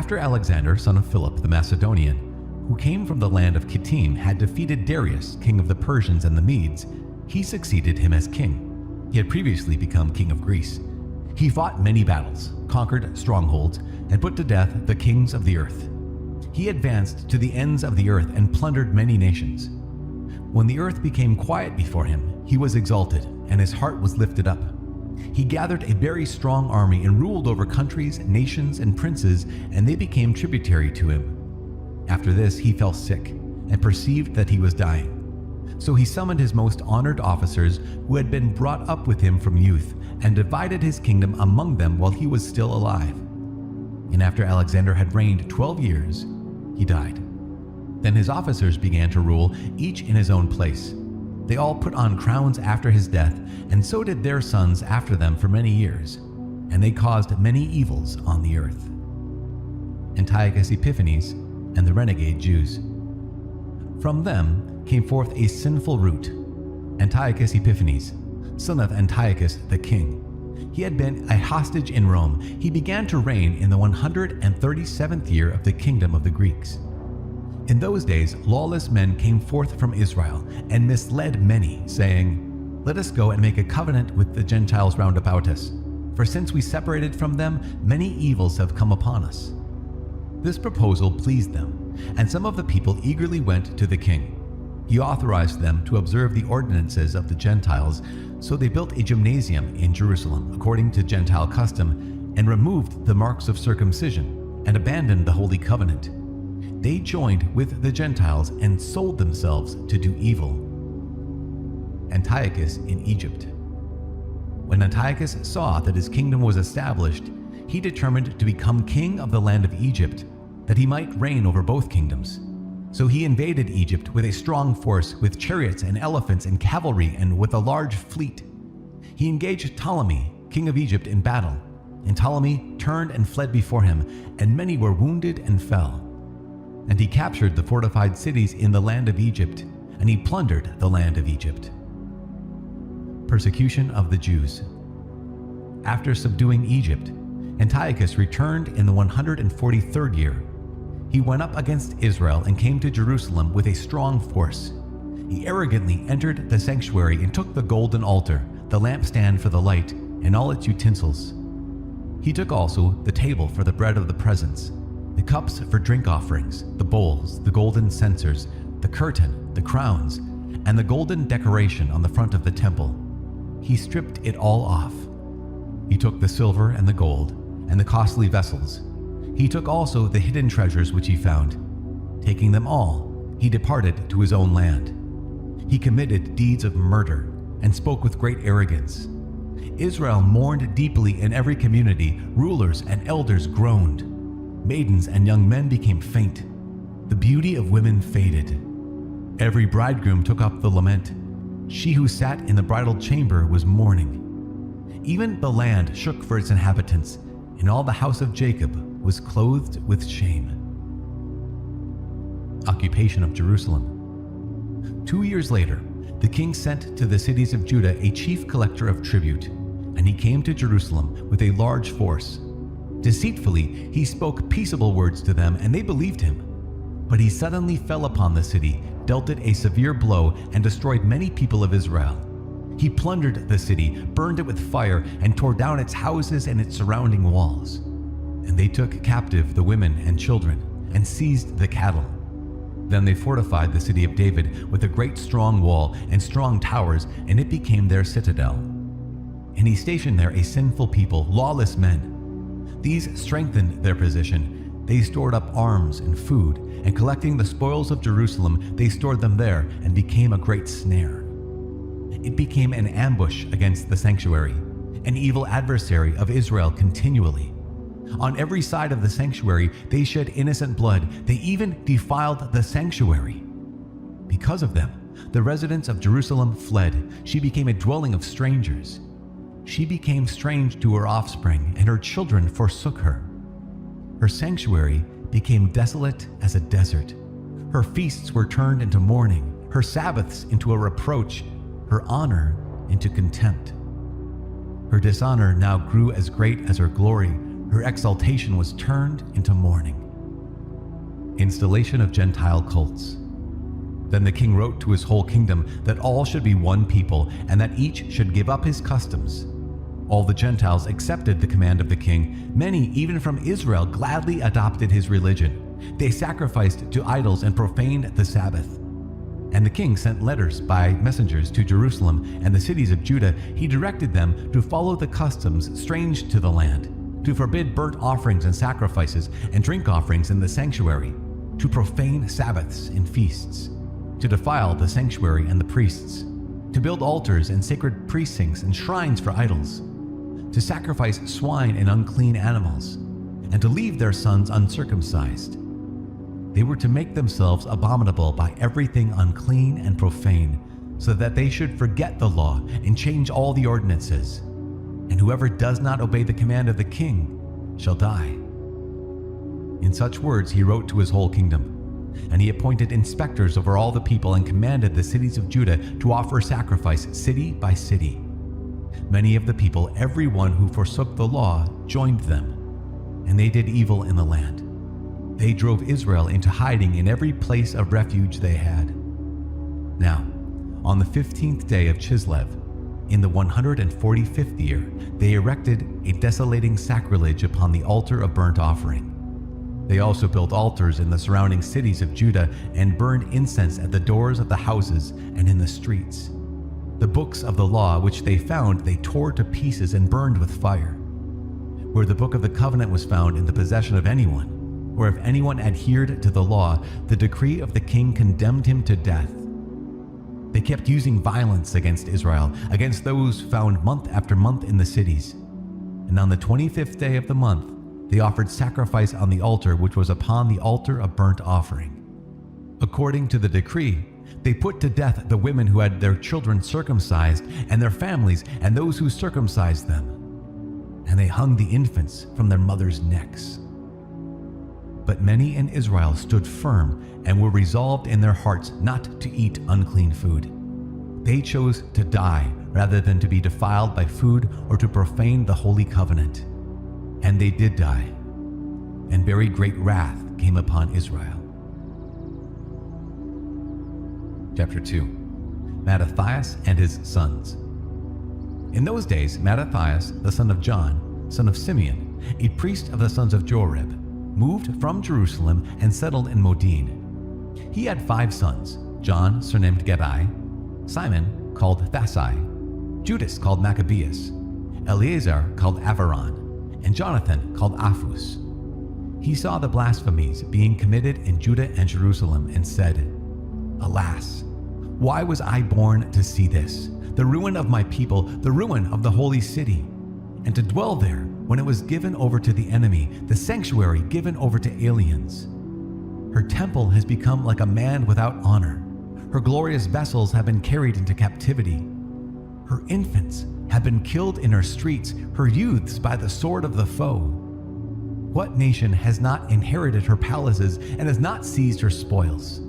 After Alexander, son of Philip the Macedonian, who came from the land of Kittim, had defeated Darius, king of the Persians and the Medes, he succeeded him as king. He had previously become king of Greece. He fought many battles, conquered strongholds, and put to death the kings of the earth. He advanced to the ends of the earth and plundered many nations. When the earth became quiet before him, he was exalted, and his heart was lifted up. He gathered a very strong army and ruled over countries, nations, and princes, and they became tributary to him. After this, he fell sick and perceived that he was dying. So he summoned his most honored officers who had been brought up with him from youth and divided his kingdom among them while he was still alive. And after Alexander had reigned 12 years, he died. Then his officers began to rule, each in his own place. They all put on crowns after his death, and so did their sons after them for many years, and they caused many evils on the earth. Antiochus Epiphanes and the renegade Jews. From them came forth a sinful root, Antiochus Epiphanes, son of Antiochus the king. He had been a hostage in Rome. He began to reign in the 137th year of the kingdom of the Greeks. In those days, lawless men came forth from Israel and misled many, saying, "Let us go and make a covenant with the Gentiles round about us, for since we separated from them, many evils have come upon us." This proposal pleased them, and some of the people eagerly went to the king. He authorized them to observe the ordinances of the Gentiles, so they built a gymnasium in Jerusalem according to Gentile custom, and removed the marks of circumcision, and abandoned the Holy Covenant. They joined with the Gentiles and sold themselves to do evil. Antiochus in Egypt. When Antiochus saw that his kingdom was established, he determined to become king of the land of Egypt, that he might reign over both kingdoms. So he invaded Egypt with a strong force, with chariots and elephants and cavalry, and with a large fleet. He engaged Ptolemy, king of Egypt, in battle, and Ptolemy turned and fled before him, and many were wounded and fell. And he captured the fortified cities in the land of Egypt, and he plundered the land of Egypt. Persecution of the Jews. After subduing Egypt, Antiochus returned in the 143rd year. He went up against Israel and came to Jerusalem with a strong force. He arrogantly entered the sanctuary and took the golden altar, the lampstand for the light, and all its utensils. He took also the table for the bread of the presence, the cups for drink offerings, the bowls, the golden censers, the curtain, the crowns, and the golden decoration on the front of the temple. He stripped it all off. He took the silver and the gold, and the costly vessels. He took also the hidden treasures which he found. Taking them all, he departed to his own land. He committed deeds of murder, and spoke with great arrogance. Israel mourned deeply in every community. Rulers and elders groaned. Maidens and young men became faint. The beauty of women faded. Every bridegroom took up the lament. She who sat in the bridal chamber was mourning. Even the land shook for its inhabitants, and all the house of Jacob was clothed with shame. Occupation of Jerusalem. 2 years later, the king sent to the cities of Judah a chief collector of tribute, and he came to Jerusalem with a large force. Deceitfully, he spoke peaceable words to them, and they believed him. But he suddenly fell upon the city, dealt it a severe blow, and destroyed many people of Israel. He plundered the city, burned it with fire, and tore down its houses and its surrounding walls. And they took captive the women and children, and seized the cattle. Then they fortified the city of David with a great strong wall and strong towers, and it became their citadel. And he stationed there a sinful people, lawless men. These strengthened their position. They stored up arms and food, and collecting the spoils of Jerusalem, they stored them there, and became a great snare. It became an ambush against the sanctuary, an evil adversary of Israel continually. On every side of the sanctuary they shed innocent blood. They even defiled the sanctuary. Because of them, the residents of Jerusalem fled. She became a dwelling of strangers. She became strange to her offspring, and her children forsook her. Her sanctuary became desolate as a desert. Her feasts were turned into mourning, her Sabbaths into a reproach, her honor into contempt. Her dishonor now grew as great as her glory. her exaltation was turned into mourning. Installation of Gentile cults. Then the king wrote to his whole kingdom that all should be one people and that each should give up his customs. All the Gentiles accepted the command of the king. Many, even from Israel, gladly adopted his religion. They sacrificed to idols and profaned the Sabbath. And the king sent letters by messengers to Jerusalem and the cities of Judah. He directed them to follow the customs strange to the land, to forbid burnt offerings and sacrifices and drink offerings in the sanctuary, to profane Sabbaths and feasts, to defile the sanctuary and the priests, to build altars and sacred precincts and shrines for idols, to sacrifice swine and unclean animals, and to leave their sons uncircumcised. They were to make themselves abominable by everything unclean and profane, so that they should forget the law and change all the ordinances. And whoever does not obey the command of the king shall die. In such words he wrote to his whole kingdom. And he appointed inspectors over all the people and commanded the cities of Judah to offer sacrifice city by city. Many of the people, everyone who forsook the law, joined them, and they did evil in the land. They drove Israel into hiding in every place of refuge they had. Now, on the 15th day of Chislev, in the 145th year, they erected a desolating sacrilege upon the altar of burnt offering. They also built altars in the surrounding cities of Judah and burned incense at the doors of the houses and in the streets. The books of the law which they found they tore to pieces and burned with fire. Where the book of the covenant was found in the possession of anyone, or if anyone adhered to the law, the decree of the king condemned him to death. They kept using violence against Israel, against those found month after month in the cities. And on the 25th day of the month, they offered sacrifice on the altar which was upon the altar of burnt offering. According to the decree, they put to death the women who had their children circumcised and their families and those who circumcised them. And they hung the infants from their mothers' necks. But many in Israel stood firm and were resolved in their hearts not to eat unclean food. They chose to die rather than to be defiled by food or to profane the holy covenant. And they did die, and very great wrath came upon Israel. Chapter 2. Mattathias and his sons. In those days, Mattathias, the son of John, son of Simeon, a priest of the sons of Jorib, moved from Jerusalem and settled in Modin. He had 5 sons: John, surnamed Gabbai, Simon, called Thasai, Judas, called Maccabees, Eleazar, called Avaron, and Jonathan, called Aphus. He saw the blasphemies being committed in Judah and Jerusalem and said, "Alas, why was I born to see this, the ruin of my people, the ruin of the holy city, and to dwell there when it was given over to the enemy, the sanctuary given over to aliens? Her temple has become like a man without honor. Her glorious vessels have been carried into captivity. Her infants have been killed in her streets, her youths by the sword of the foe. What nation has not inherited her palaces and has not seized her spoils?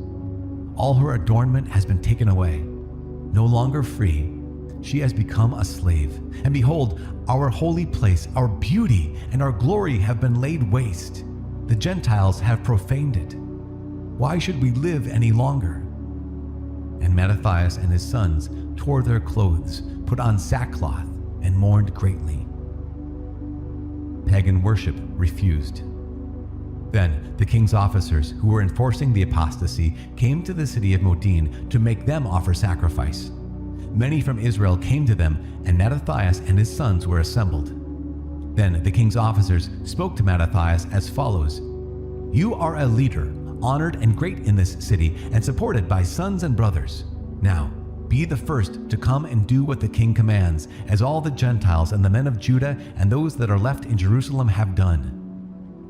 All her adornment has been taken away. No longer free, she has become a slave. And behold, our holy place, our beauty, and our glory have been laid waste. The Gentiles have profaned it. Why should we live any longer?" And Mattathias and his sons tore their clothes, put on sackcloth, and mourned greatly. Pagan worship refused. Then the king's officers, who were enforcing the apostasy, came to the city of Modin to make them offer sacrifice. Many from Israel came to them, and Mattathias and his sons were assembled. Then the king's officers spoke to Mattathias as follows: "You are a leader, honored and great in this city, and supported by sons and brothers. Now, be the first to come and do what the king commands, as all the Gentiles and the men of Judah and those that are left in Jerusalem have done.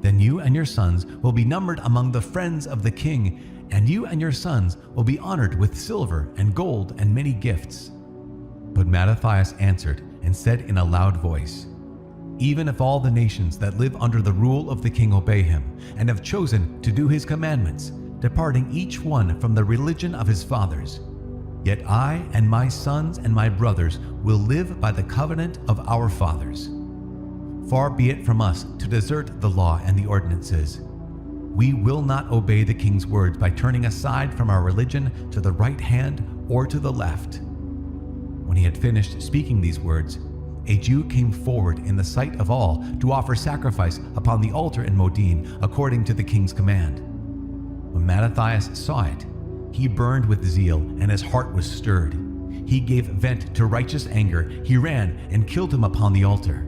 Then you and your sons will be numbered among the friends of the king, and you and your sons will be honored with silver and gold and many gifts." But Mattathias answered and said in a loud voice, "Even if all the nations that live under the rule of the king obey him, and have chosen to do his commandments, departing each one from the religion of his fathers, yet I and my sons and my brothers will live by the covenant of our fathers. Far be it from us to desert the law and the ordinances. We will not obey the king's words by turning aside from our religion to the right hand or to the left." When he had finished speaking these words, a Jew came forward in the sight of all to offer sacrifice upon the altar in Modin according to the king's command. When Mattathias saw it, he burned with zeal and his heart was stirred. He gave vent to righteous anger. He ran and killed him upon the altar.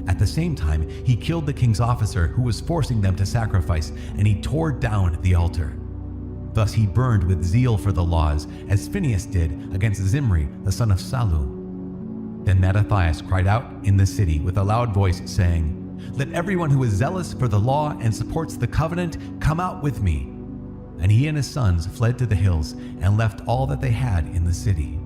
At the same time, he killed the king's officer who was forcing them to sacrifice, and he tore down the altar. Thus he burned with zeal for the laws, as Phinehas did against Zimri, the son of Salu. Then Mattathias cried out in the city with a loud voice, saying, "Let everyone who is zealous for the law and supports the covenant come out with me." And he and his sons fled to the hills and left all that they had in the city.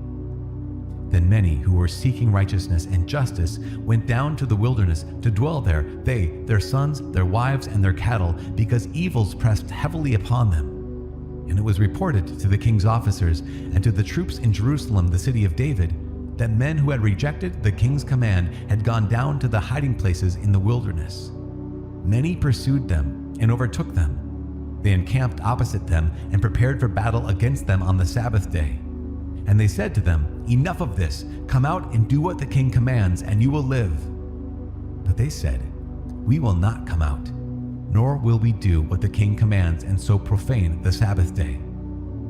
Then many who were seeking righteousness and justice went down to the wilderness to dwell there, they, their sons, their wives, and their cattle, because evils pressed heavily upon them. And it was reported to the king's officers and to the troops in Jerusalem, the city of David, that men who had rejected the king's command had gone down to the hiding places in the wilderness. Many pursued them and overtook them. They encamped opposite them and prepared for battle against them on the Sabbath day. And they said to them, "Enough of this, come out and do what the king commands, and you will live." But they said, "We will not come out, nor will we do what the king commands and so profane the Sabbath day."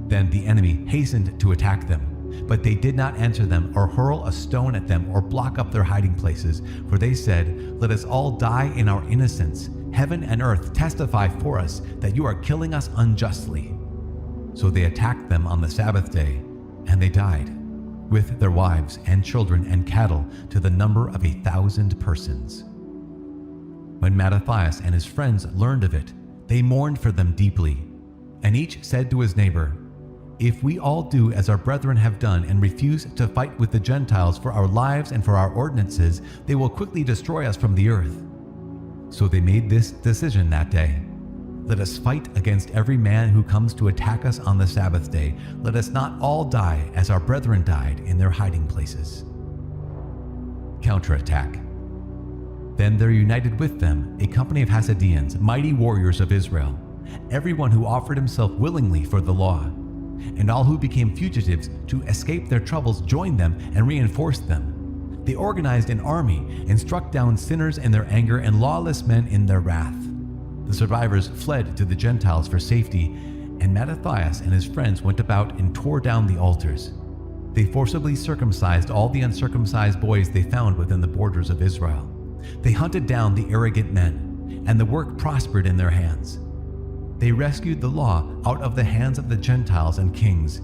Then the enemy hastened to attack them, but they did not answer them or hurl a stone at them or block up their hiding places, for they said, "Let us all die in our innocence. Heaven and earth testify for us that you are killing us unjustly." So they attacked them on the Sabbath day, and they died, with their wives and children and cattle, to the number of 1,000 persons. When Mattathias and his friends learned of it, they mourned for them deeply, and each said to his neighbor, "If we all do as our brethren have done and refuse to fight with the Gentiles for our lives and for our ordinances, they will quickly destroy us from the earth." So they made this decision that day: "Let us fight against every man who comes to attack us on the Sabbath day. Let us not all die as our brethren died in their hiding places." Counterattack. Then there united with them a company of Hasidians, mighty warriors of Israel, everyone who offered himself willingly for the law. And all who became fugitives to escape their troubles joined them and reinforced them. They organized an army and struck down sinners in their anger and lawless men in their wrath. The survivors fled to the Gentiles for safety, and Mattathias and his friends went about and tore down the altars. They forcibly circumcised all the uncircumcised boys they found within the borders of Israel. They hunted down the arrogant men, and the work prospered in their hands. They rescued the law out of the hands of the Gentiles and kings,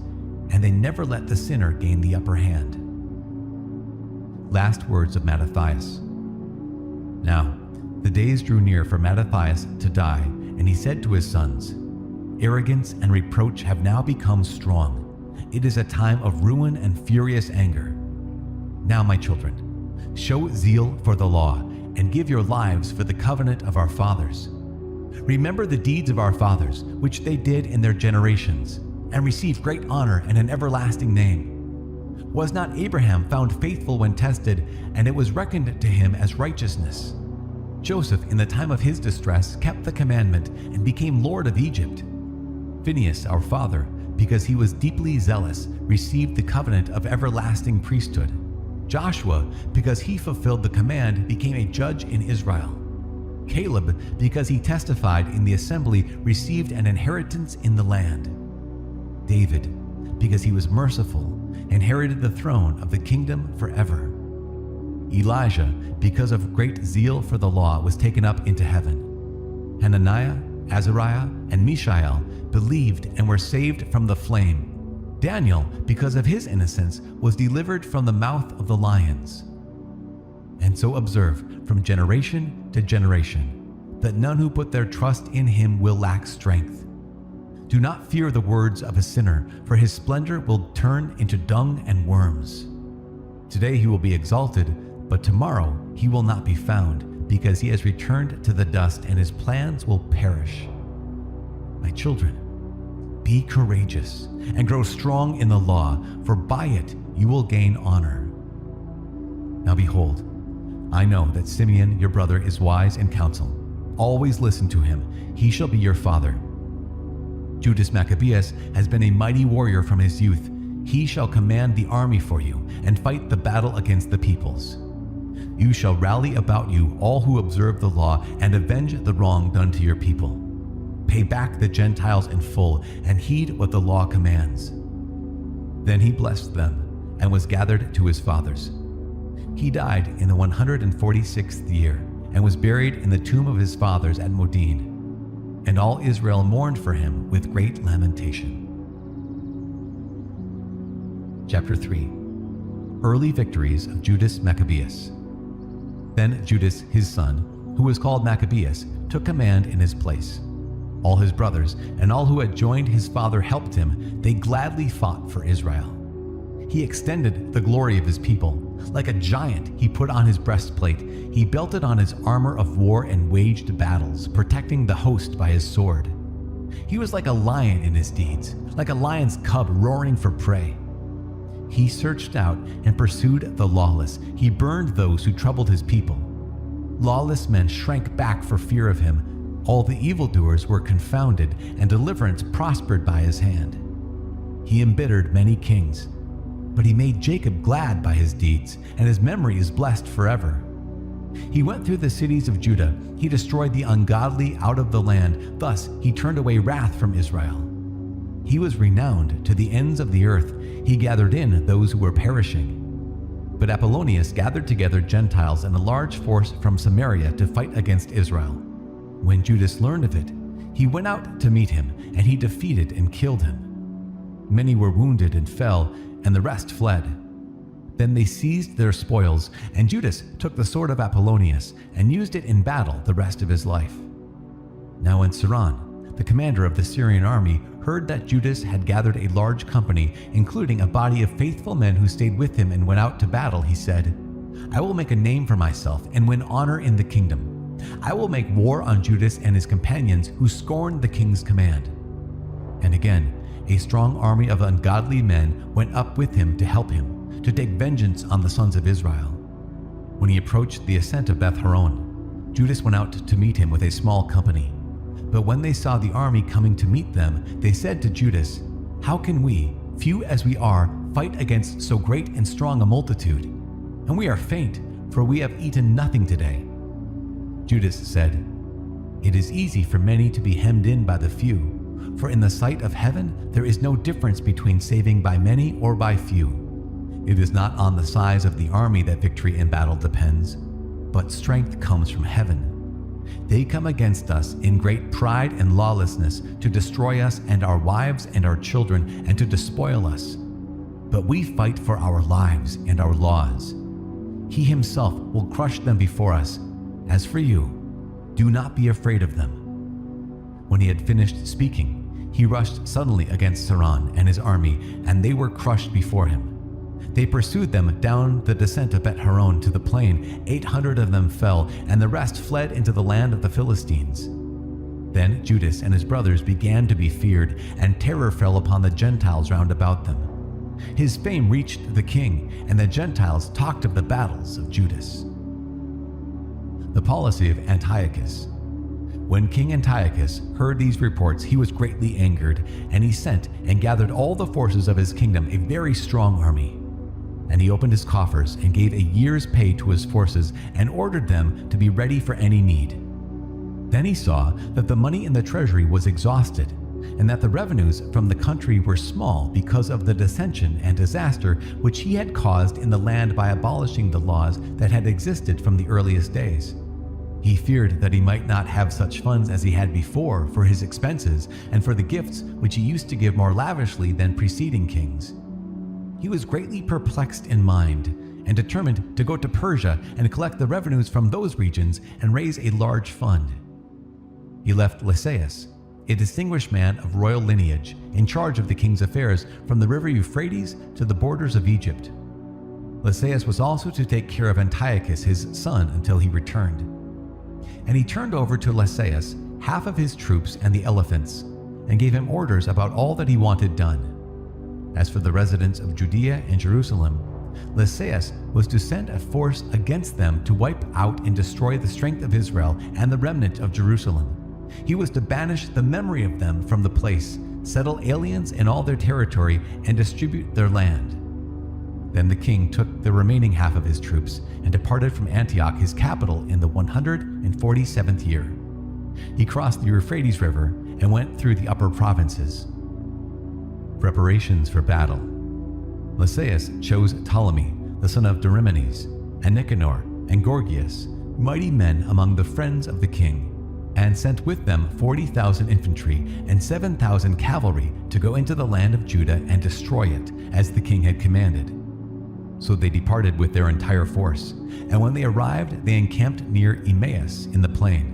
and they never let the sinner gain the upper hand. Last words of Mattathias. Now, the days drew near for Mattathias to die, and he said to his sons, "Arrogance and reproach have now become strong. It is a time of ruin and furious anger. Now, my children, show zeal for the law and give your lives for the covenant of our fathers. Remember the deeds of our fathers, which they did in their generations, and received great honor and an everlasting name. Was not Abraham found faithful when tested, and it was reckoned to him as righteousness? Joseph, in the time of his distress, kept the commandment and became Lord of Egypt. Phinehas, our father, because he was deeply zealous, received the covenant of everlasting priesthood. Joshua, because he fulfilled the command, became a judge in Israel. Caleb, because he testified in the assembly, received an inheritance in the land. David, because he was merciful, inherited the throne of the kingdom forever. Elijah, because of great zeal for the law, was taken up into heaven. Hananiah, Azariah, and Mishael believed and were saved from the flame. Daniel, because of his innocence, was delivered from the mouth of the lions. And so observe from generation to generation that none who put their trust in him will lack strength. Do not fear the words of a sinner, for his splendor will turn into dung and worms. Today he will be exalted, but tomorrow he will not be found, because he has returned to the dust and his plans will perish. My children, be courageous and grow strong in the law, for by it you will gain honor. Now behold, I know that Simeon, your brother, is wise in counsel. Always listen to him. He shall be your father. Judas Maccabeus has been a mighty warrior from his youth. He shall command the army for you and fight the battle against the peoples. You shall rally about you all who observe the law and avenge the wrong done to your people. Pay back the Gentiles in full and heed what the law commands." Then he blessed them and was gathered to his fathers. He died in the 146th year and was buried in the tomb of his fathers at Modin. And all Israel mourned for him with great lamentation. Chapter 3. Early victories of Judas Maccabeus. Then Judas his son, who was called Maccabeus, took command in his place. All his brothers and all who had joined his father helped him. They gladly fought for Israel. He extended the glory of his people. Like a giant, he put on his breastplate. He belted on his armor of war and waged battles, protecting the host by his sword. He was like a lion in his deeds, like a lion's cub roaring for prey. He searched out and pursued the lawless. He burned those who troubled his people. Lawless men shrank back for fear of him. All the evildoers were confounded, and deliverance prospered by his hand. He embittered many kings, but he made Jacob glad by his deeds, and his memory is blessed forever. He went through the cities of Judah. He destroyed the ungodly out of the land. Thus he turned away wrath from Israel. He was renowned to the ends of the earth. He gathered in those who were perishing. But Apollonius gathered together Gentiles and a large force from Samaria to fight against Israel. When Judas learned of it, he went out to meet him, and he defeated and killed him. Many were wounded and fell, and the rest fled. Then they seized their spoils, and Judas took the sword of Apollonius and used it in battle the rest of his life. Now when Saran, the commander of the Syrian army, heard that Judas had gathered a large company, including a body of faithful men who stayed with him and went out to battle, he said, "I will make a name for myself and win honor in the kingdom. I will make war on Judas and his companions who scorned the king's command." And again, a strong army of ungodly men went up with him to help him, to take vengeance on the sons of Israel. When he approached the ascent of Beth-horon, Judas went out to meet him with a small company. But when they saw the army coming to meet them, they said to Judas, "How can we, few as we are, fight against so great and strong a multitude? And we are faint, for we have eaten nothing today." Judas said, "It is easy for many to be hemmed in by the few, for in the sight of heaven there is no difference between saving by many or by few. It is not on the size of the army that victory in battle depends, but strength comes from heaven. They come against us in great pride and lawlessness to destroy us and our wives and our children and to despoil us. But we fight for our lives and our laws. He himself will crush them before us. As for you, do not be afraid of them." When he had finished speaking, he rushed suddenly against Saran and his army, and they were crushed before him. They pursued them down the descent of Beth-horon to the plain. 800 of them fell, and the rest fled into the land of the Philistines. Then Judas and his brothers began to be feared, and terror fell upon the Gentiles round about them. His fame reached the king, and the Gentiles talked of the battles of Judas. The policy of Antiochus. When King Antiochus heard these reports, he was greatly angered, and he sent and gathered all the forces of his kingdom, a very strong army. And he opened his coffers and gave a year's pay to his forces and ordered them to be ready for any need. Then he saw that the money in the treasury was exhausted, and that the revenues from the country were small because of the dissension and disaster which he had caused in the land by abolishing the laws that had existed from the earliest days. He feared that he might not have such funds as he had before for his expenses and for the gifts which he used to give more lavishly than preceding kings. He was greatly perplexed in mind and determined to go to Persia and collect the revenues from those regions and raise a large fund. He left Lysias, a distinguished man of royal lineage, in charge of the king's affairs from the river Euphrates to the borders of Egypt. Lysias was also to take care of Antiochus his son until he returned. And he turned over to Lysias half of his troops and the elephants, and gave him orders about all that he wanted done. As for the residents of Judea and Jerusalem, Lysias was to send a force against them to wipe out and destroy the strength of Israel and the remnant of Jerusalem. He was to banish the memory of them from the place, settle aliens in all their territory, and distribute their land. Then the king took the remaining half of his troops and departed from Antioch, his capital, in the 147th year. He crossed the Euphrates River and went through the upper provinces. Preparations for battle. Lysias chose Ptolemy, the son of Dorimenes, and Nicanor and Gorgias, mighty men among the friends of the king, and sent with them 40,000 infantry and 7,000 cavalry to go into the land of Judah and destroy it, as the king had commanded. So they departed with their entire force, and when they arrived, they encamped near Emmaus in the plain.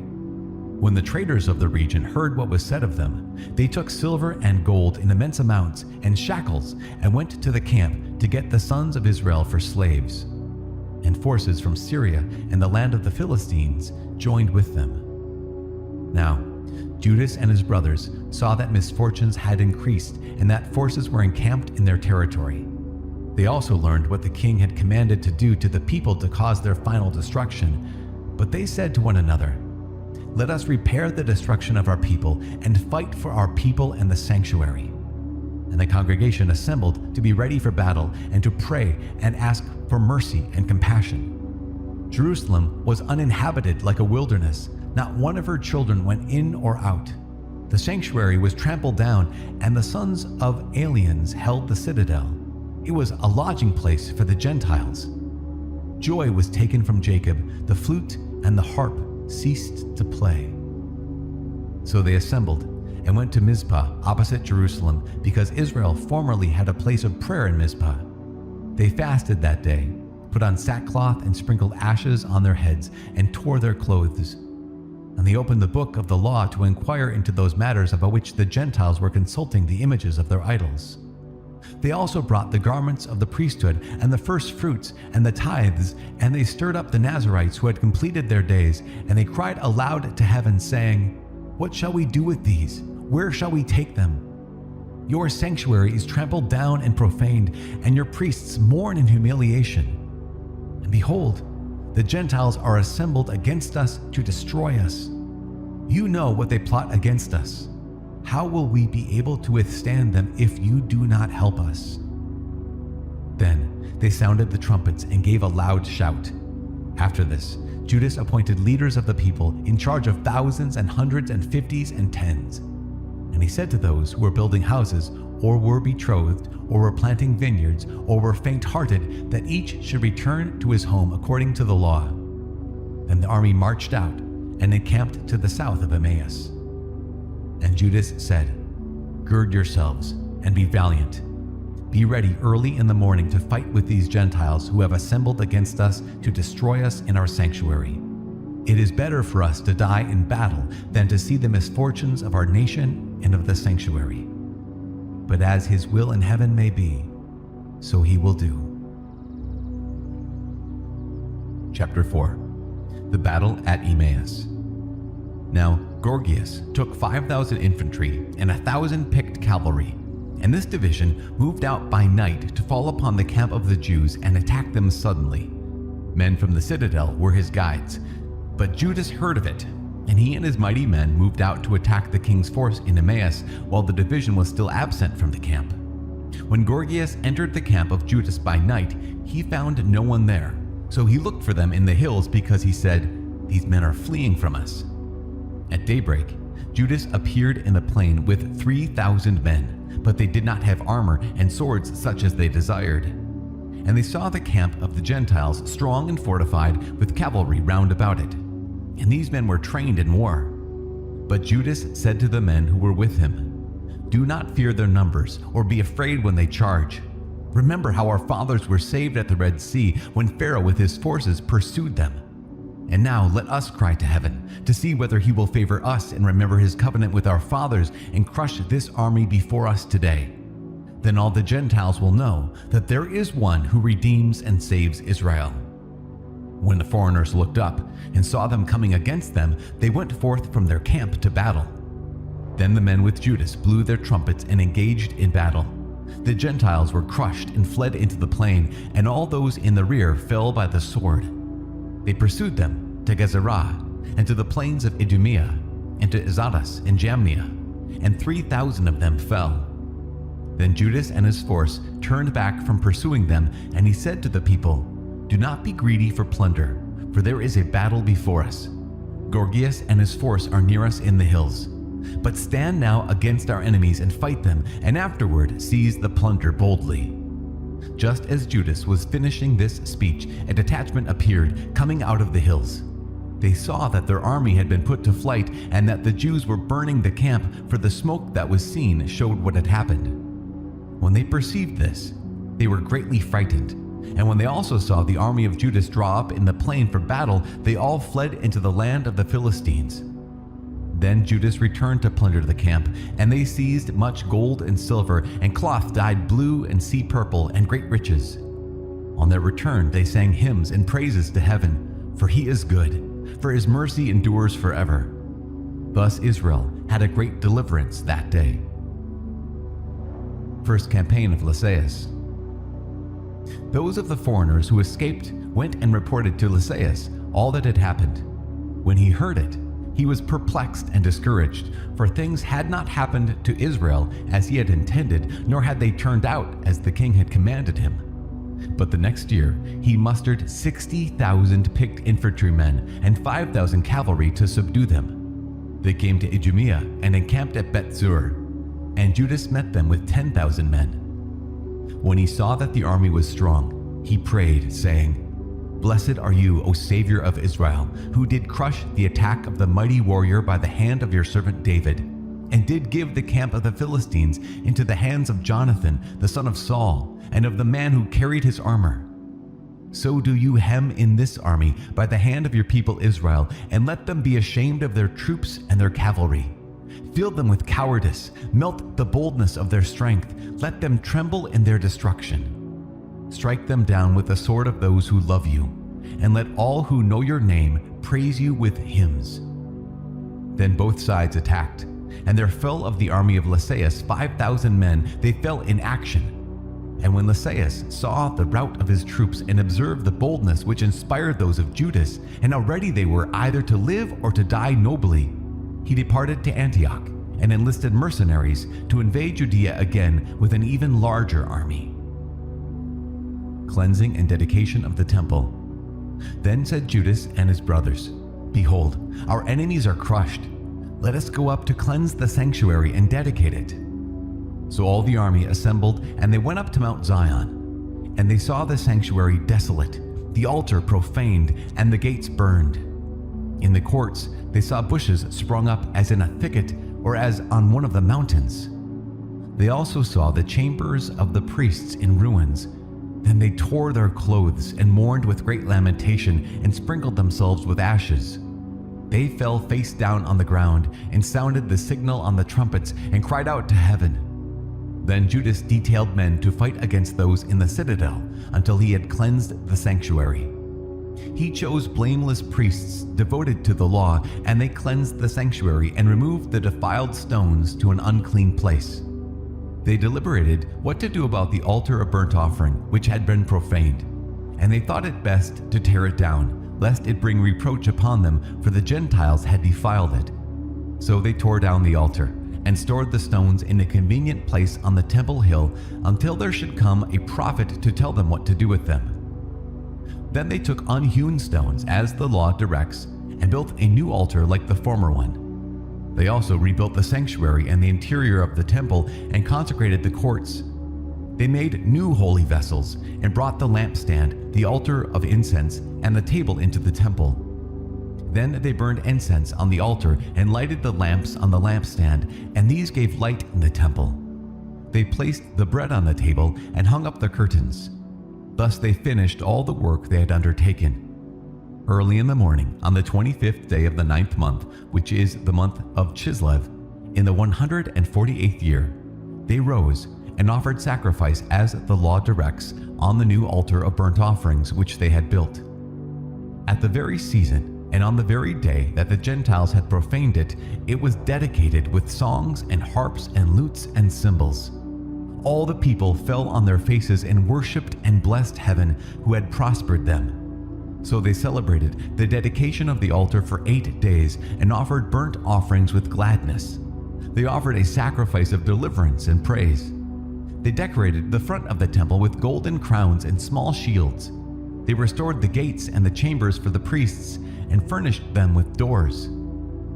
When the traders of the region heard what was said of them, they took silver and gold in immense amounts and shackles and went to the camp to get the sons of Israel for slaves. And forces from Syria and the land of the Philistines joined with them. Now, Judas and his brothers saw that misfortunes had increased and that forces were encamped in their territory. They also learned what the king had commanded to do to the people to cause their final destruction, but they said to one another, "Let us repair the destruction of our people and fight for our people and the sanctuary." And the congregation assembled to be ready for battle and to pray and ask for mercy and compassion. Jerusalem was uninhabited like a wilderness. Not one of her children went in or out. The sanctuary was trampled down, and the sons of aliens held the citadel. It was a lodging place for the Gentiles. Joy was taken from Jacob, the flute and the harp ceased to play. So they assembled and went to Mizpah opposite Jerusalem, because Israel formerly had a place of prayer in Mizpah. They fasted that day, put on sackcloth and sprinkled ashes on their heads, and tore their clothes. And they opened the book of the law to inquire into those matters about which the Gentiles were consulting the images of their idols. They also brought the garments of the priesthood and the first fruits and the tithes, and they stirred up the Nazarites who had completed their days, and they cried aloud to heaven, saying, "What shall we do with these? Where shall we take them? Your sanctuary is trampled down and profaned, and your priests mourn in humiliation. And behold, the Gentiles are assembled against us to destroy us. You know what they plot against us. How will we be able to withstand them if you do not help us?" Then they sounded the trumpets and gave a loud shout. After this, Judas appointed leaders of the people in charge of thousands and hundreds and fifties and tens. And he said to those who were building houses, or were betrothed, or were planting vineyards, or were faint-hearted, that each should return to his home according to the law. Then the army marched out and encamped to the south of Emmaus. And Judas said, "Gird yourselves and be valiant. Be ready early in the morning to fight with these Gentiles who have assembled against us to destroy us in our sanctuary. It is better for us to die in battle than to see the misfortunes of our nation and of the sanctuary. But as his will in heaven may be, so he will do." Chapter 4. The Battle at Emmaus. Now Gorgias took 5,000 infantry and 1,000 picked cavalry, and this division moved out by night to fall upon the camp of the Jews and attack them suddenly. Men from the citadel were his guides, but Judas heard of it, and he and his mighty men moved out to attack the king's force in Emmaus while the division was still absent from the camp. When Gorgias entered the camp of Judas by night, he found no one there, so he looked for them in the hills, because he said, "These men are fleeing from us." At daybreak, Judas appeared in the plain with 3,000 men, but they did not have armor and swords such as they desired. And they saw the camp of the Gentiles strong and fortified, with cavalry round about it. And these men were trained in war. But Judas said to the men who were with him, "Do not fear their numbers, or be afraid when they charge. Remember how our fathers were saved at the Red Sea, when Pharaoh with his forces pursued them. And now let us cry to heaven to see whether he will favor us and remember his covenant with our fathers and crush this army before us today. Then all the Gentiles will know that there is one who redeems and saves Israel." When the foreigners looked up and saw them coming against them, they went forth from their camp to battle. Then the men with Judas blew their trumpets and engaged in battle. The Gentiles were crushed and fled into the plain, and all those in the rear fell by the sword. They pursued them to Gezerah, and to the plains of Idumea, and to Azotus and Jamnia, and 3,000 of them fell. Then Judas and his force turned back from pursuing them, and he said to the people, "Do not be greedy for plunder, for there is a battle before us. Gorgias and his force are near us in the hills. But stand now against our enemies and fight them, and afterward seize the plunder boldly." Just as Judas was finishing this speech, a detachment appeared, coming out of the hills. They saw that their army had been put to flight, and that the Jews were burning the camp, for the smoke that was seen showed what had happened. When they perceived this, they were greatly frightened. And when they also saw the army of Judas draw up in the plain for battle, they all fled into the land of the Philistines. Then Judas returned to plunder the camp, and they seized much gold and silver, and cloth dyed blue and sea purple, and great riches. On their return they sang hymns and praises to heaven, for he is good, for his mercy endures forever. Thus Israel had a great deliverance that day. First campaign of Lysias. Those of the foreigners who escaped went and reported to Lysias all that had happened. When he heard it, he was perplexed and discouraged, for things had not happened to Israel as he had intended, nor had they turned out as the king had commanded him. But the next year he mustered 60,000 picked infantrymen and 5,000 cavalry to subdue them. They came to Idumea and encamped at Beth-zur, and Judas met them with 10,000 men. When he saw that the army was strong, he prayed, saying, "Blessed are you, O Savior of Israel, who did crush the attack of the mighty warrior by the hand of your servant David, and did give the camp of the Philistines into the hands of Jonathan, the son of Saul, and of the man who carried his armor. So do you hem in this army by the hand of your people Israel, and let them be ashamed of their troops and their cavalry. Fill them with cowardice, melt the boldness of their strength, let them tremble in their destruction. Strike them down with the sword of those who love you, and let all who know your name praise you with hymns." Then both sides attacked, and there fell of the army of Lysias 5,000 men. They fell in action. And when Lysias saw the rout of his troops and observed the boldness which inspired those of Judas, and how ready they were either to live or to die nobly, he departed to Antioch and enlisted mercenaries to invade Judea again with an even larger army. Cleansing and dedication of the temple. Then said Judas and his brothers, "Behold, our enemies are crushed. Let us go up to cleanse the sanctuary and dedicate it." So all the army assembled, and they went up to Mount Zion. And they saw the sanctuary desolate, the altar profaned, and the gates burned. In the courts they saw bushes sprung up as in a thicket or as on one of the mountains. They also saw the chambers of the priests in ruins. Then they tore their clothes and mourned with great lamentation and sprinkled themselves with ashes. They fell face down on the ground and sounded the signal on the trumpets and cried out to heaven. Then Judas detailed men to fight against those in the citadel until he had cleansed the sanctuary. He chose blameless priests devoted to the law, and they cleansed the sanctuary and removed the defiled stones to an unclean place. They deliberated what to do about the altar of burnt offering, which had been profaned, and they thought it best to tear it down, lest it bring reproach upon them, for the Gentiles had defiled it. So they tore down the altar and stored the stones in a convenient place on the temple hill until there should come a prophet to tell them what to do with them. Then they took unhewn stones, as the law directs, and built a new altar like the former one. They also rebuilt the sanctuary and the interior of the temple and consecrated the courts. They made new holy vessels and brought the lampstand, the altar of incense, and the table into the temple. Then they burned incense on the altar and lighted the lamps on the lampstand, and these gave light in the temple. They placed the bread on the table and hung up the curtains. Thus they finished all the work they had undertaken. Early in the morning, on the 25th day of the 9th month, which is the month of Chislev, in the 148th year, they rose and offered sacrifice as the law directs on the new altar of burnt offerings which they had built. At the very season, and on the very day that the Gentiles had profaned it, it was dedicated with songs and harps and lutes and cymbals. all the people fell on their faces and worshipped and blessed heaven, who had prospered them. So they celebrated the dedication of the altar for 8 days and offered burnt offerings with gladness. They offered a sacrifice of deliverance and praise. They decorated the front of the temple with golden crowns and small shields. They restored the gates and the chambers for the priests and furnished them with doors.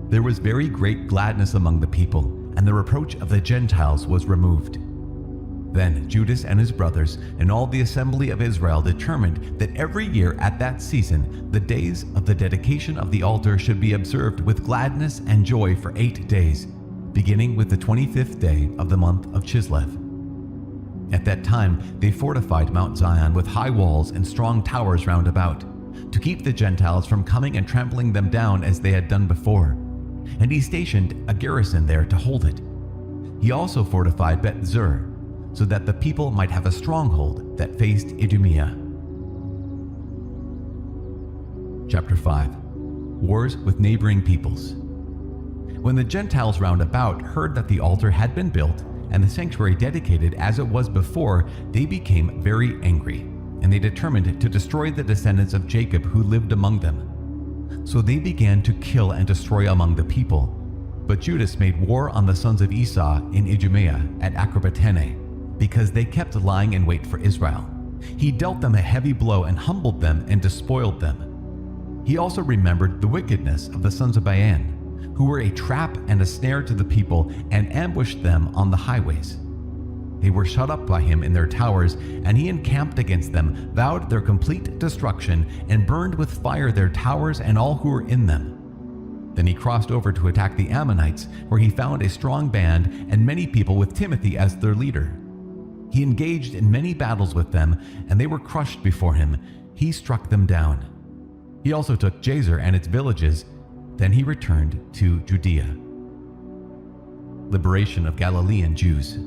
There was very great gladness among the people, and the reproach of the Gentiles was removed. Then Judas and his brothers and all the assembly of Israel determined that every year at that season the days of the dedication of the altar should be observed with gladness and joy for 8 days, beginning with the 25th day of the month of Chislev. At that time they fortified Mount Zion with high walls and strong towers round about, to keep the Gentiles from coming and trampling them down as they had done before. And he stationed a garrison there to hold it. He also fortified Beth-zur, so that the people might have a stronghold that faced Idumea. Chapter 5. Wars with neighboring peoples. When the Gentiles round about heard that the altar had been built and the sanctuary dedicated as it was before, they became very angry, and they determined to destroy the descendants of Jacob who lived among them. So they began to kill and destroy among the people. But Judas made war on the sons of Esau in Idumea at Acrabattene, because they kept lying in wait for Israel. He dealt them a heavy blow and humbled them and despoiled them. He also remembered the wickedness of the sons of Bayan, who were a trap and a snare to the people, and ambushed them on the highways. They were shut up by him in their towers, and he encamped against them, vowed their complete destruction, and burned with fire their towers and all who were in them. Then he crossed over to attack the Ammonites, where he found a strong band and many people with Timothy as their leader. He engaged in many battles with them, and they were crushed before him. He struck them down. He also took Jazer and its villages. Then he returned to Judea. Liberation of Galilean Jews.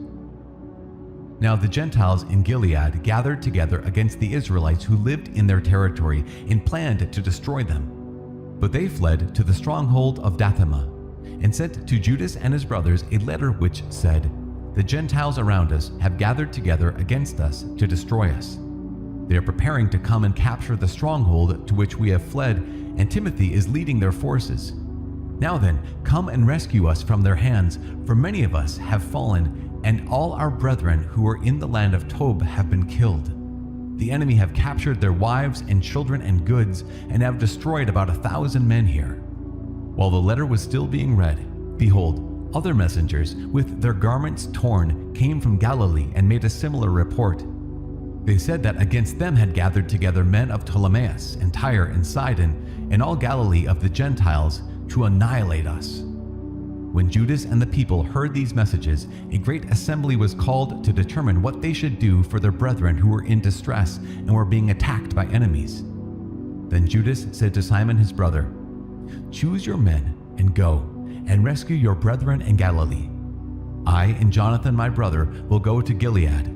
Now the Gentiles in Gilead gathered together against the Israelites who lived in their territory and planned to destroy them. But they fled to the stronghold of Dathema and sent to Judas and his brothers a letter which said, "The Gentiles around us have gathered together against us to destroy us. They are preparing to come and capture the stronghold to which we have fled, and Timothy is leading their forces. Now then, come and rescue us from their hands, for many of us have fallen, and all our brethren who are in the land of Tob have been killed. The enemy have captured their wives and children and goods, and have destroyed about 1,000 men here." While the letter was still being read, behold, other messengers with their garments torn came from Galilee and made a similar report. They said that against them had gathered together men of Ptolemais and Tyre and Sidon and all Galilee of the Gentiles to annihilate us. When Judas and the people heard these messages, a great assembly was called to determine what they should do for their brethren who were in distress and were being attacked by enemies. Then Judas said to Simon his brother, "Choose your men and go, and rescue your brethren in Galilee. I and Jonathan my brother will go to Gilead."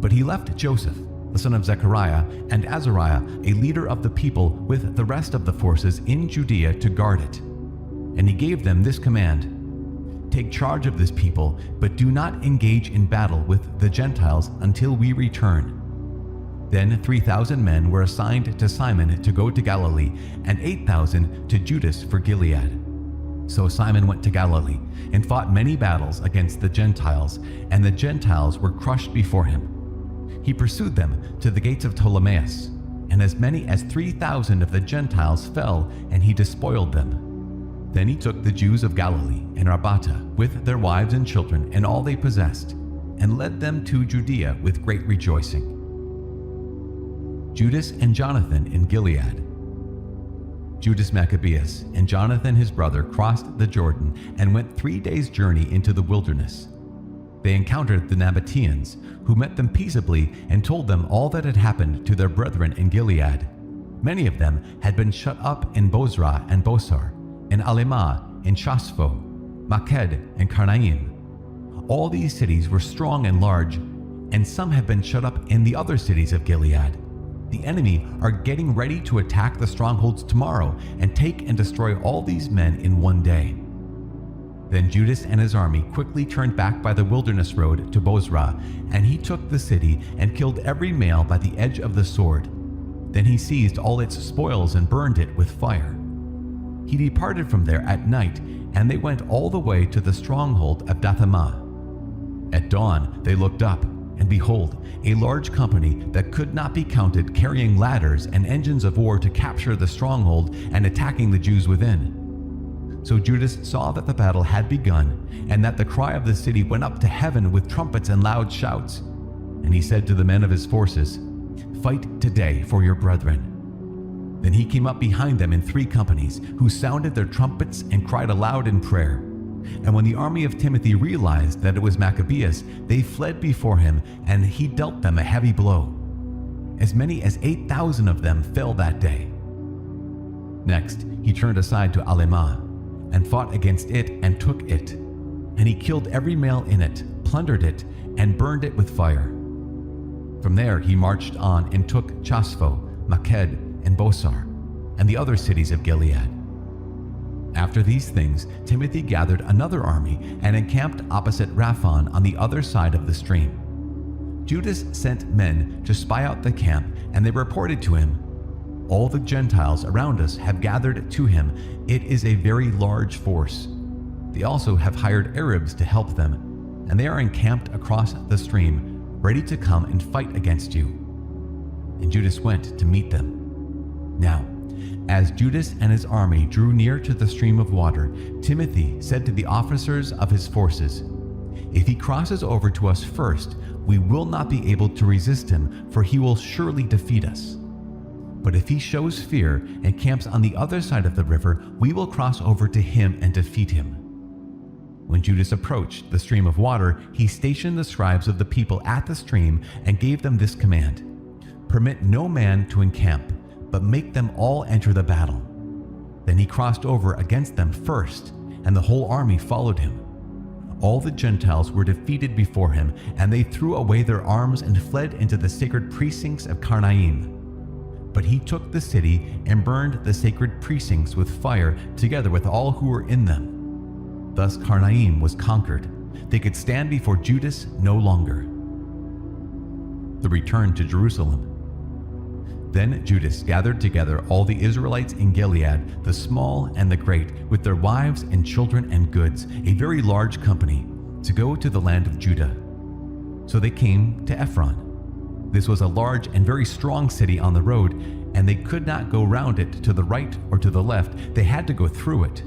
But he left Joseph, the son of Zechariah, and Azariah, a leader of the people, with the rest of the forces in Judea to guard it. And he gave them this command: "Take charge of this people, but do not engage in battle with the Gentiles until we return." Then 3,000 men were assigned to Simon to go to Galilee, and 8,000 to Judas for Gilead. So Simon went to Galilee and fought many battles against the Gentiles, and the Gentiles were crushed before him. He pursued them to the gates of Ptolemais, and as many as 3,000 of the Gentiles fell, and he despoiled them. Then he took the Jews of Galilee and Rabbata with their wives and children and all they possessed, and led them to Judea with great rejoicing. Judas and Jonathan in Gilead. Judas Maccabeus and Jonathan his brother crossed the Jordan and went 3 days' journey into the wilderness. They encountered the Nabateans, who met them peaceably and told them all that had happened to their brethren in Gilead. Many of them had been shut up in Bozrah and Bosar, in Alimah, in Shaspho, Maked, and Karnaim. All these cities were strong and large, and some have been shut up in the other cities of Gilead. The enemy are getting ready to attack the strongholds tomorrow and take and destroy all these men in one day. Then Judas and his army quickly turned back by the wilderness road to Bozrah, and he took the city and killed every male by the edge of the sword. Then he seized all its spoils and burned it with fire. He departed from there at night, and they went all the way to the stronghold of Dathamah. At dawn they looked up, and behold, a large company that could not be counted, carrying ladders and engines of war to capture the stronghold and attacking the Jews within. So Judas saw that the battle had begun, and that the cry of the city went up to heaven with trumpets and loud shouts. And he said to the men of his forces, "Fight today for your brethren." Then he came up behind them in 3 companies, who sounded their trumpets and cried aloud in prayer. And when the army of Timothy realized that it was Maccabees, they fled before him, and he dealt them a heavy blow. As many as 8,000 of them fell that day. Next, he turned aside to Alemah, and fought against it and took it. And he killed every male in it, plundered it, and burned it with fire. From there he marched on and took Chaspho, Maked, and Bosar, and the other cities of Gilead. After these things, Timothy gathered another army and encamped opposite Raphon on the other side of the stream. Judas sent men to spy out the camp, and they reported to him, "All the Gentiles around us have gathered to him. It is a very large force. They also have hired Arabs to help them, and they are encamped across the stream, ready to come and fight against you." And Judas went to meet them. Now, as Judas and his army drew near to the stream of water, Timothy said to the officers of his forces, "If he crosses over to us first, we will not be able to resist him, for he will surely defeat us. But if he shows fear and camps on the other side of the river, we will cross over to him and defeat him." When Judas approached the stream of water, he stationed the scribes of the people at the stream and gave them this command: "Permit no man to encamp, but make them all enter the battle." Then he crossed over against them first, and the whole army followed him. All the Gentiles were defeated before him, and they threw away their arms and fled into the sacred precincts of Karnaim. But he took the city and burned the sacred precincts with fire, together with all who were in them. Thus Karnaim was conquered. They could stand before Judas no longer. The return to Jerusalem. Then Judas gathered together all the Israelites in Gilead, the small and the great, with their wives and children and goods, a very large company, to go to the land of Judah. So they came to Ephron. This was a large and very strong city on the road, and they could not go round it to the right or to the left. They had to go through it.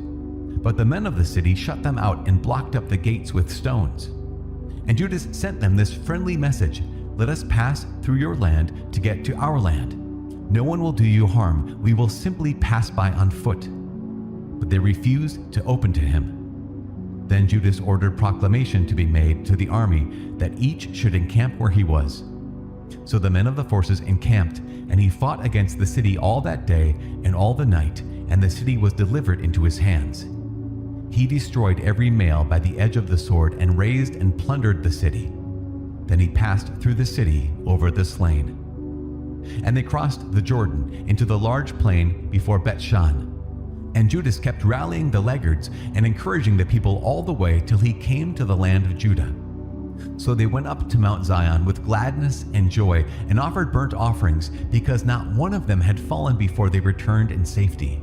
But the men of the city shut them out and blocked up the gates with stones. And Judas sent them this friendly message: "Let us pass through your land to get to our land. No one will do you harm. We will simply pass by on foot." But they refused to open to him. Then Judas ordered proclamation to be made to the army that each should encamp where he was. So the men of the forces encamped, and he fought against the city all that day and all the night, and the city was delivered into his hands. He destroyed every male by the edge of the sword and razed and plundered the city. Then he passed through the city over the slain. And they crossed the Jordan into the large plain before Bet-shan. And Judas kept rallying the laggards and encouraging the people all the way till he came to the land of Judah. So they went up to Mount Zion with gladness and joy and offered burnt offerings, because not one of them had fallen before they returned in safety.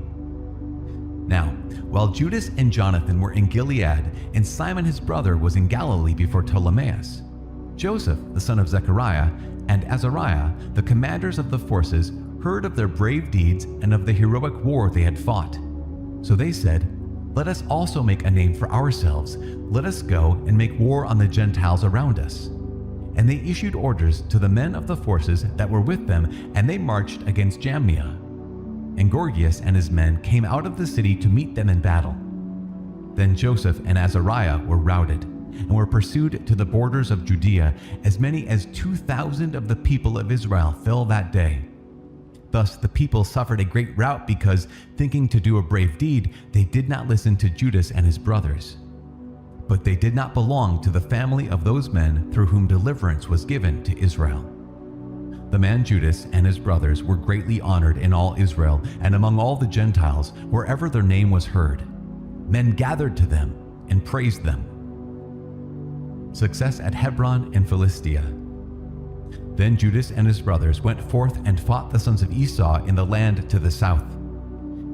Now, while Judas and Jonathan were in Gilead, and Simon his brother was in Galilee before Ptolemais, Joseph, the son of Zechariah, and Azariah, the commanders of the forces, heard of their brave deeds and of the heroic war they had fought. So they said, "Let us also make a name for ourselves. Let us go and make war on the Gentiles around us." And they issued orders to the men of the forces that were with them, and they marched against Jamnia. And Gorgias and his men came out of the city to meet them in battle. Then Joseph and Azariah were routed, and were pursued to the borders of Judea. As many as 2,000 of the people of Israel fell that day. Thus the people suffered a great rout, because, thinking to do a brave deed, they did not listen to Judas and his brothers. But they did not belong to the family of those men through whom deliverance was given to Israel. The man Judas and his brothers were greatly honored in all Israel and among all the Gentiles, wherever their name was heard. Men gathered to them, and praised them. Success at Hebron and Philistia. Then Judas and his brothers went forth and fought the sons of Esau in the land to the south.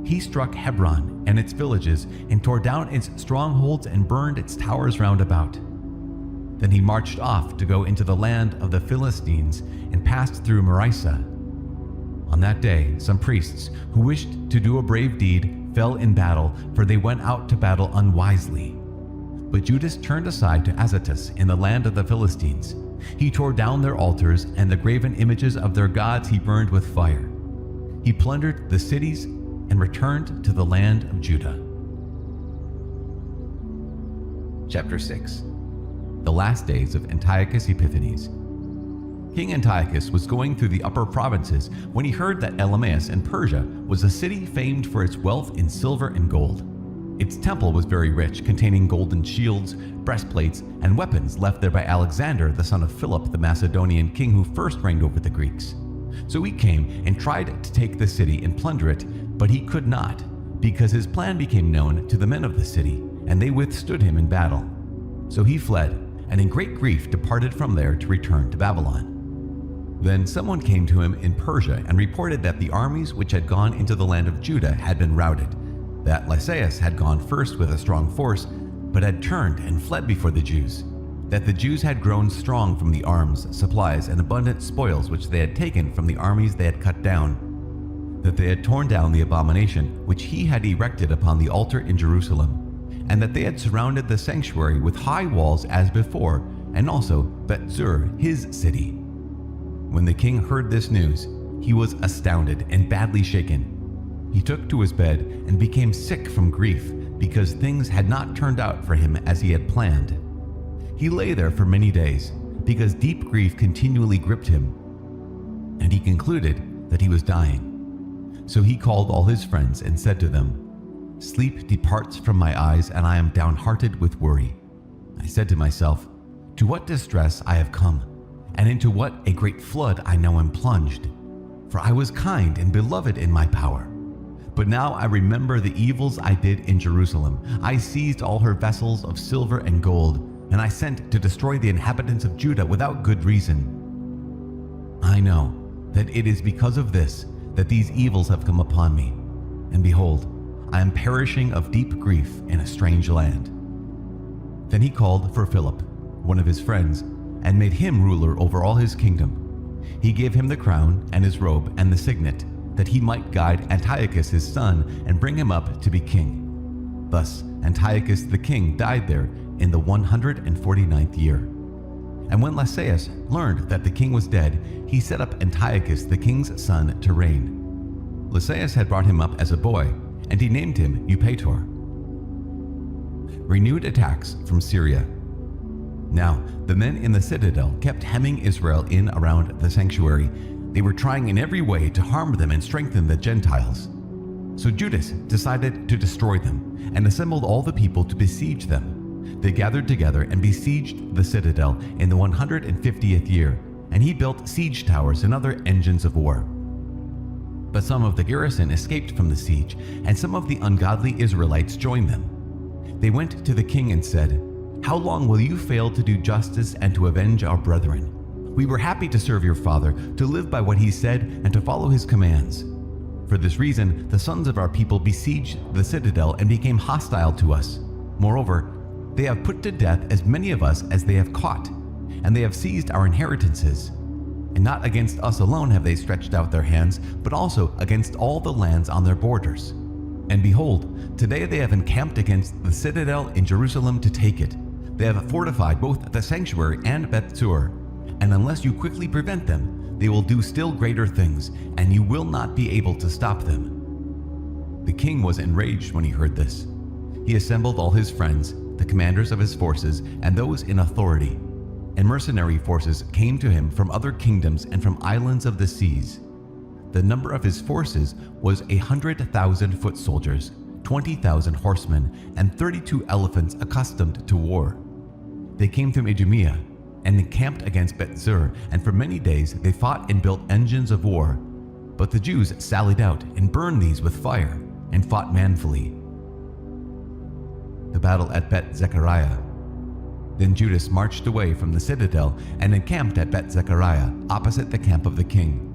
He struck Hebron and its villages and tore down its strongholds and burned its towers round about. Then he marched off to go into the land of the Philistines and passed through Marisa. On that day, some priests who wished to do a brave deed fell in battle, for they went out to battle unwisely. But Judas turned aside to Azotus in the land of the Philistines. He tore down their altars, and the graven images of their gods he burned with fire. He plundered the cities and returned to the land of Judah. Chapter 6. The last days of Antiochus Epiphanes. King Antiochus was going through the upper provinces when he heard that Elymais in Persia was a city famed for its wealth in silver and gold. Its temple was very rich, containing golden shields, breastplates, and weapons left there by Alexander, the son of Philip, the Macedonian king who first reigned over the Greeks. So he came and tried to take the city and plunder it, but he could not, because his plan became known to the men of the city, and they withstood him in battle. So he fled, and in great grief departed from there to return to Babylon. Then someone came to him in Persia and reported that the armies which had gone into the land of Judah had been routed, that Lysias had gone first with a strong force, but had turned and fled before the Jews, that the Jews had grown strong from the arms, supplies, and abundant spoils which they had taken from the armies they had cut down, that they had torn down the abomination which he had erected upon the altar in Jerusalem, and that they had surrounded the sanctuary with high walls as before, and also Bet-zur, his city. When the king heard this news, he was astounded and badly shaken. He took to his bed and became sick from grief, because things had not turned out for him as he had planned. He lay there for many days, because deep grief continually gripped him, and he concluded that he was dying. So he called all his friends and said to them, "Sleep departs from my eyes, and I am downhearted with worry. I said to myself, to what distress I have come, and into what a great flood I now am plunged. For I was kind and beloved in my power. But now I remember the evils I did in Jerusalem. I seized all her vessels of silver and gold, and I sent to destroy the inhabitants of Judah without good reason. I know that it is because of this that these evils have come upon me, and behold, I am perishing of deep grief in a strange land." Then he called for Philip, one of his friends, and made him ruler over all his kingdom. He gave him the crown and his robe and the signet, that he might guide Antiochus his son and bring him up to be king. Thus Antiochus the king died there in the 149th year. And when Lysias learned that the king was dead, he set up Antiochus the king's son to reign. Lysias had brought him up as a boy, and he named him Eupator. Renewed attacks from Syria. Now the men in the citadel kept hemming Israel in around the sanctuary. They were trying in every way to harm them and strengthen the Gentiles. So Judas decided to destroy them and assembled all the people to besiege them. They gathered together and besieged the citadel in the 150th year, and he built siege towers and other engines of war. But some of the garrison escaped from the siege, and some of the ungodly Israelites joined them. They went to the king and said, "How long will you fail to do justice and to avenge our brethren? We were happy to serve your father, to live by what he said, and to follow his commands. For this reason, the sons of our people besieged the citadel and became hostile to us. Moreover, they have put to death as many of us as they have caught, and they have seized our inheritances. And not against us alone have they stretched out their hands, but also against all the lands on their borders. And behold, today they have encamped against the citadel in Jerusalem to take it. They have fortified both the sanctuary and Bet-zur. And unless you quickly prevent them, they will do still greater things, and you will not be able to stop them." The king was enraged when he heard this. He assembled all his friends, the commanders of his forces, and those in authority. And mercenary forces came to him from other kingdoms and from islands of the seas. The number of his forces was 100,000 foot soldiers, 20,000 horsemen, and 32 elephants accustomed to war. They came from Idumea and encamped against Bet-zur, and for many days they fought and built engines of war. But the Jews sallied out and burned these with fire, and fought manfully. the battle at Bet Zechariah. Then Judas marched away from the citadel and encamped at Bet Zechariah, opposite the camp of the king.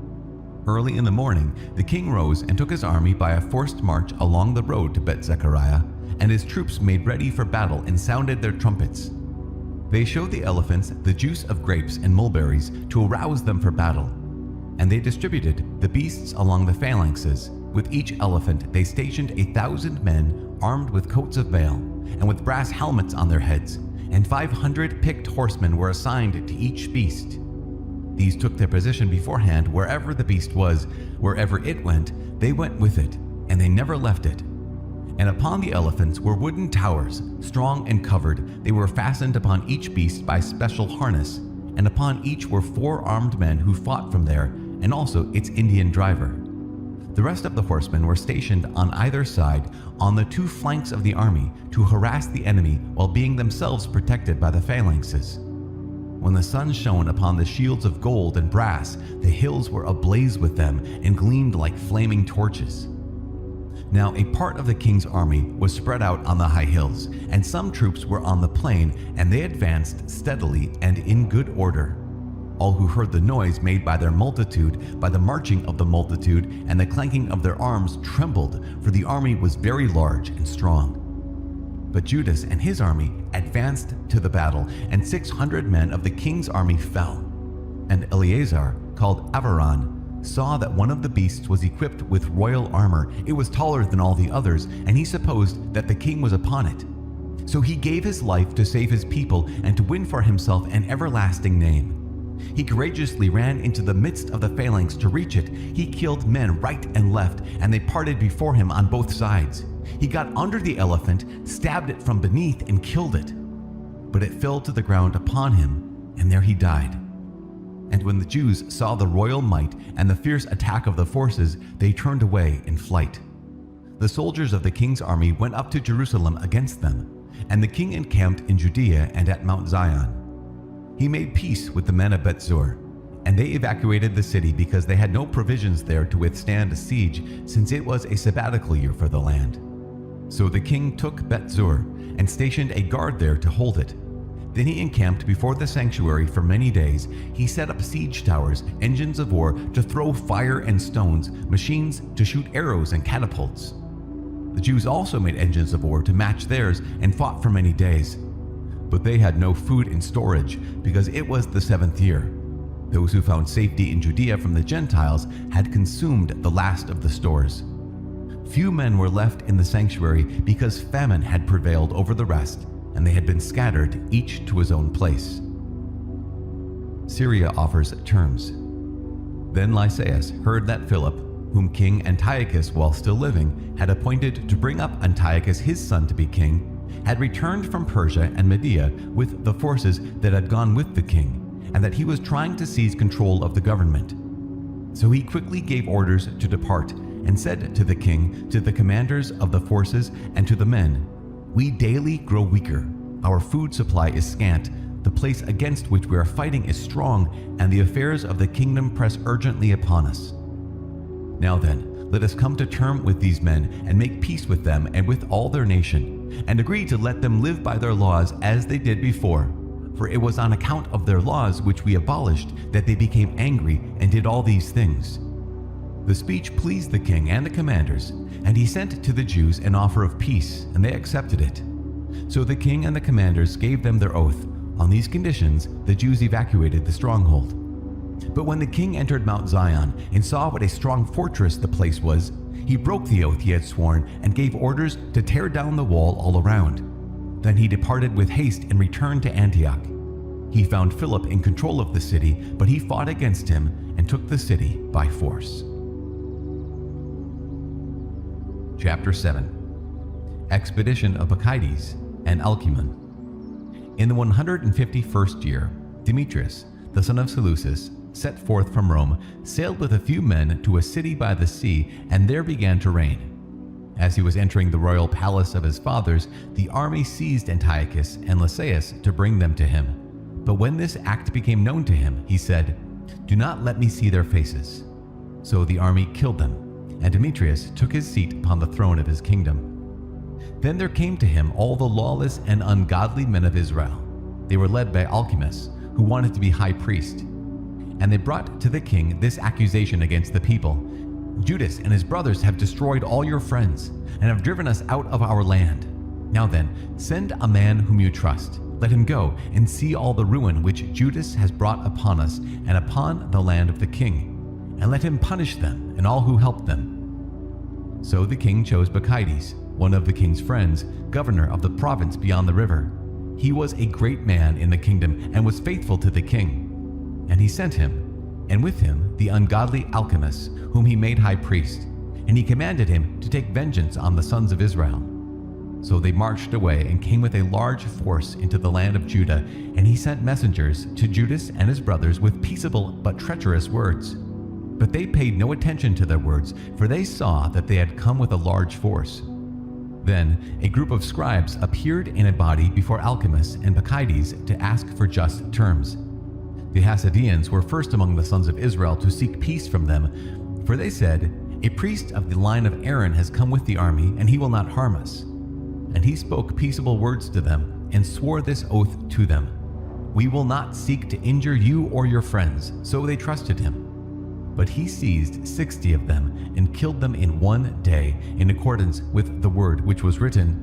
Early in the morning, the king rose and took his army by a forced march along the road to Bet Zechariah, and his troops made ready for battle and sounded their trumpets. They showed the elephants the juice of grapes and mulberries to arouse them for battle, and they distributed the beasts along the phalanxes. With each elephant they stationed 1,000 men armed with coats of mail and with brass helmets on their heads, and 500 picked horsemen were assigned to each beast. These took their position beforehand wherever the beast was. Wherever it went, they went with it, and they never left it. And upon the elephants were wooden towers, strong and covered. They were fastened upon each beast by special harness, and upon each were 4 armed men who fought from there, and also its Indian driver. The rest of the horsemen were stationed on either side on the 2 flanks of the army to harass the enemy while being themselves protected by the phalanxes. When the sun shone upon the shields of gold and brass, the hills were ablaze with them and gleamed like flaming torches. Now a part of the king's army was spread out on the high hills, and some troops were on the plain, and they advanced steadily and in good order. All who heard the noise made by their multitude, by the marching of the multitude, and the clanking of their arms trembled, for the army was very large and strong. But Judas and his army advanced to the battle, and 600 men of the king's army fell. And Eleazar, called Avaran, saw that one of the beasts was equipped with royal armor. It was taller than all the others, and he supposed that the king was upon it. So he gave his life to save his people and to win for himself an everlasting name. He courageously ran into the midst of the phalanx to reach it. He killed men right and left, and they parted before him on both sides. He got under the elephant, stabbed it from beneath, and killed it. But it fell to the ground upon him, and there he died. And when the Jews saw the royal might and the fierce attack of the forces, they turned away in flight. The soldiers of the king's army went up to Jerusalem against them, and the king encamped in Judea and at Mount Zion. He made peace with the men of Betzur, and they evacuated the city because they had no provisions there to withstand a siege, since it was a sabbatical year for the land. So the king took Betzur and stationed a guard there to hold it. Then he encamped before the sanctuary for many days. He set up siege towers, engines of war to throw fire and stones, machines to shoot arrows and catapults. The Jews also made engines of war to match theirs and fought for many days. But they had no food in storage because it was the 7th year. Those who found safety in Judea from the Gentiles had consumed the last of the stores. Few men were left in the sanctuary because famine had prevailed over the rest, and they had been scattered, each to his own place. Syria offers terms. Then Lysias heard that Philip, whom King Antiochus, while still living, had appointed to bring up Antiochus his son to be king, had returned from Persia and Media with the forces that had gone with the king, and that he was trying to seize control of the government. So he quickly gave orders to depart, and said to the king, to the commanders of the forces, and to the men, "We daily grow weaker. Our food supply is scant. The place against which we are fighting is strong, and the affairs of the kingdom press urgently upon us. Now then, let us come to terms with these men and make peace with them and with all their nation, and agree to let them live by their laws as they did before. For it was on account of their laws which we abolished that they became angry and did all these things." The speech pleased the king and the commanders, and he sent to the Jews an offer of peace, and they accepted it. So the king and the commanders gave them their oath. On these conditions, the Jews evacuated the stronghold. But when the king entered Mount Zion and saw what a strong fortress the place was, he broke the oath he had sworn and gave orders to tear down the wall all around. Then he departed with haste and returned to Antioch. He found Philip in control of the city, but he fought against him and took the city by force. Chapter 7. Expedition of Bacchides and Alcmene. In the 151st year, Demetrius, the son of Seleucus, set forth from Rome, sailed with a few men to a city by the sea, and there began to reign. As he was entering the royal palace of his fathers, the army seized Antiochus and Lysias to bring them to him. But when this act became known to him, he said, "Do not let me see their faces." So the army killed them, and Demetrius took his seat upon the throne of his kingdom. Then there came to him all the lawless and ungodly men of Israel. They were led by Alchemus, who wanted to be high priest. And they brought to the king this accusation against the people: Judas and his brothers have destroyed all your friends and have driven us out of our land. Now then, send a man whom you trust. Let him go and see all the ruin which Judas has brought upon us and upon the land of the king, and let him punish them and all who help them. So the king chose Bacchides, one of the king's friends, governor of the province beyond the river. He was a great man in the kingdom and was faithful to the king. And he sent him, and with him the ungodly Alchemus, whom he made high priest, and he commanded him to take vengeance on the sons of Israel. So they marched away and came with a large force into the land of Judah, and he sent messengers to Judas and his brothers with peaceable but treacherous words. But they paid no attention to their words, for they saw that they had come with a large force. Then a group of scribes appeared in a body before Alchemus and Bacchides to ask for just terms. The Hasadeans were first among the sons of Israel to seek peace from them, for they said, "A priest of the line of Aaron has come with the army, and he will not harm us." And he spoke peaceable words to them, and swore this oath to them: "We will not seek to injure you or your friends." So they trusted him. But he seized 60 of them and killed them in one day, in accordance with the word which was written,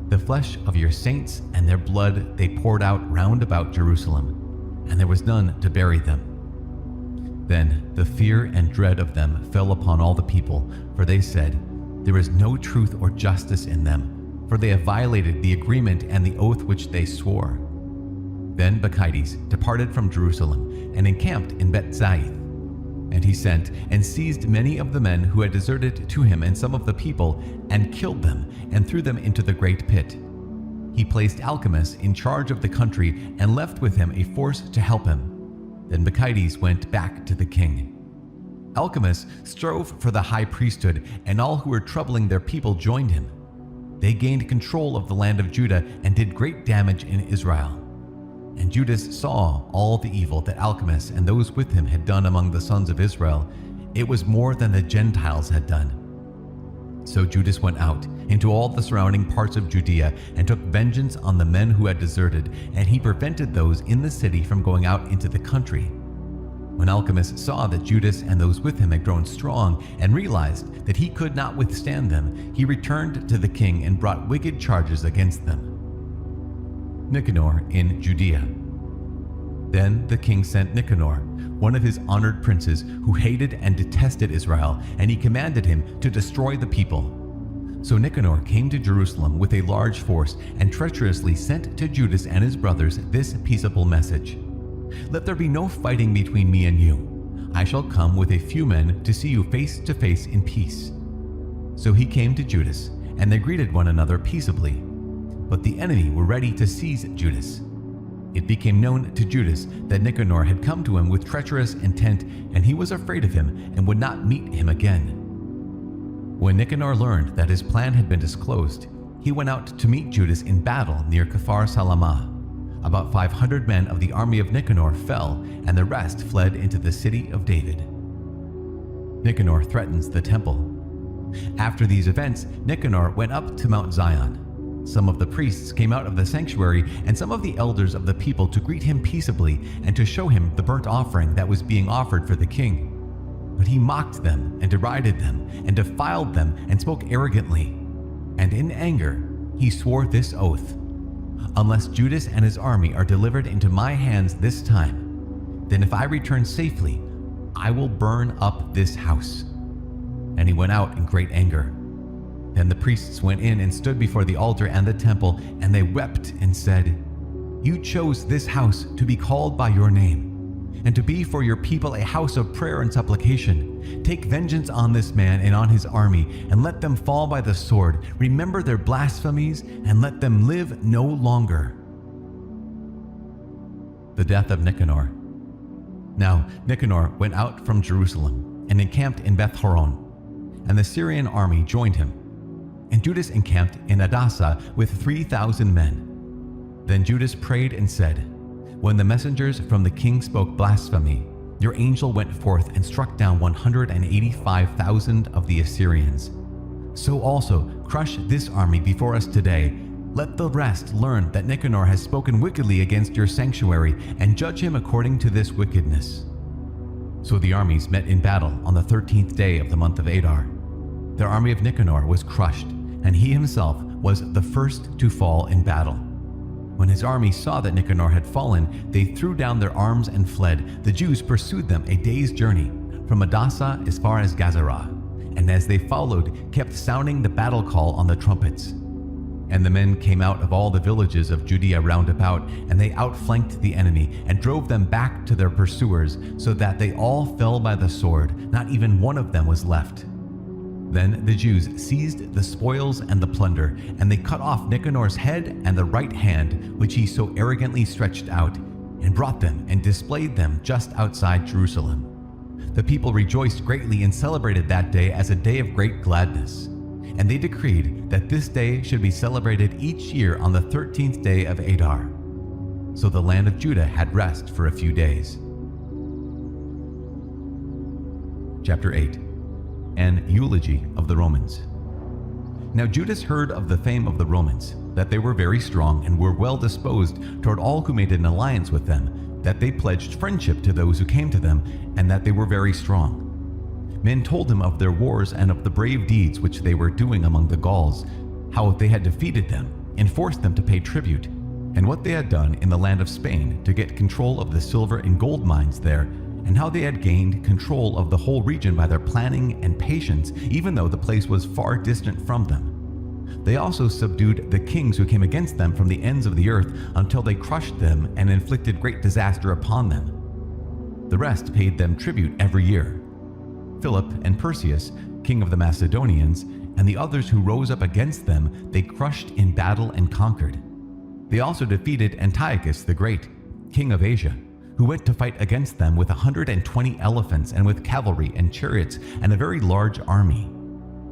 "The flesh of your saints and their blood they poured out round about Jerusalem, and there was none to bury them." Then the fear and dread of them fell upon all the people, for they said, "There is no truth or justice in them, for they have violated the agreement and the oath which they swore." Then Bacchides departed from Jerusalem and encamped in Bethsaida. And he sent and seized many of the men who had deserted to him and some of the people, and killed them and threw them into the great pit. He placed Alchemus in charge of the country and left with him a force to help him. Then Bacchides went back to the king. Alchemus strove for the high priesthood, and all who were troubling their people joined him. They gained control of the land of Judah and did great damage in Israel. And Judas saw all the evil that Alchemus and those with him had done among the sons of Israel. It was more than the Gentiles had done. So Judas went out into all the surrounding parts of Judea and took vengeance on the men who had deserted, and he prevented those in the city from going out into the country. When Alchemus saw that Judas and those with him had grown strong and realized that he could not withstand them, he returned to the king and brought wicked charges against them. Nicanor in Judea. Then the king sent Nicanor, one of his honored princes, who hated and detested Israel, and he commanded him to destroy the people. So Nicanor came to Jerusalem with a large force and treacherously sent to Judas and his brothers this peaceable message: "Let there be no fighting between me and you. I shall come with a few men to see you face to face in peace." So he came to Judas, and they greeted one another peaceably. But the enemy were ready to seize Judas. It became known to Judas that Nicanor had come to him with treacherous intent, and he was afraid of him and would not meet him again. When Nicanor learned that his plan had been disclosed, he went out to meet Judas in battle near Kafar Salamah. About 500 men of the army of Nicanor fell, and the rest fled into the city of David. Nicanor threatens the temple. After these events, Nicanor went up to Mount Zion. Some of the priests came out of the sanctuary, and some of the elders of the people, to greet him peaceably and to show him the burnt offering that was being offered for the king. But he mocked them and derided them and defiled them and spoke arrogantly. And in anger he swore this oath: "Unless Judas and his army are delivered into my hands this time, then if I return safely, I will burn up this house." And he went out in great anger. Then the priests went in and stood before the altar and the temple, and they wept and said, "You chose this house to be called by your name, and to be for your people a house of prayer and supplication. Take vengeance on this man and on his army, and let them fall by the sword. Remember their blasphemies, and let them live no longer." The death of Nicanor. Now Nicanor went out from Jerusalem and encamped in Beth-horon, and the Syrian army joined him. And Judas encamped in Adasa with 3,000 men. Then Judas prayed and said, "When the messengers from the king spoke blasphemy, your angel went forth and struck down 185,000 of the Assyrians. So also crush this army before us today. Let the rest learn that Nicanor has spoken wickedly against your sanctuary, and judge him according to this wickedness." So the armies met in battle on the 13th day of the month of Adar. The army of Nicanor was crushed, and he himself was the first to fall in battle. When his army saw that Nicanor had fallen, they threw down their arms and fled. The Jews pursued them a day's journey, from Adasa as far as Gazerah, and as they followed, kept sounding the battle call on the trumpets. And the men came out of all the villages of Judea round about, and they outflanked the enemy, and drove them back to their pursuers, so that they all fell by the sword, not even one of them was left. Then the Jews seized the spoils and the plunder, and they cut off Nicanor's head and the right hand, which he so arrogantly stretched out, and brought them and displayed them just outside Jerusalem. The people rejoiced greatly and celebrated that day as a day of great gladness. And they decreed that this day should be celebrated each year on the 13th day of Adar. So the land of Judah had rest for a few days. Chapter 8. An eulogy of the Romans. Now Judas heard of the fame of the Romans, that they were very strong and were well disposed toward all who made an alliance with them, that they pledged friendship to those who came to them, and that they were very strong. Men told him of their wars and of the brave deeds which they were doing among the Gauls, how they had defeated them and forced them to pay tribute, and what they had done in the land of Spain to get control of the silver and gold mines there, and how they had gained control of the whole region by their planning and patience, even though the place was far distant from them. They also subdued the kings who came against them from the ends of the earth until they crushed them and inflicted great disaster upon them. The rest paid them tribute every year. Philip and Perseus, king of the Macedonians, and the others who rose up against them, they crushed in battle and conquered. They also defeated Antiochus the Great, king of Asia, who went to fight against them with 120 elephants and with cavalry and chariots and a very large army.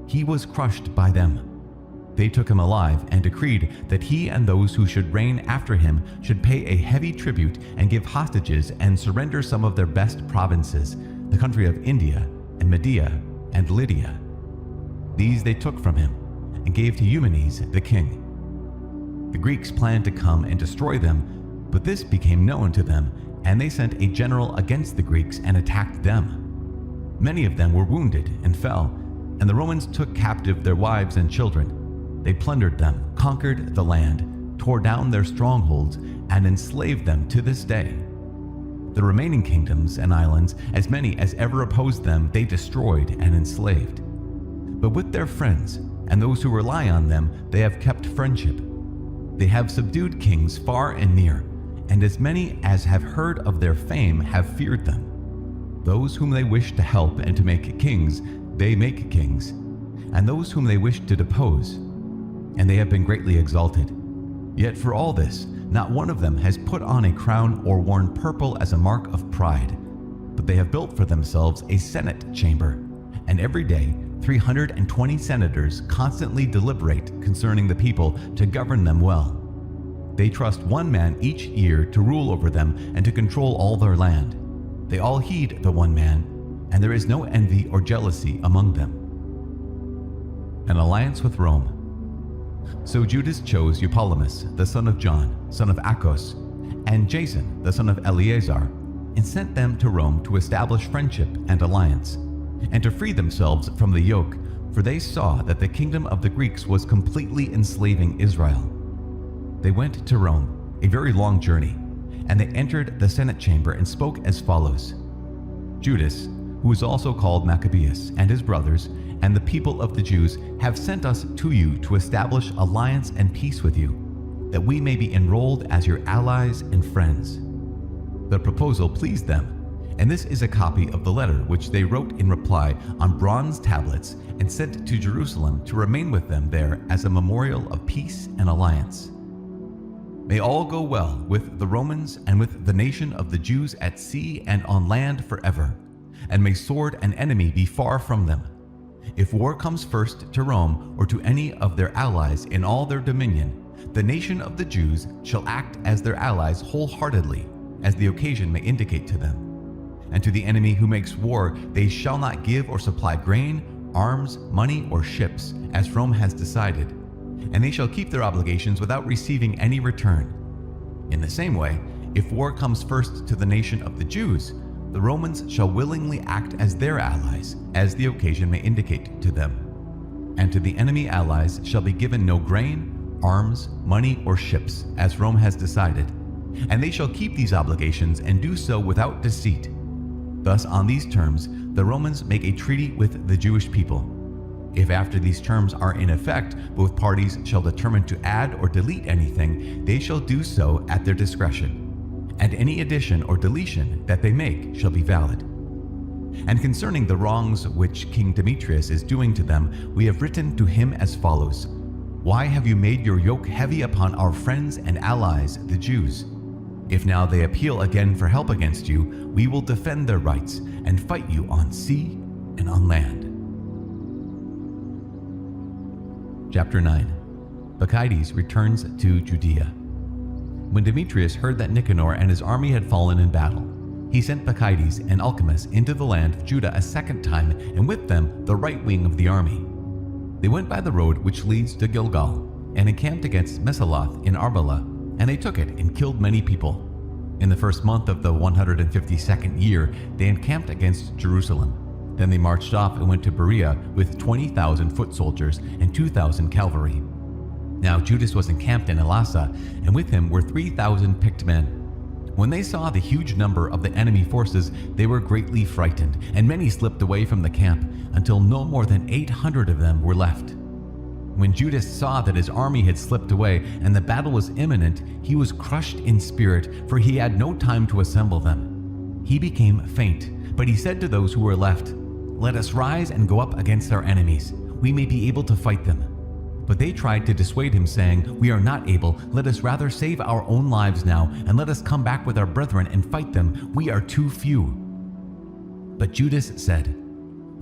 He was crushed by them. They took him alive and decreed that he and those who should reign after him should pay a heavy tribute and give hostages and surrender some of their best provinces, the country of India and Media and Lydia. These they took from him and gave to Eumenes the king. The Greeks planned to come and destroy them, but this became known to them, and they sent a general against the Greeks and attacked them. Many of them were wounded and fell, and the Romans took captive their wives and children. They plundered them, conquered the land, tore down their strongholds, and enslaved them to this day. The remaining kingdoms and islands, as many as ever opposed them, they destroyed and enslaved. But with their friends and those who rely on them, they have kept friendship. They have subdued kings far and near, and as many as have heard of their fame have feared them. Those whom they wish to help and to make kings, they make kings, and those whom they wish to depose, and they have been greatly exalted. Yet for all this, not one of them has put on a crown or worn purple as a mark of pride, but they have built for themselves a senate chamber, and every day 320 senators constantly deliberate concerning the people to govern them well. They trust one man each year to rule over them and to control all their land. They all heed the one man, and there is no envy or jealousy among them. An alliance with Rome. So Judas chose Eupolemus, the son of John, son of Achos, and Jason, the son of Eleazar, and sent them to Rome to establish friendship and alliance, and to free themselves from the yoke, for they saw that the kingdom of the Greeks was completely enslaving Israel. They went to Rome, a very long journey, and they entered the Senate chamber and spoke as follows: Judas, who is also called Maccabees, and his brothers, and the people of the Jews have sent us to you to establish alliance and peace with you, that we may be enrolled as your allies and friends. The proposal pleased them, and this is a copy of the letter which they wrote in reply on bronze tablets and sent to Jerusalem to remain with them there as a memorial of peace and alliance. May all go well with the Romans and with the nation of the Jews at sea and on land forever, and may sword and enemy be far from them. If war comes first to Rome or to any of their allies in all their dominion, the nation of the Jews shall act as their allies wholeheartedly, as the occasion may indicate to them. And to the enemy who makes war, they shall not give or supply grain, arms, money, or ships, as Rome has decided, and they shall keep their obligations without receiving any return. In the same way, if war comes first to the nation of the Jews, the Romans shall willingly act as their allies, as the occasion may indicate to them. And to the enemy allies shall be given no grain, arms, money, or ships, as Rome has decided, and they shall keep these obligations and do so without deceit. Thus, on these terms, the Romans make a treaty with the Jewish people. If after these terms are in effect, both parties shall determine to add or delete anything, they shall do so at their discretion, and any addition or deletion that they make shall be valid. And concerning the wrongs which King Demetrius is doing to them, we have written to him as follows: Why have you made your yoke heavy upon our friends and allies, the Jews? If now they appeal again for help against you, we will defend their rights and fight you on sea and on land. Chapter 9. Bacchides returns to Judea. When Demetrius heard that Nicanor and his army had fallen in battle, he sent Bacchides and Alcimus into the land of Judah a second time, and with them the right wing of the army. They went by the road which leads to Gilgal, and encamped against Mesaloth in Arbela, and they took it and killed many people. In the first month of the 152nd year, they encamped against Jerusalem. Then they marched off and went to Berea with 20,000 foot soldiers and 2,000 cavalry. Now Judas was encamped in Elasa, and with him were 3,000 picked men. When they saw the huge number of the enemy forces, they were greatly frightened, and many slipped away from the camp, until no more than 800 of them were left. When Judas saw that his army had slipped away and the battle was imminent, he was crushed in spirit, for he had no time to assemble them. He became faint, but he said to those who were left, "Let us rise and go up against our enemies. We may be able to fight them." But they tried to dissuade him, saying, "We are not able. Let us rather save our own lives now, and let us come back with our brethren and fight them. We are too few." But Judas said,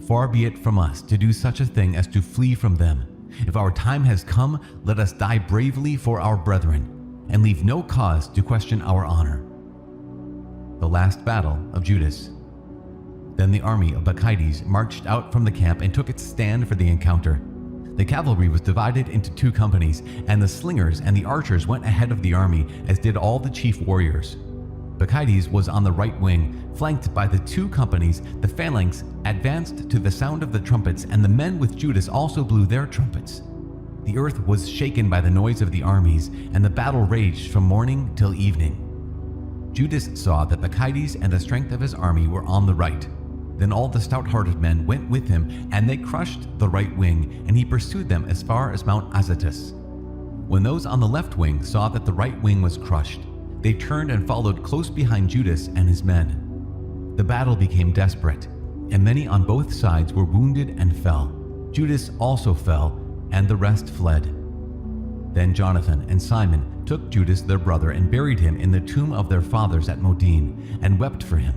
"Far be it from us to do such a thing as to flee from them. If our time has come, let us die bravely for our brethren, and leave no cause to question our honor." The last battle of Judas. Then the army of Bacchides marched out from the camp and took its stand for the encounter. The cavalry was divided into 2 companies, and the slingers and the archers went ahead of the army, as did all the chief warriors. Bacchides was on the right wing, flanked by the 2 companies. The phalanx advanced to the sound of the trumpets, and the men with Judas also blew their trumpets. The earth was shaken by the noise of the armies, and the battle raged from morning till evening. Judas saw that Bacchides and the strength of his army were on the right. Then all the stout-hearted men went with him, and they crushed the right wing, and he pursued them as far as Mount Azotus. When those on the left wing saw that the right wing was crushed, they turned and followed close behind Judas and his men. The battle became desperate, and many on both sides were wounded and fell. Judas also fell, and the rest fled. Then Jonathan and Simon took Judas their brother and buried him in the tomb of their fathers at Modin, and wept for him.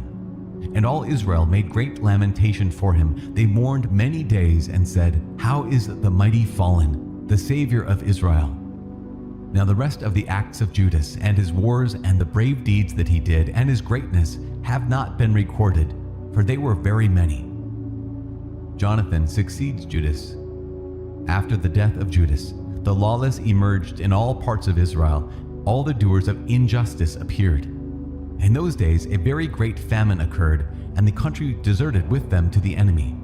And all Israel made great lamentation for him. They mourned many days and said, "How is the mighty fallen, the Savior of Israel?" Now the rest of the acts of Judas, and his wars, and the brave deeds that he did, and his greatness, have not been recorded, for they were very many. Jonathan succeeds Judas. After the death of Judas, the lawless emerged in all parts of Israel. All the doers of injustice appeared. In those days a very great famine occurred, and the country deserted with them to the enemy.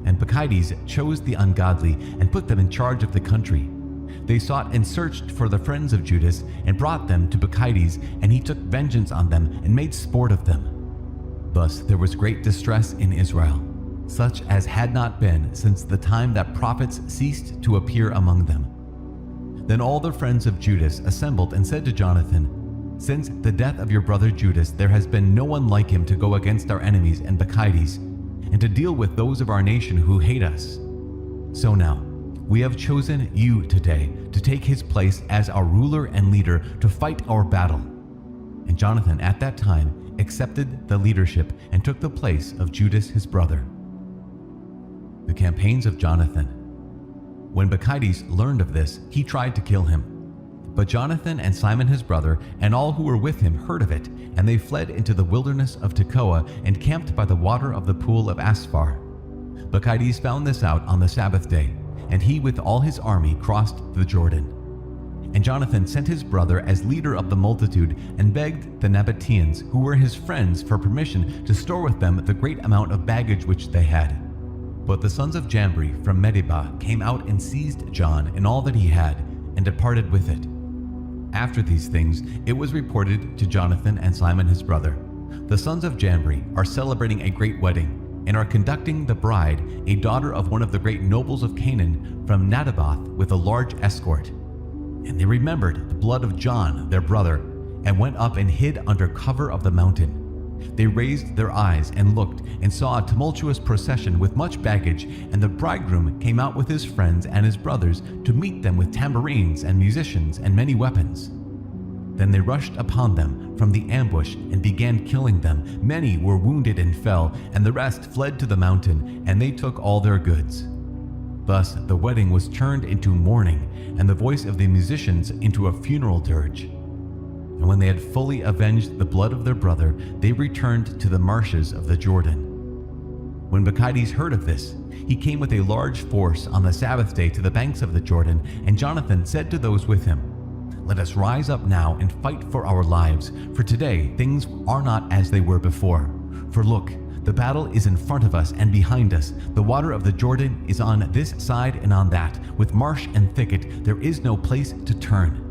And Bacchides chose the ungodly and put them in charge of the country. They sought and searched for the friends of Judas and brought them to Bacchides, and he took vengeance on them and made sport of them. Thus there was great distress in Israel, such as had not been since the time that prophets ceased to appear among them. Then all the friends of Judas assembled and said to Jonathan, "Since the death of your brother Judas, there has been no one like him to go against our enemies and Bacchides, and to deal with those of our nation who hate us. So now, we have chosen you today to take his place as our ruler and leader to fight our battle." And Jonathan at that time accepted the leadership and took the place of Judas his brother. The campaigns of Jonathan. When Bacchides learned of this, he tried to kill him. But Jonathan and Simon his brother and all who were with him heard of it, and they fled into the wilderness of Tekoa and camped by the water of the pool of Asphar. Bacchides found this out on the Sabbath day, and he with all his army crossed the Jordan. And Jonathan sent his brother as leader of the multitude and begged the Nabateans, who were his friends, for permission to store with them the great amount of baggage which they had. But the sons of Jambri from Medeba came out and seized John and all that he had, and departed with it. After these things, it was reported to Jonathan and Simon his brother, "The sons of Jambri are celebrating a great wedding, and are conducting the bride, a daughter of one of the great nobles of Canaan, from Nadabath with a large escort." And they remembered the blood of John their brother, and went up and hid under cover of the mountain. They raised their eyes and looked, and saw a tumultuous procession with much baggage, and the bridegroom came out with his friends and his brothers to meet them with tambourines and musicians and many weapons. Then they rushed upon them from the ambush and began killing them. Many were wounded and fell, and the rest fled to the mountain, and they took all their goods. Thus the wedding was turned into mourning, and the voice of the musicians into a funeral dirge. And when they had fully avenged the blood of their brother, they returned to the marshes of the Jordan. When Bacchides heard of this, he came with a large force on the Sabbath day to the banks of the Jordan, and Jonathan said to those with him, "Let us rise up now and fight for our lives, for today things are not as they were before. For look, the battle is in front of us and behind us. The water of the Jordan is on this side and on that. With marsh and thicket, there is no place to turn.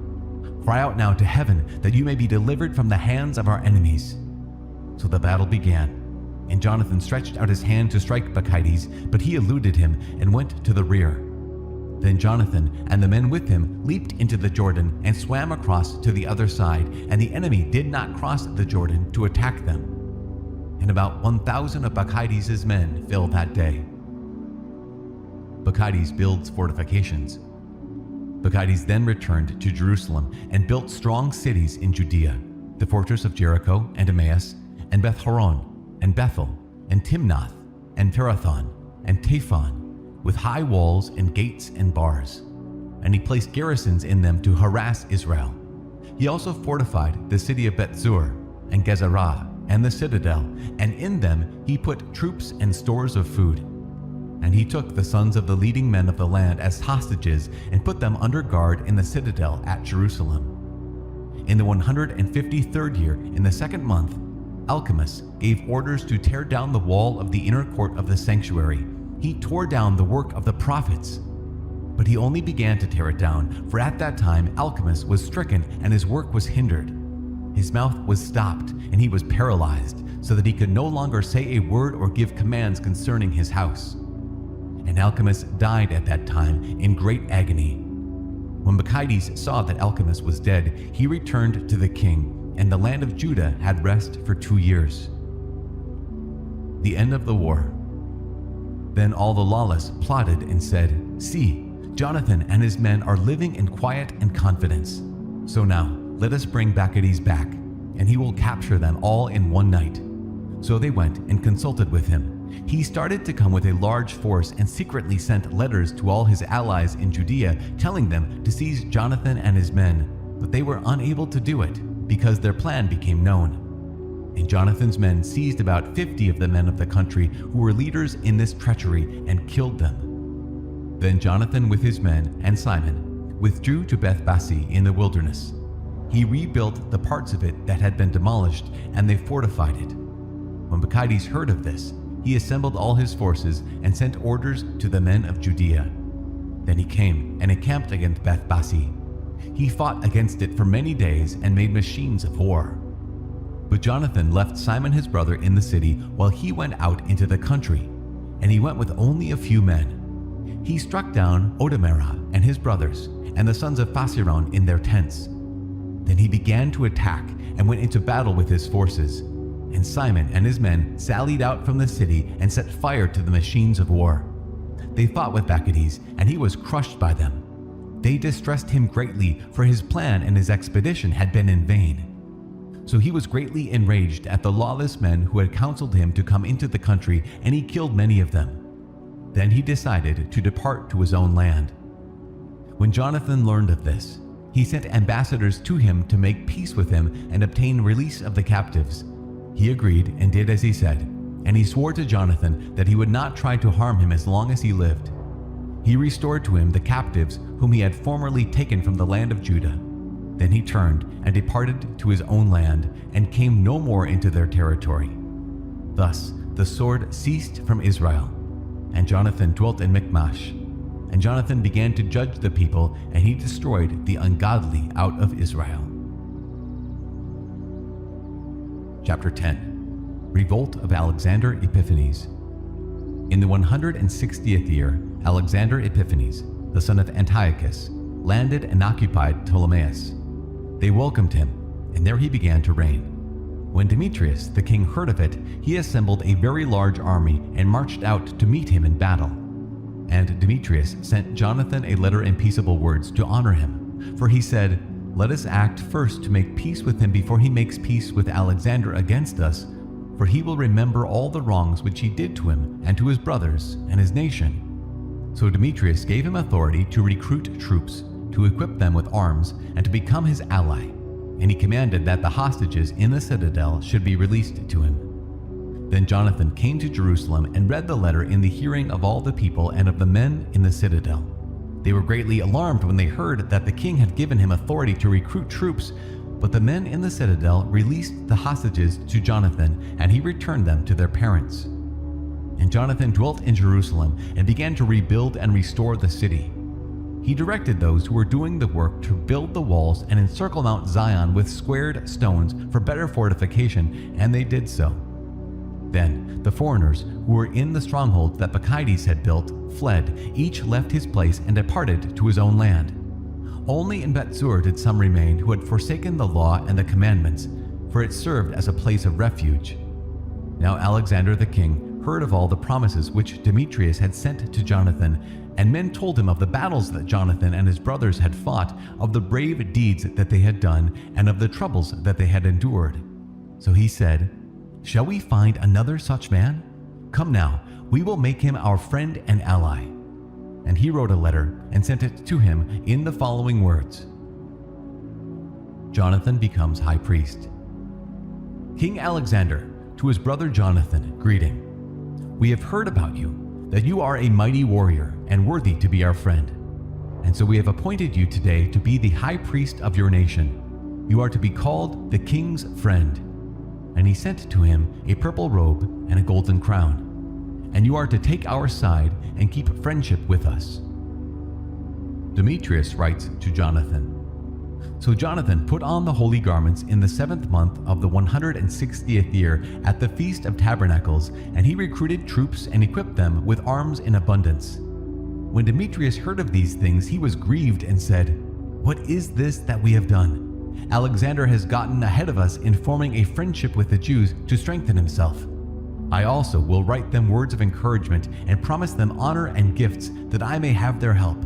Cry out now to heaven that you may be delivered from the hands of our enemies." So the battle began, and Jonathan stretched out his hand to strike Bacchides, but he eluded him and went to the rear. Then Jonathan and the men with him leaped into the Jordan and swam across to the other side, and the enemy did not cross the Jordan to attack them. And about 1,000 of Bacchides' men fell that day. Bacchides builds fortifications. Bacchides then returned to Jerusalem and built strong cities in Judea, the fortress of Jericho and Emmaus, and Beth-horon, and Bethel, and Timnath, and Pirathon, and Taphon, with high walls and gates and bars. And he placed garrisons in them to harass Israel. He also fortified the city of Bethzur, and Gezerah, and the citadel, and in them he put troops and stores of food. And he took the sons of the leading men of the land as hostages and put them under guard in the citadel at Jerusalem. In the 153rd year, in the 2nd month, Alchemus gave orders to tear down the wall of the inner court of the sanctuary. He tore down the work of the prophets. But he only began to tear it down, for at that time Alchemus was stricken and his work was hindered. His mouth was stopped and he was paralyzed, so that he could no longer say a word or give commands concerning his house. And Alchemus died at that time in great agony. When Bacchides saw that Alchemus was dead, he returned to the king, and the land of Judah had rest for 2 years. The end of the war. Then all the lawless plotted and said, "See, Jonathan and his men are living in quiet and confidence. So now let us bring Bacchides back, and he will capture them all in one night." So they went and consulted with him. He started to come with a large force and secretly sent letters to all his allies in Judea, telling them to seize Jonathan and his men, but they were unable to do it because their plan became known. And Jonathan's men seized about 50 of the men of the country who were leaders in this treachery and killed them. Then Jonathan with his men and Simon withdrew to Beth-Bassi in the wilderness. He rebuilt the parts of it that had been demolished, and they fortified it. When Bacchides heard of this, he assembled all his forces and sent orders to the men of Judea. Then he came and encamped against Beth-Bassi. He fought against it for many days and made machines of war. But Jonathan left Simon his brother in the city while he went out into the country, and he went with only a few men. He struck down Odamerah and his brothers and the sons of Phasiron in their tents. Then he began to attack and went into battle with his forces. And Simon and his men sallied out from the city and set fire to the machines of war. They fought with Bacchides, and he was crushed by them. They distressed him greatly, for his plan and his expedition had been in vain. So he was greatly enraged at the lawless men who had counseled him to come into the country, and he killed many of them. Then he decided to depart to his own land. When Jonathan learned of this, he sent ambassadors to him to make peace with him and obtain release of the captives. He agreed and did as he said, And he swore to Jonathan that he would not try to harm him as long as he lived. He restored to him the captives whom he had formerly taken from the land of Judah. Then he turned and departed to his own land and came no more into their territory. Thus the sword ceased from Israel, and Jonathan dwelt in Michmash. And Jonathan began to judge the people, and he destroyed the ungodly out of Israel. Chapter 10. Revolt of Alexander Epiphanes. In the 160th year, Alexander Epiphanes, the son of Antiochus, landed and occupied Ptolemais. They welcomed him, and there he began to reign. When Demetrius the king heard of it, he assembled a very large army and marched out to meet him in battle. And Demetrius sent Jonathan a letter in peaceable words to honor him, for he said, "Let us act first to make peace with him before he makes peace with Alexander against us, for he will remember all the wrongs which he did to him and to his brothers and his nation." So Demetrius gave him authority to recruit troops, to equip them with arms, and to become his ally. And he commanded that the hostages in the citadel should be released to him. Then Jonathan came to Jerusalem and read the letter in the hearing of all the people and of the men in the citadel. They were greatly alarmed when they heard that the king had given him authority to recruit troops, but the men in the citadel released the hostages to Jonathan, and he returned them to their parents. And Jonathan dwelt in Jerusalem and began to rebuild and restore the city. He directed those who were doing the work to build the walls and encircle Mount Zion with squared stones for better fortification, and they did so. Then the foreigners who were in the strongholds that Bacchides had built fled, each left his place and departed to his own land. Only in Bethsur did some remain who had forsaken the law and the commandments, for it served as a place of refuge. Now Alexander the king heard of all the promises which Demetrius had sent to Jonathan, and men told him of the battles that Jonathan and his brothers had fought, of the brave deeds that they had done, and of the troubles that they had endured. So he said, "Shall we find another such man? Come now, we will make him our friend and ally." And he wrote a letter and sent it to him in the following words: Jonathan becomes high priest. King Alexander, to his brother Jonathan, greeting. We have heard about you, that you are a mighty warrior and worthy to be our friend. And so we have appointed you today to be the high priest of your nation. You are to be called the king's friend. And he sent to him a purple robe and a golden crown. And you are to take our side and keep friendship with us. Demetrius writes to Jonathan. So Jonathan put on the holy garments in the 7th month of the 160th year at the Feast of Tabernacles, and he recruited troops and equipped them with arms in abundance. When Demetrius heard of these things, he was grieved and said, "What is this that we have done? Alexander has gotten ahead of us in forming a friendship with the Jews to strengthen himself. I also will write them words of encouragement and promise them honor and gifts that I may have their help."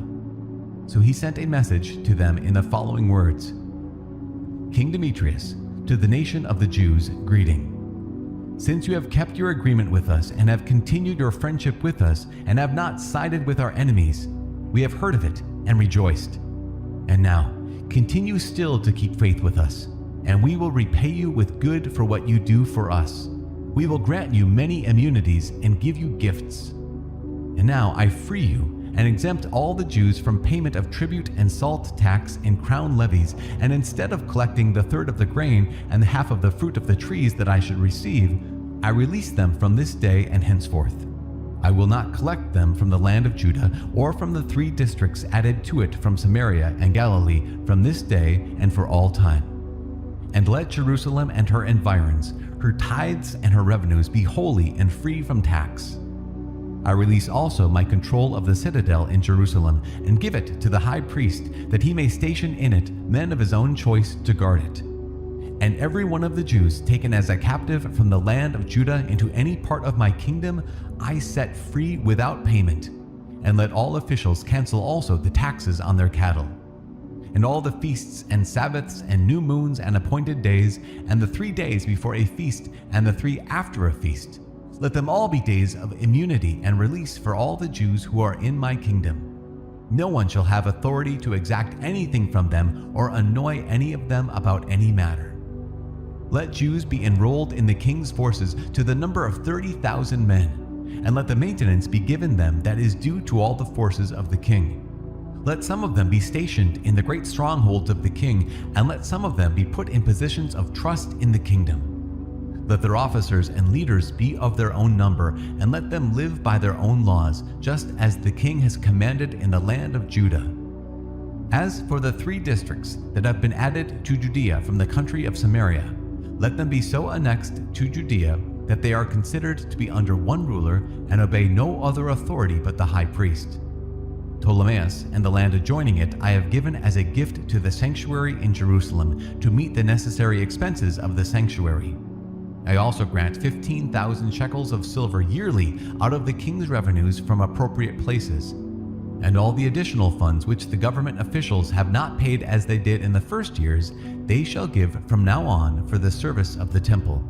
So he sent a message to them in the following words: King Demetrius, to the nation of the Jews, greeting. Since you have kept your agreement with us and have continued your friendship with us and have not sided with our enemies, we have heard of it and rejoiced. And now, continue still to keep faith with us, and we will repay you with good for what you do for us. We will grant you many immunities and give you gifts. And now I free you and exempt all the Jews from payment of tribute and salt tax and crown levies, and instead of collecting the third of the grain and the half of the fruit of the trees that I should receive, I release them from this day and henceforth. I will not collect them from the land of Judah or from the 3 districts added to it from Samaria and Galilee from this day and for all time. And let Jerusalem and her environs, her tithes and her revenues be holy and free from tax. I release also my control of the citadel in Jerusalem and give it to the high priest, that he may station in it men of his own choice to guard it. And every one of the Jews taken as a captive from the land of Judah into any part of my kingdom, I set free without payment. And let all officials cancel also the taxes on their cattle. And all the feasts and Sabbaths and new moons and appointed days, and the 3 days before a feast and the 3 after a feast, let them all be days of immunity and release for all the Jews who are in my kingdom. No one shall have authority to exact anything from them or annoy any of them about any matter. Let Jews be enrolled in the king's forces to the number of 30,000 men, and let the maintenance be given them that is due to all the forces of the king. Let some of them be stationed in the great strongholds of the king, and let some of them be put in positions of trust in the kingdom. Let their officers and leaders be of their own number, and let them live by their own laws, just as the king has commanded in the land of Judah. As for the 3 districts that have been added to Judea from the country of Samaria, let them be so annexed to Judea that they are considered to be under one ruler and obey no other authority but the high priest. Ptolemais and the land adjoining it I have given as a gift to the sanctuary in Jerusalem to meet the necessary expenses of the sanctuary. I also grant 15,000 shekels of silver yearly out of the king's revenues from appropriate places, and all the additional funds which the government officials have not paid as they did in the first years, they shall give from now on for the service of the temple.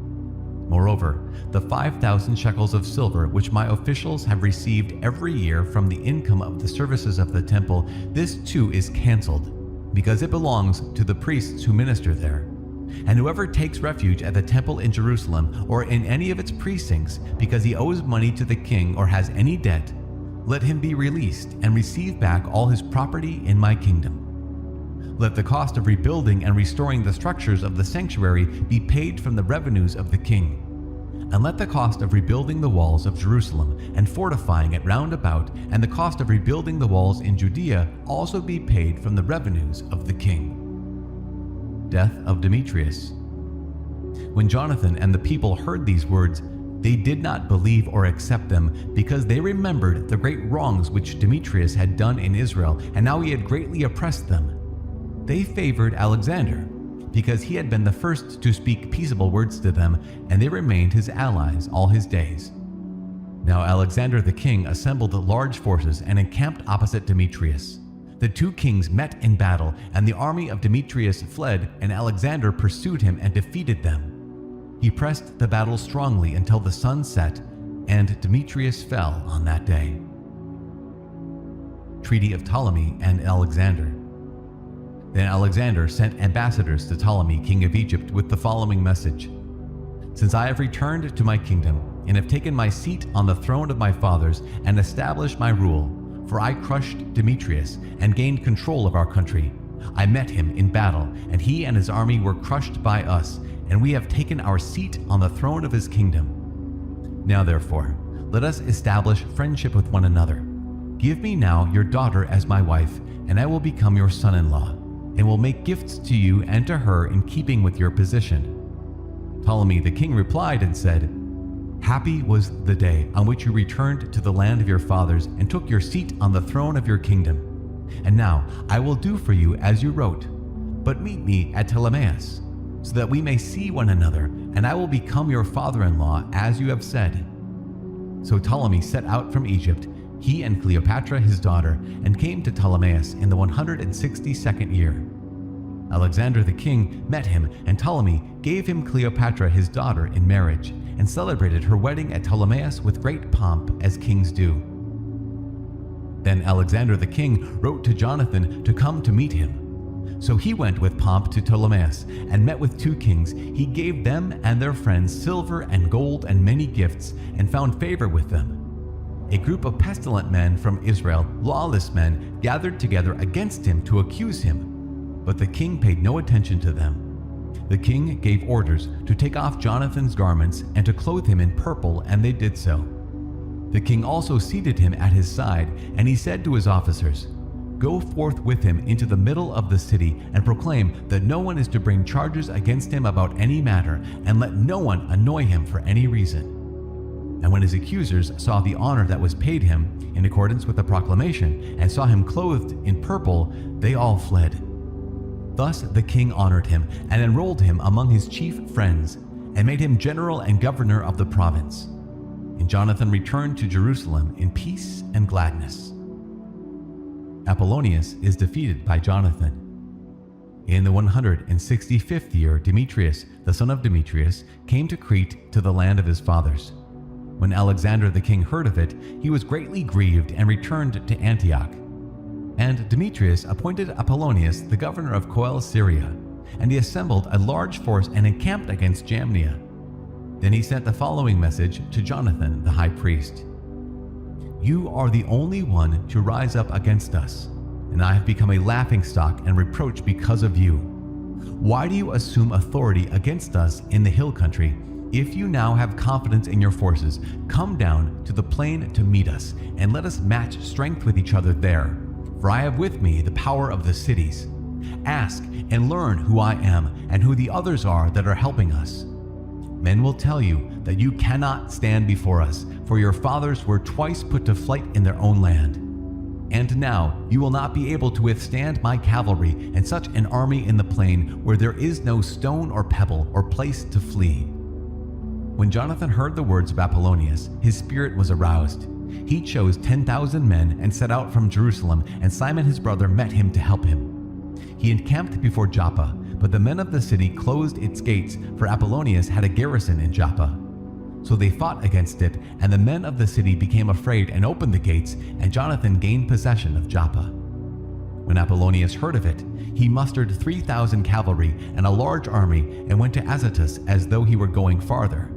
Moreover, the 5,000 shekels of silver which my officials have received every year from the income of the services of the temple, this too is cancelled, because it belongs to the priests who minister there. And whoever takes refuge at the temple in Jerusalem or in any of its precincts because he owes money to the king or has any debt, let him be released and receive back all his property in my kingdom. Let the cost of rebuilding and restoring the structures of the sanctuary be paid from the revenues of the king. And let the cost of rebuilding the walls of Jerusalem and fortifying it round about, and the cost of rebuilding the walls in Judea also be paid from the revenues of the king. Death of Demetrius. When Jonathan and the people heard these words, they did not believe or accept them, because they remembered the great wrongs which Demetrius had done in Israel, and how he had greatly oppressed them. They favored Alexander, because he had been the first to speak peaceable words to them, and they remained his allies all his days. Now Alexander the king assembled large forces and encamped opposite Demetrius. The 2 kings met in battle, and the army of Demetrius fled, and Alexander pursued him and defeated them. He pressed the battle strongly until the sun set, and Demetrius fell on that day. Treaty of Ptolemy and Alexander. Then Alexander sent ambassadors to Ptolemy, king of Egypt, with the following message: Since I have returned to my kingdom, and have taken my seat on the throne of my fathers, and established my rule, for I crushed Demetrius and gained control of our country. I met him in battle, and he and his army were crushed by us, and we have taken our seat on the throne of his kingdom. Now therefore, let us establish friendship with one another. Give me now your daughter as my wife, and I will become your son-in-law, and will make gifts to you and to her in keeping with your position. Ptolemy the king replied and said, Happy was the day on which you returned to the land of your fathers and took your seat on the throne of your kingdom. And now I will do for you as you wrote, but meet me at Ptolemais, so that we may see one another, and I will become your father-in-law as you have said. So Ptolemy set out from Egypt, he and Cleopatra his daughter, and came to Ptolemais in the 162nd year. Alexander the king met him, and Ptolemy gave him Cleopatra his daughter in marriage, and celebrated her wedding at Ptolemais with great pomp, as kings do. Then Alexander the king wrote to Jonathan to come to meet him. So he went with pomp to Ptolemais, and met with 2 kings. He gave them and their friends silver and gold and many gifts, and found favor with them. A group of pestilent men from Israel, lawless men, gathered together against him to accuse him, but the king paid no attention to them. The king gave orders to take off Jonathan's garments and to clothe him in purple, and they did so. The king also seated him at his side, and he said to his officers, Go forth with him into the middle of the city, and proclaim that no one is to bring charges against him about any matter, and let no one annoy him for any reason. And when his accusers saw the honor that was paid him in accordance with the proclamation, and saw him clothed in purple, they all fled. Thus the king honored him, and enrolled him among his chief friends, and made him general and governor of the province. And Jonathan returned to Jerusalem in peace and gladness. Apollonius is defeated by Jonathan. In the 165th year, Demetrius, the son of Demetrius, came to Crete, to the land of his fathers. When Alexander the king heard of it, he was greatly grieved and returned to Antioch. And Demetrius appointed Apollonius the governor of Coele Syria, and he assembled a large force and encamped against Jamnia. Then he sent the following message to Jonathan the high priest. You are the only one to rise up against us, and I have become a laughingstock and reproach because of you. Why do you assume authority against us in the hill country? If you now have confidence in your forces, come down to the plain to meet us, and let us match strength with each other there. For I have with me the power of the cities. Ask and learn who I am and who the others are that are helping us. Men will tell you that you cannot stand before us, for your fathers were twice put to flight in their own land. And now you will not be able to withstand my cavalry and such an army in the plain where there is no stone or pebble or place to flee. When Jonathan heard the words of Apollonius, his spirit was aroused. He chose 10,000 men and set out from Jerusalem, and Simon his brother met him to help him. He encamped before Joppa, but the men of the city closed its gates, for Apollonius had a garrison in Joppa. So they fought against it, and the men of the city became afraid and opened the gates, and Jonathan gained possession of Joppa. When Apollonius heard of it, he mustered 3,000 cavalry and a large army and went to Azotus as though he were going farther.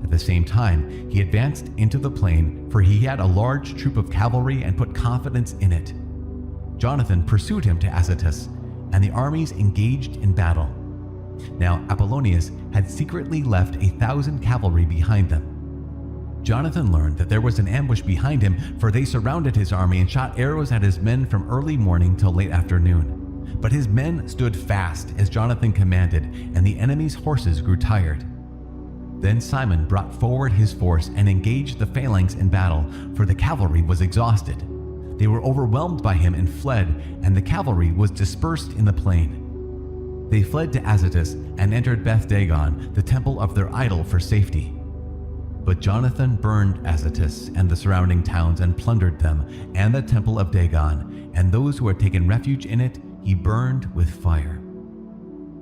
At the same time, he advanced into the plain, for he had a large troop of cavalry and put confidence in it. Jonathan pursued him to Azotus, and the armies engaged in battle. Now Apollonius had secretly left 1,000 cavalry behind them. Jonathan learned that there was an ambush behind him, for they surrounded his army and shot arrows at his men from early morning till late afternoon. But his men stood fast as Jonathan commanded, and the enemy's horses grew tired. Then Simon brought forward his force and engaged the phalanx in battle, for the cavalry was exhausted. They were overwhelmed by him and fled, and the cavalry was dispersed in the plain. They fled to Azotus and entered Beth Dagon, the temple of their idol, for safety. But Jonathan burned Azotus and the surrounding towns and plundered them, and the temple of Dagon, and those who had taken refuge in it he burned with fire.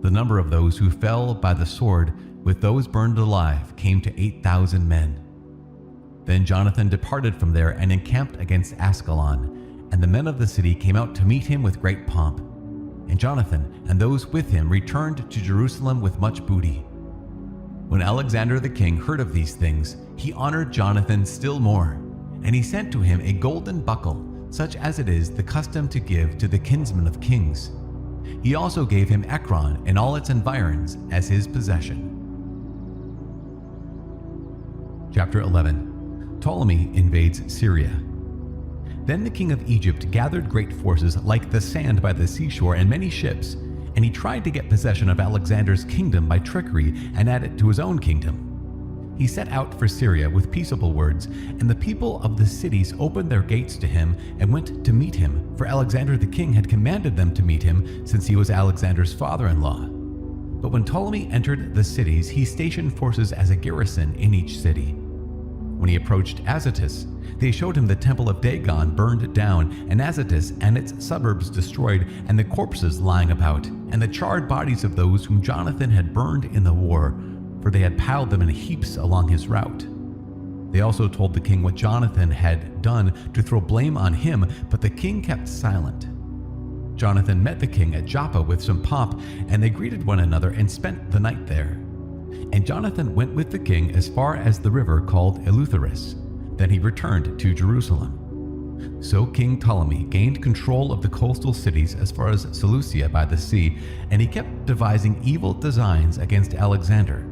The number of those who fell by the sword with those burned alive came to 8,000 men. Then Jonathan departed from there and encamped against Ascalon, and the men of the city came out to meet him with great pomp. And Jonathan and those with him returned to Jerusalem with much booty. When Alexander the king heard of these things, he honored Jonathan still more, and he sent to him a golden buckle, such as it is the custom to give to the kinsmen of kings. He also gave him Ekron and all its environs as his possession. Chapter 11. Ptolemy invades Syria. Then the king of Egypt gathered great forces like the sand by the seashore and many ships, and he tried to get possession of Alexander's kingdom by trickery and add it to his own kingdom. He set out for Syria with peaceable words, and the people of the cities opened their gates to him and went to meet him, for Alexander the king had commanded them to meet him, since he was Alexander's father-in-law. But when Ptolemy entered the cities, he stationed forces as a garrison in each city. When he approached Azotus, they showed him the temple of Dagon burned down, and Azotus and its suburbs destroyed, and the corpses lying about, and the charred bodies of those whom Jonathan had burned in the war, for they had piled them in heaps along his route. They also told the king what Jonathan had done to throw blame on him, but the king kept silent. Jonathan met the king at Joppa with some pomp, and they greeted one another and spent the night there. And Jonathan went with the king as far as the river called Eleutherus. Then he returned to Jerusalem. So King Ptolemy gained control of the coastal cities as far as Seleucia by the sea, and he kept devising evil designs against Alexander.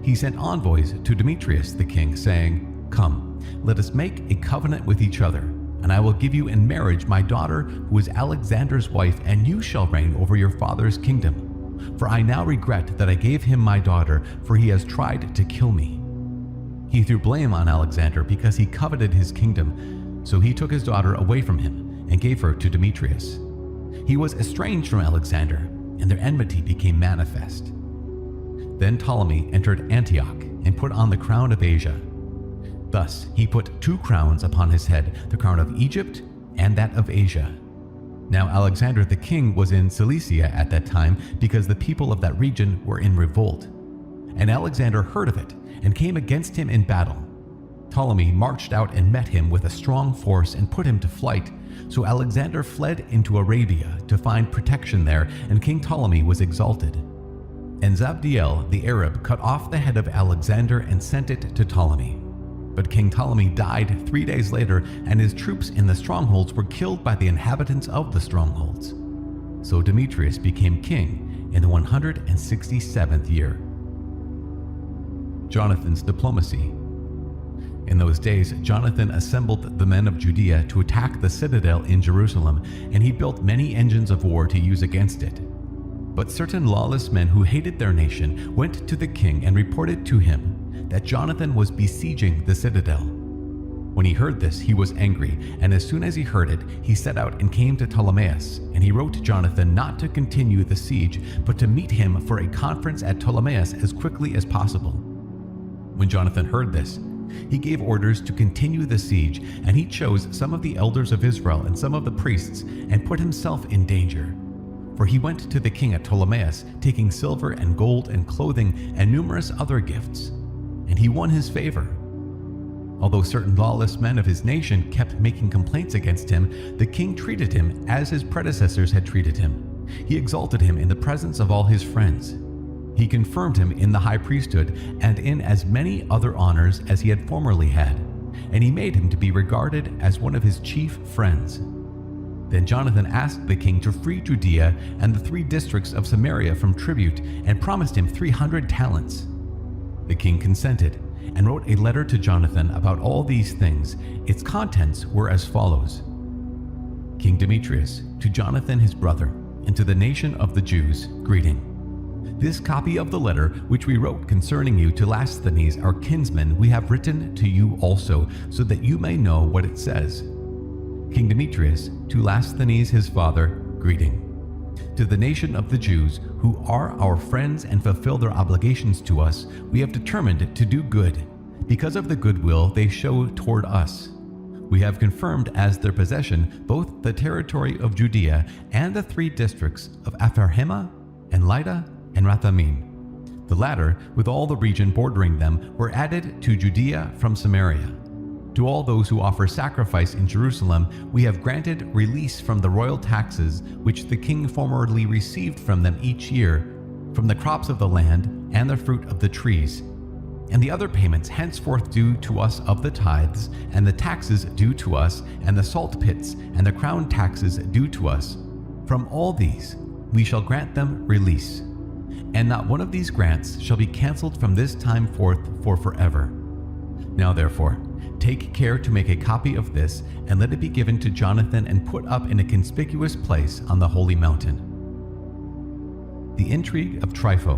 He sent envoys to Demetrius the king, saying, "Come, let us make a covenant with each other, and I will give you in marriage my daughter, who is Alexander's wife, and you shall reign over your father's kingdom. For I now regret that I gave him my daughter, for he has tried to kill me." He threw blame on Alexander because he coveted his kingdom, so he took his daughter away from him and gave her to Demetrius. He was estranged from Alexander, and their enmity became manifest. Then Ptolemy entered Antioch and put on the crown of Asia. Thus he put 2 crowns upon his head, the crown of Egypt and that of Asia. Now Alexander the king was in Cilicia at that time, because the people of that region were in revolt. And Alexander heard of it and came against him in battle. Ptolemy marched out and met him with a strong force and put him to flight. So Alexander fled into Arabia to find protection there, and King Ptolemy was exalted. And Zabdiel the Arab cut off the head of Alexander and sent it to Ptolemy. But King Ptolemy died 3 days later, and his troops in the strongholds were killed by the inhabitants of the strongholds. So Demetrius became king in the 167th year. Jonathan's diplomacy. In those days, Jonathan assembled the men of Judea to attack the citadel in Jerusalem, and he built many engines of war to use against it. But certain lawless men who hated their nation went to the king and reported to him that Jonathan was besieging the citadel. When he heard this, he was angry, and as soon as he heard it, he set out and came to Ptolemais, and he wrote to Jonathan not to continue the siege, but to meet him for a conference at Ptolemais as quickly as possible. When Jonathan heard this, he gave orders to continue the siege, and he chose some of the elders of Israel and some of the priests, and put himself in danger. For he went to the king at Ptolemais, taking silver and gold and clothing and numerous other gifts, and he won his favor. Although certain lawless men of his nation kept making complaints against him, the king treated him as his predecessors had treated him. He exalted him in the presence of all his friends. He confirmed him in the high priesthood and in as many other honors as he had formerly had, and he made him to be regarded as one of his chief friends. Then Jonathan asked the king to free Judea and the 3 districts of Samaria from tribute, and promised him 300 talents. The king consented and wrote a letter to Jonathan about all these things. Its contents were as follows: King Demetrius, to Jonathan his brother, and to the nation of the Jews, greeting. This copy of the letter which we wrote concerning you to Lasthenes our kinsman we have written to you also, so that you may know what it says. King Demetrius, to Lasthenes his father, greeting. To the nation of the Jews, who are our friends and fulfill their obligations to us, we have determined to do good, because of the goodwill they show toward us. We have confirmed as their possession both the territory of Judea and the 3 districts of Apharhema and Lydda and Rathamim. The latter, with all the region bordering them, were added to Judea from Samaria. To all those who offer sacrifice in Jerusalem, we have granted release from the royal taxes which the king formerly received from them each year, from the crops of the land and the fruit of the trees, and the other payments henceforth due to us of the tithes, and the taxes due to us, and the salt pits, and the crown taxes due to us. From all these we shall grant them release, and not one of these grants shall be cancelled from this time forth for forever. Now therefore, take care to make a copy of this, and let it be given to Jonathan and put up in a conspicuous place on the holy mountain. The intrigue of Trypho.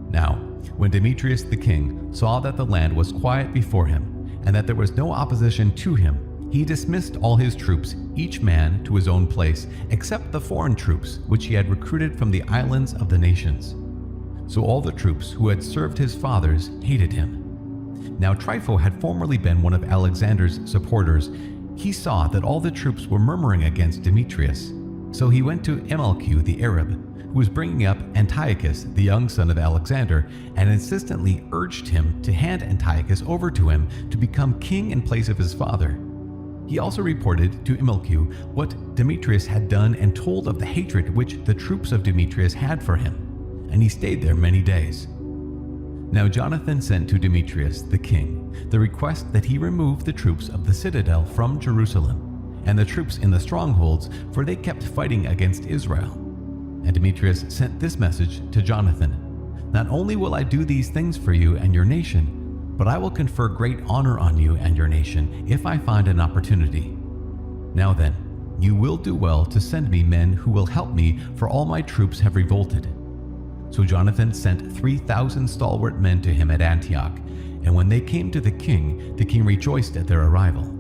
Now, when Demetrius the king saw that the land was quiet before him, and that there was no opposition to him, he dismissed all his troops, each man to his own place, except the foreign troops which he had recruited from the islands of the nations. So all the troops who had served his fathers hated him. Now Trypho had formerly been one of Alexander's supporters. He saw that all the troops were murmuring against Demetrius. So he went to Imalcu the Arab, who was bringing up Antiochus, the young son of Alexander, and insistently urged him to hand Antiochus over to him to become king in place of his father. He also reported to Imalcu what Demetrius had done and told of the hatred which the troops of Demetrius had for him, and he stayed there many days. Now Jonathan sent to Demetrius the king the request that he remove the troops of the citadel from Jerusalem, and the troops in the strongholds, for they kept fighting against Israel. And Demetrius sent this message to Jonathan: Not only will I do these things for you and your nation, but I will confer great honor on you and your nation if I find an opportunity. Now then, you will do well to send me men who will help me, for all my troops have revolted. So Jonathan sent 3,000 stalwart men to him at Antioch, and when they came to the king rejoiced at their arrival.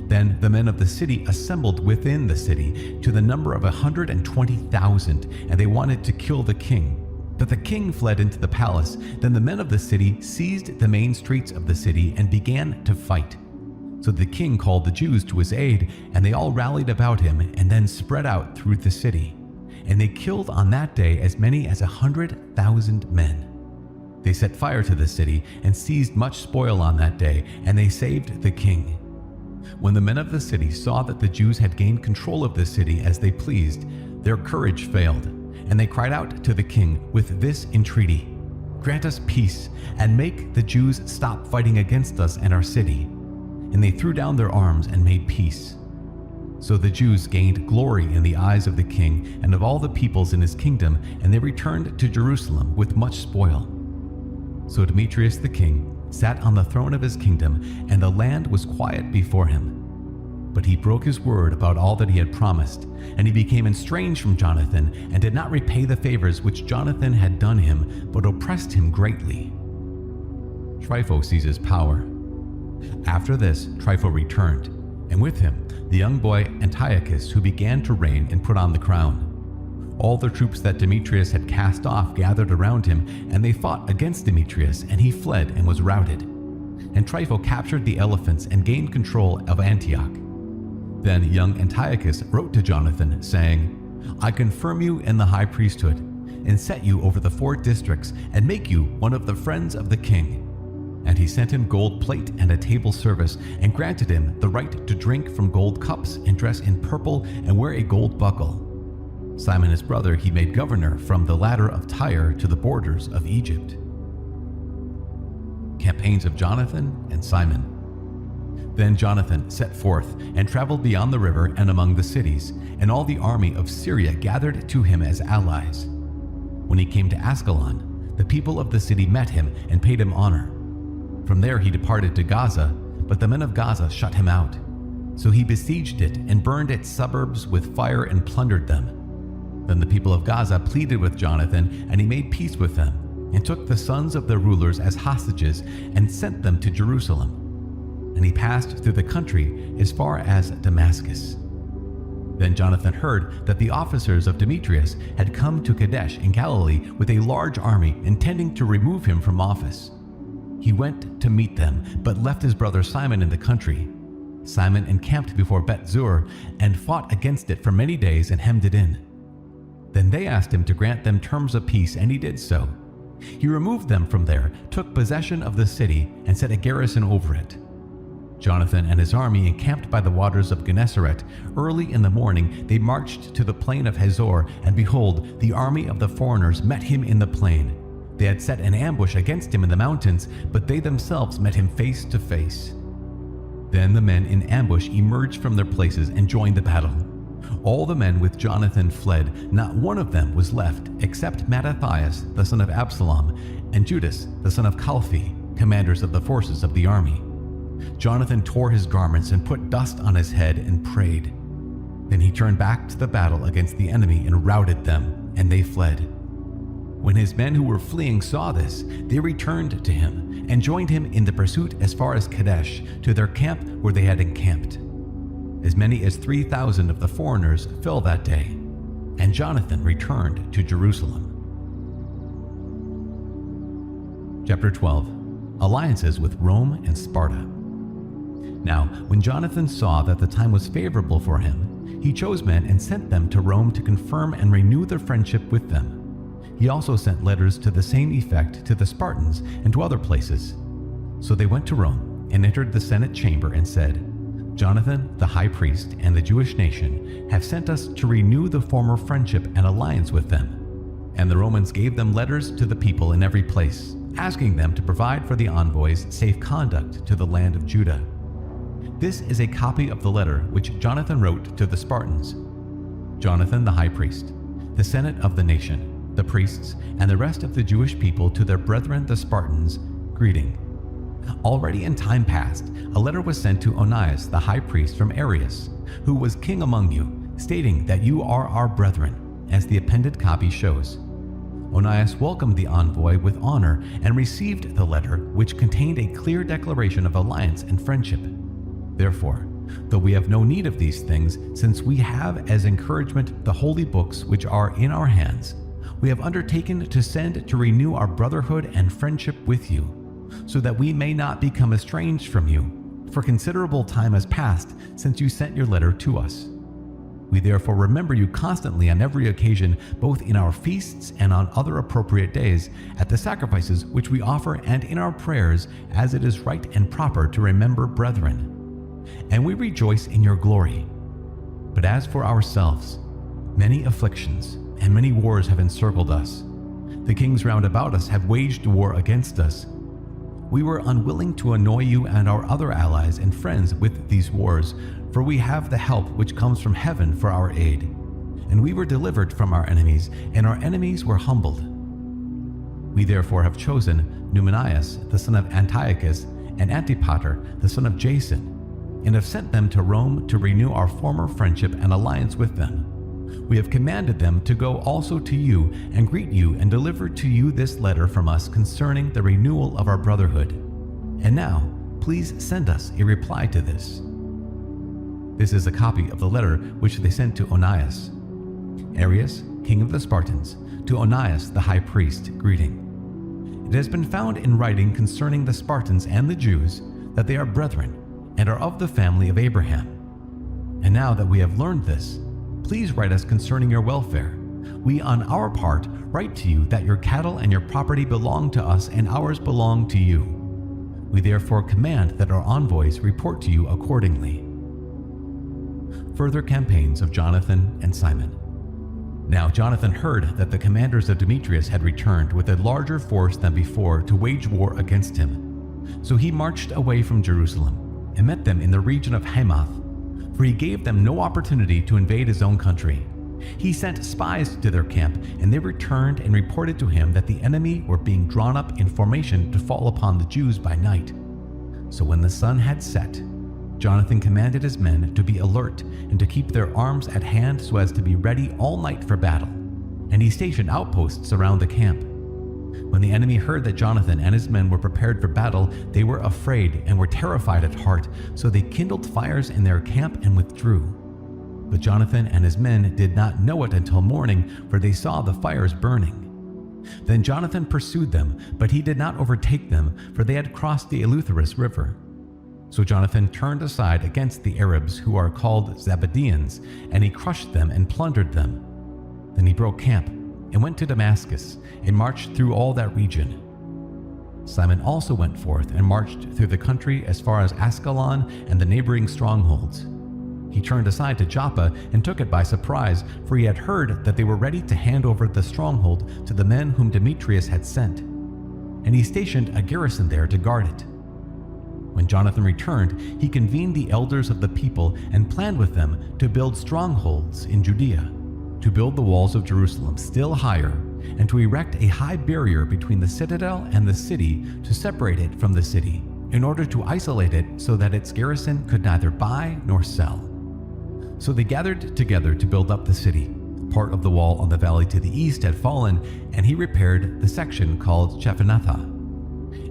Then the men of the city assembled within the city to the number of 120,000, and they wanted to kill the king. But the king fled into the palace. Then the men of the city seized the main streets of the city and began to fight. So the king called the Jews to his aid, and they all rallied about him and then spread out through the city. And they killed on that day as many as 100,000 men. They set fire to the city and seized much spoil on that day, and they saved the king. When the men of the city saw that the Jews had gained control of the city as they pleased, their courage failed, and they cried out to the king with this entreaty: "Grant us peace, and make the Jews stop fighting against us and our city." And they threw down their arms and made peace. So the Jews gained glory in the eyes of the king and of all the peoples in his kingdom, and they returned to Jerusalem with much spoil. So Demetrius the king sat on the throne of his kingdom, and the land was quiet before him. But he broke his word about all that he had promised, and he became estranged from Jonathan, and did not repay the favors which Jonathan had done him, but oppressed him greatly. Trypho seizes power. After this, Trypho returned, and with him the young boy Antiochus, who began to reign and put on the crown. All the troops that Demetrius had cast off gathered around him, and they fought against Demetrius, and he fled and was routed. And Trypho captured the elephants and gained control of Antioch. Then young Antiochus wrote to Jonathan, saying, "I confirm you in the high priesthood, and set you over the 4 districts, and make you one of the friends of the king." And he sent him gold plate and a table service, and granted him the right to drink from gold cups, and dress in purple, and wear a gold buckle. Simon his brother he made governor from the ladder of Tyre to the borders of Egypt. Campaigns of Jonathan and Simon. Then Jonathan set forth and traveled beyond the river and among the cities, and all the army of Syria gathered to him as allies. When he came to Ascalon, the people of the city met him and paid him honor. From there he departed to Gaza, but the men of Gaza shut him out. So he besieged it and burned its suburbs with fire and plundered them. Then the people of Gaza pleaded with Jonathan, and he made peace with them, and took the sons of the rulers as hostages, and sent them to Jerusalem. And he passed through the country as far as Damascus. Then Jonathan heard that the officers of Demetrius had come to Kadesh in Galilee with a large army, intending to remove him from office. He went to meet them, but left his brother Simon in the country. Simon encamped before Bet-zur, and fought against it for many days and hemmed it in. Then they asked him to grant them terms of peace, and he did so. He removed them from there, took possession of the city, and set a garrison over it. Jonathan and his army encamped by the waters of Gennesaret. Early in the morning they marched to the plain of Hazor, and behold, the army of the foreigners met him in the plain. They had set an ambush against him in the mountains, but they themselves met him face to face. Then the men in ambush emerged from their places and joined the battle. All the men with Jonathan fled, not one of them was left, except Mattathias the son of Absalom, and Judas the son of Calphi, commanders of the forces of the army. Jonathan tore his garments and put dust on his head and prayed. Then he turned back to the battle against the enemy and routed them, and they fled. When his men who were fleeing saw this, they returned to him and joined him in the pursuit as far as Kadesh, to their camp where they had encamped. As many as 3,000 of the foreigners fell that day, and Jonathan returned to Jerusalem. Chapter 12. Alliances with Rome and Sparta. Now, when Jonathan saw that the time was favorable for him, he chose men and sent them to Rome to confirm and renew their friendship with them. He also sent letters to the same effect to the Spartans and to other places. So they went to Rome and entered the Senate chamber and said, "Jonathan, the high priest, and the Jewish nation have sent us to renew the former friendship and alliance with them." And the Romans gave them letters to the people in every place, asking them to provide for the envoys safe conduct to the land of Judah. This is a copy of the letter which Jonathan wrote to the Spartans. Jonathan, the high priest, the Senate of the nation, the priests, and the rest of the Jewish people, to their brethren the Spartans, greeting. Already in time past, a letter was sent to Onias the high priest from Arius, who was king among you, stating that you are our brethren, as the appended copy shows. Onias welcomed the envoy with honor and received the letter, which contained a clear declaration of alliance and friendship. Therefore, though we have no need of these things, since we have as encouragement the holy books which are in our hands, we have undertaken to send to renew our brotherhood and friendship with you, so that we may not become estranged from you, for considerable time has passed since you sent your letter to us. We therefore remember you constantly on every occasion, both in our feasts and on other appropriate days, at the sacrifices which we offer and in our prayers, as it is right and proper to remember brethren. And we rejoice in your glory. But as for ourselves, many afflictions and many wars have encircled us. The kings round about us have waged war against us. We were unwilling to annoy you and our other allies and friends with these wars, for we have the help which comes from heaven for our aid. And we were delivered from our enemies, and our enemies were humbled. We therefore have chosen Numenius, the son of Antiochus, and Antipater, the son of Jason, and have sent them to Rome to renew our former friendship and alliance with them. We have commanded them to go also to you and greet you and deliver to you this letter from us concerning the renewal of our brotherhood. And now, please send us a reply to this. This is a copy of the letter which they sent to Onias. Arius, king of the Spartans, to Onias the high priest, greeting. It has been found in writing concerning the Spartans and the Jews that they are brethren and are of the family of Abraham. And now that we have learned this, please write us concerning your welfare. We on our part write to you that your cattle and your property belong to us and ours belong to you. We therefore command that our envoys report to you accordingly. Further campaigns of Jonathan and Simon. Now Jonathan heard that the commanders of Demetrius had returned with a larger force than before to wage war against him. So he marched away from Jerusalem and met them in the region of Hamath, for he gave them no opportunity to invade his own country. He sent spies to their camp, and they returned and reported to him that the enemy were being drawn up in formation to fall upon the Jews by night. So when the sun had set, Jonathan commanded his men to be alert and to keep their arms at hand so as to be ready all night for battle, and he stationed outposts around the camp. When the enemy heard that Jonathan and his men were prepared for battle, they were afraid and were terrified at heart, so they kindled fires in their camp and withdrew. But Jonathan and his men did not know it until morning, for they saw the fires burning. Then Jonathan pursued them, but he did not overtake them, for they had crossed the Eleutherus River. So Jonathan turned aside against the Arabs, who are called Zabadeans, and he crushed them and plundered them. Then he broke camp and went to Damascus and marched through all that region. Simon also went forth and marched through the country as far as Ascalon and the neighboring strongholds. He turned aside to Joppa and took it by surprise, for he had heard that they were ready to hand over the stronghold to the men whom Demetrius had sent. And he stationed a garrison there to guard it. When Jonathan returned, he convened the elders of the people and planned with them to build strongholds in Judea, to build the walls of Jerusalem still higher, and to erect a high barrier between the citadel and the city to separate it from the city, in order to isolate it so that its garrison could neither buy nor sell. So they gathered together to build up the city. Part of the wall on the valley to the east had fallen, and he repaired the section called Shephanatha.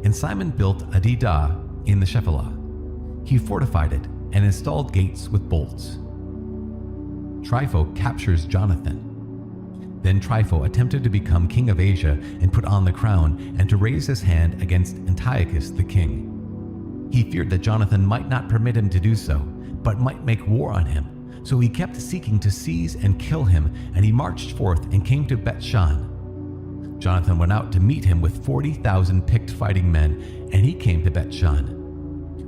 And Simon built Adidah in the Shephelah. He fortified it and installed gates with bolts. Trypho captures Jonathan. Then Trypho attempted to become king of Asia and put on the crown and to raise his hand against Antiochus the king. He feared that Jonathan might not permit him to do so, but might make war on him. So he kept seeking to seize and kill him, and he marched forth and came to Beth-shan. Jonathan went out to meet him with 40,000 picked fighting men, and he came to Beth-shan.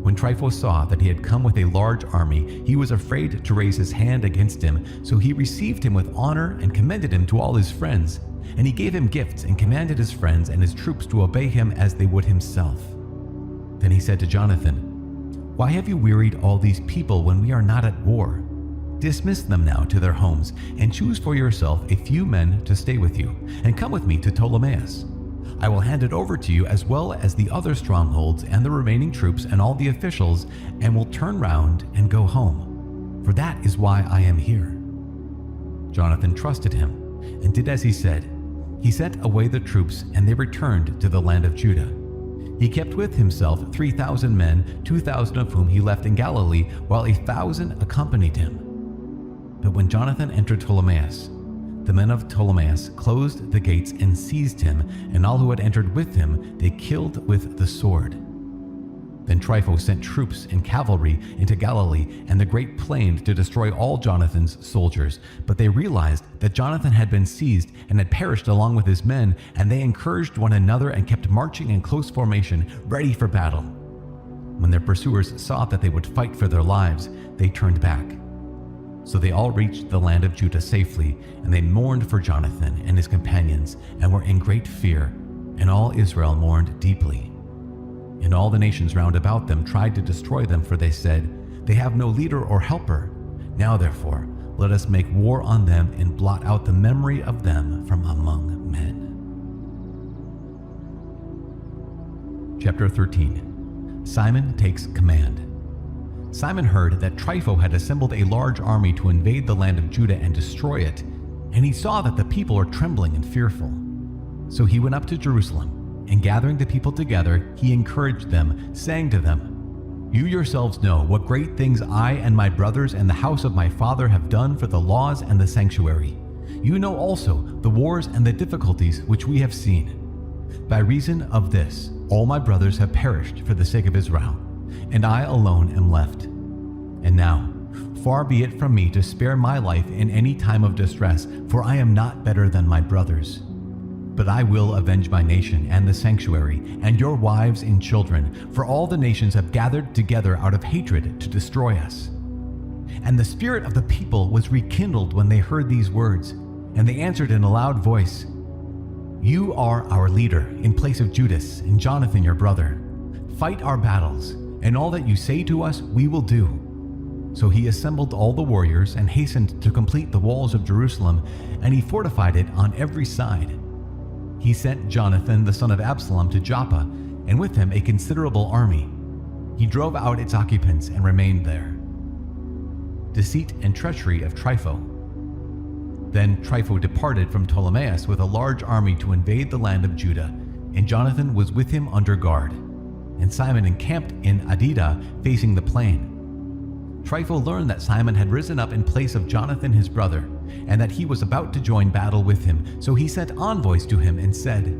When Trypho saw that he had come with a large army, he was afraid to raise his hand against him, so he received him with honor and commended him to all his friends. And he gave him gifts and commanded his friends and his troops to obey him as they would himself. Then he said to Jonathan, "Why have you wearied all these people when we are not at war? Dismiss them now to their homes, and choose for yourself a few men to stay with you, and come with me to Ptolemais. I will hand it over to you as well as the other strongholds and the remaining troops and all the officials, and will turn round and go home. For that is why I am here." Jonathan trusted him and did as he said. He sent away the troops, and they returned to the land of Judah. He kept with himself 3,000 men, 2,000 of whom he left in Galilee, while 1,000 accompanied him. But when Jonathan entered Ptolemais, the men of Ptolemais closed the gates and seized him, and all who had entered with him they killed with the sword. Then Trypho sent troops and cavalry into Galilee and the Great Plain to destroy all Jonathan's soldiers. But they realized that Jonathan had been seized and had perished along with his men, and they encouraged one another and kept marching in close formation, ready for battle. When their pursuers saw that they would fight for their lives, they turned back. So they all reached the land of Judah safely, and they mourned for Jonathan and his companions, and were in great fear, and all Israel mourned deeply. And all the nations round about them tried to destroy them, for they said, "They have no leader or helper. Now therefore, let us make war on them and blot out the memory of them from among men." Chapter 13. Simon takes command. Simon heard that Trypho had assembled a large army to invade the land of Judah and destroy it, and he saw that the people were trembling and fearful. So he went up to Jerusalem, and gathering the people together, he encouraged them, saying to them, "You yourselves know what great things I and my brothers and the house of my father have done for the laws and the sanctuary. You know also the wars and the difficulties which we have seen. By reason of this, all my brothers have perished for the sake of Israel, and I alone am left. And now, far be it from me to spare my life in any time of distress, for I am not better than my brothers. But I will avenge my nation and the sanctuary, and your wives and children, for all the nations have gathered together out of hatred to destroy us." And the spirit of the people was rekindled when they heard these words, and they answered in a loud voice, "You are our leader in place of Judas and Jonathan your brother. Fight our battles, and all that you say to us we will do." So he assembled all the warriors and hastened to complete the walls of Jerusalem, and he fortified it on every side. He sent Jonathan the son of Absalom to Joppa, and with him a considerable army. He drove out its occupants and remained there. Deceit and treachery of Trypho. Then Trypho departed from Ptolemais with a large army to invade the land of Judah, and Jonathan was with him under guard. And Simon encamped in Adida, facing the plain. Trypho learned that Simon had risen up in place of Jonathan his brother, and that he was about to join battle with him, so he sent envoys to him and said,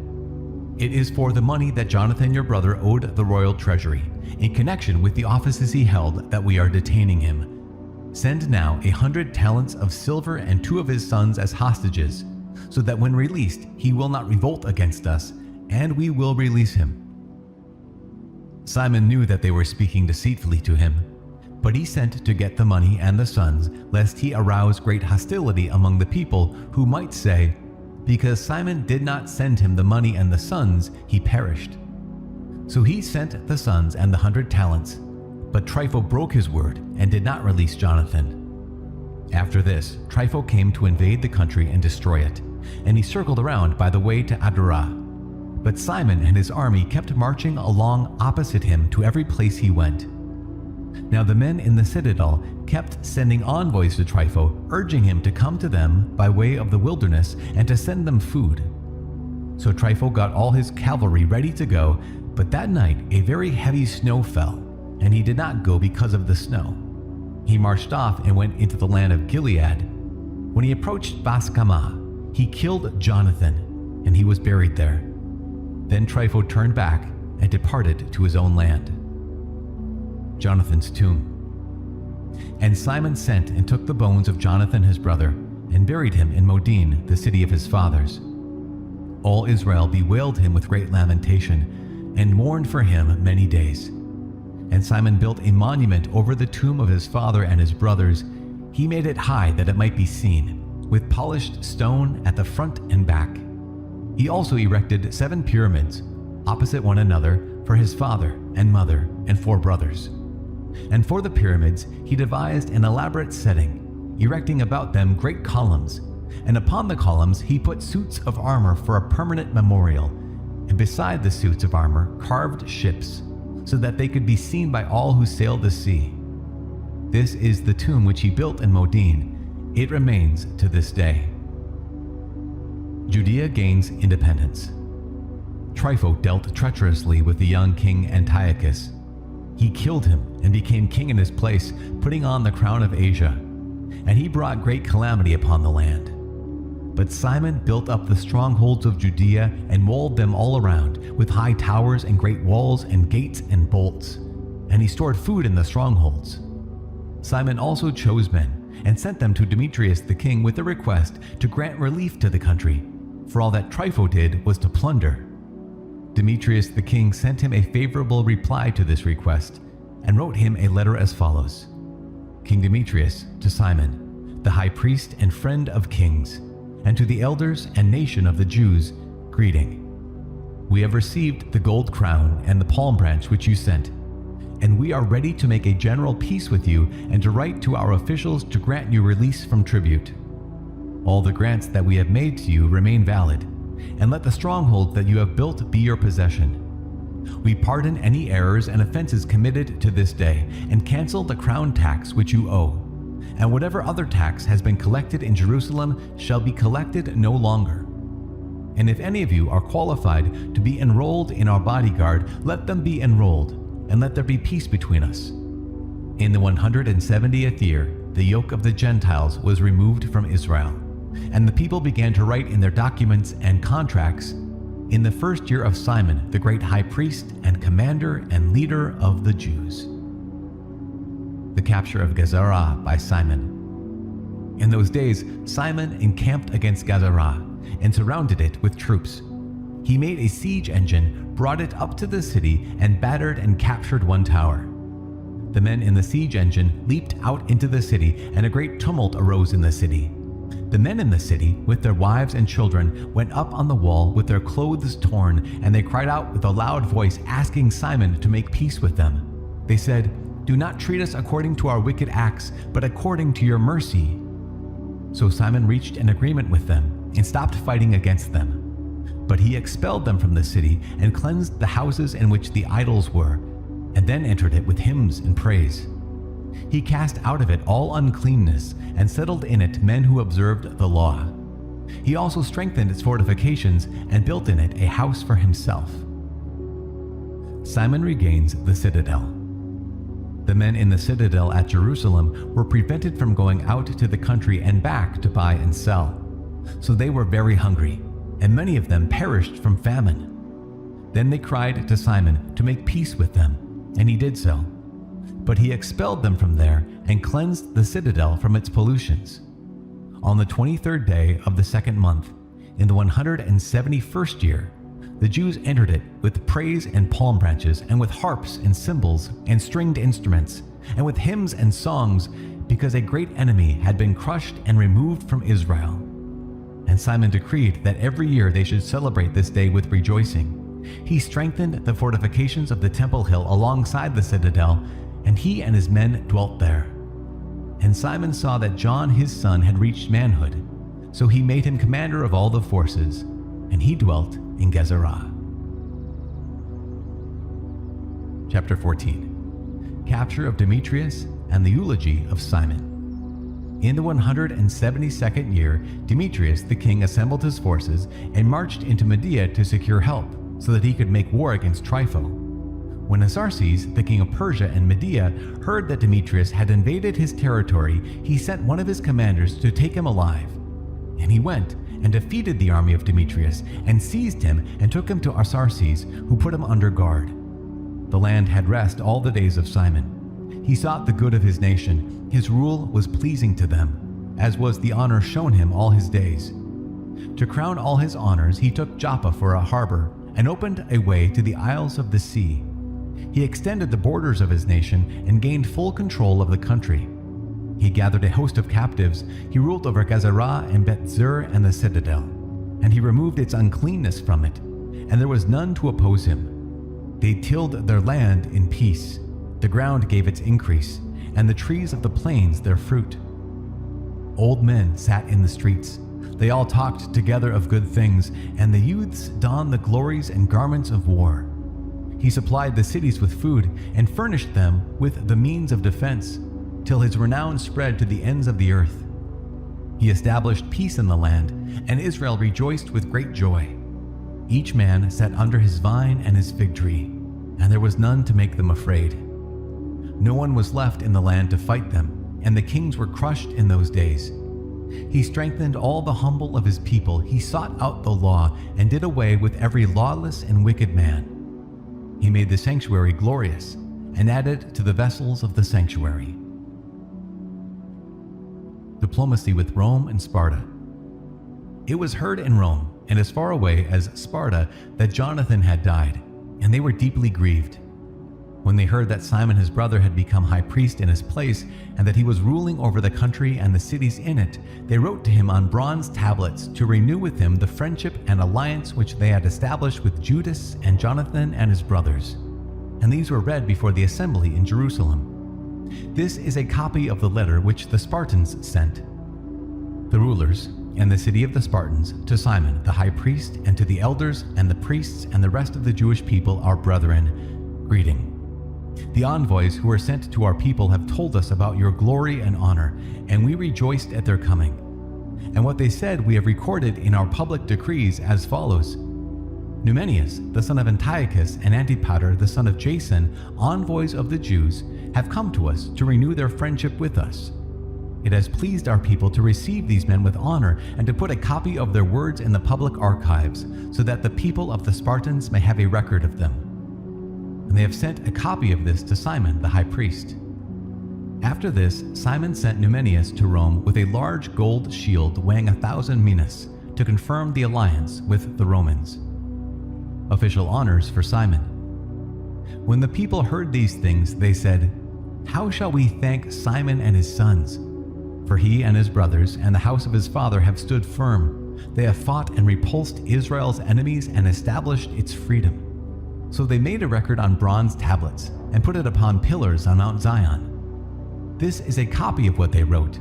"It is for the money that Jonathan your brother owed the royal treasury, in connection with the offices he held, that we are detaining him. Send now 100 talents of silver and 2 of his sons as hostages, so that when released he will not revolt against us, and we will release him." Simon knew that they were speaking deceitfully to him, but he sent to get the money and the sons, lest he arouse great hostility among the people, who might say, "Because Simon did not send him the money and the sons, he perished." So he sent the sons and the 100 talents, but Trypho broke his word and did not release Jonathan. After this, Trypho came to invade the country and destroy it, and he circled around by the way to Adurah. But Simon and his army kept marching along opposite him to every place he went. Now the men in the citadel kept sending envoys to Trypho, urging him to come to them by way of the wilderness and to send them food. So Trypho got all his cavalry ready to go, but that night a very heavy snow fell, and he did not go because of the snow. He marched off and went into the land of Gilead. When he approached Baskamah, he killed Jonathan, and he was buried there. Then Trypho turned back and departed to his own land. Jonathan's tomb. And Simon sent and took the bones of Jonathan his brother, and buried him in Modin, the city of his fathers. All Israel bewailed him with great lamentation, and mourned for him many days. And Simon built a monument over the tomb of his father and his brothers. He made it high that it might be seen, with polished stone at the front and back. He also erected 7 pyramids, opposite one another, for his father and mother and 4 brothers. And for the pyramids he devised an elaborate setting, erecting about them great columns, and upon the columns he put suits of armor for a permanent memorial, and beside the suits of armor carved ships, so that they could be seen by all who sailed the sea. This is the tomb which he built in Modin. It remains to this day. Judea gains independence. Trypho dealt treacherously with the young king Antiochus. He killed him and became king in his place, putting on the crown of Asia. And he brought great calamity upon the land. But Simon built up the strongholds of Judea and walled them all around, with high towers and great walls and gates and bolts. and he stored food in the strongholds. Simon also chose men and sent them to Demetrius the king with a request to grant relief to the country, for all that Trypho did was to plunder. Demetrius the king sent him a favorable reply to this request and wrote him a letter as follows: King Demetrius, to Simon, the high priest and friend of kings, and to the elders and nation of the Jews, greeting. We have received the gold crown and the palm branch which you sent, and we are ready to make a general peace with you and to write to our officials to grant you release from tribute. All the grants that we have made to you remain valid, and let the strongholds that you have built be your possession. We pardon any errors and offenses committed to this day, and cancel the crown tax which you owe. And whatever other tax has been collected in Jerusalem shall be collected no longer. And if any of you are qualified to be enrolled in our bodyguard, let them be enrolled, and let there be peace between us. In the 170th year, the yoke of the Gentiles was removed from Israel, and the people began to write in their documents and contracts, in the first year of Simon, the great high priest and commander and leader of the Jews. The capture of Gezerah by Simon. In those days, Simon encamped against Gezerah and surrounded it with troops. He made a siege engine, brought it up to the city, and battered and captured one tower. The men in the siege engine leaped out into the city, and a great tumult arose in the city. The men in the city, with their wives and children, went up on the wall with their clothes torn, and they cried out with a loud voice, asking Simon to make peace with them. They said, "Do not treat us according to our wicked acts, but according to your mercy." So Simon reached an agreement with them and stopped fighting against them. But he expelled them from the city and cleansed the houses in which the idols were, and then entered it with hymns and praise. He cast out of it all uncleanness and settled in it men who observed the law. He also strengthened its fortifications and built in it a house for himself. Simon regains the citadel. The men in the citadel at Jerusalem were prevented from going out to the country and back to buy and sell. So they were very hungry, and many of them perished from famine. Then they cried to Simon to make peace with them, and he did so. But he expelled them from there and cleansed the citadel from its pollutions. On the 23rd day of the second month, in the 171st year, the Jews entered it with praise and palm branches, and with harps and cymbals and stringed instruments, and with hymns and songs, because a great enemy had been crushed and removed from Israel. And Simon decreed that every year they should celebrate this day with rejoicing. He strengthened the fortifications of the temple hill alongside the citadel, and he and his men dwelt there. And Simon saw that John his son had reached manhood, so he made him commander of all the forces, and he dwelt in Gezerah. Chapter 14. Capture of Demetrius and the eulogy of Simon. In the 172nd year, Demetrius the king assembled his forces and marched into Media to secure help, so that he could make war against Trypho. When Arsaces, the king of Persia and Media, heard that Demetrius had invaded his territory, he sent one of his commanders to take him alive. And he went and defeated the army of Demetrius, and seized him and took him to Arsaces, who put him under guard. The land had rest all the days of Simon. He sought the good of his nation. His rule was pleasing to them, as was the honor shown him all his days. To crown all his honors, he took Joppa for a harbor, and opened a way to the isles of the sea. He extended the borders of his nation and gained full control of the country. He gathered a host of captives. He ruled over Gezerah and Beth-zur and the citadel, and he removed its uncleanness from it, and there was none to oppose him. They tilled their land in peace. The ground gave its increase, and the trees of the plains their fruit. Old men sat in the streets. They all talked together of good things, and the youths donned the glories and garments of war. He supplied the cities with food and furnished them with the means of defense, till his renown spread to the ends of the earth. He established peace in the land, and Israel rejoiced with great joy. Each man sat under his vine and his fig tree, and there was none to make them afraid. No one was left in the land to fight them, and the kings were crushed in those days. He strengthened all the humble of his people. He sought out the law and did away with every lawless and wicked man. He made the sanctuary glorious, and added to the vessels of the sanctuary. Diplomacy with Rome and Sparta. It was heard in Rome, and as far away as Sparta, that Jonathan had died, and they were deeply grieved. When they heard that Simon his brother had become high priest in his place, and that he was ruling over the country and the cities in it, they wrote to him on bronze tablets to renew with him the friendship and alliance which they had established with Judas and Jonathan and his brothers. And these were read before the assembly in Jerusalem. This is a copy of the letter which the Spartans sent. The rulers and the city of the Spartans, to Simon the high priest, and to the elders and the priests and the rest of the Jewish people, our brethren, greeting. The envoys who were sent to our people have told us about your glory and honor, and we rejoiced at their coming. And what they said we have recorded in our public decrees as follows. Numenius, the son of Antiochus, and Antipater, the son of Jason, envoys of the Jews, have come to us to renew their friendship with us. It has pleased our people to receive these men with honor and to put a copy of their words in the public archives, so that the people of the Spartans may have a record of them. And they have sent a copy of this to Simon the high priest. After this, Simon sent Numenius to Rome with a large gold shield weighing 1,000 minas to confirm the alliance with the Romans. Official honors for Simon. When the people heard these things, they said, "How shall we thank Simon and his sons? For he and his brothers and the house of his father have stood firm. They have fought and repulsed Israel's enemies and established its freedom." So they made a record on bronze tablets and put it upon pillars on Mount Zion. This is a copy of what they wrote.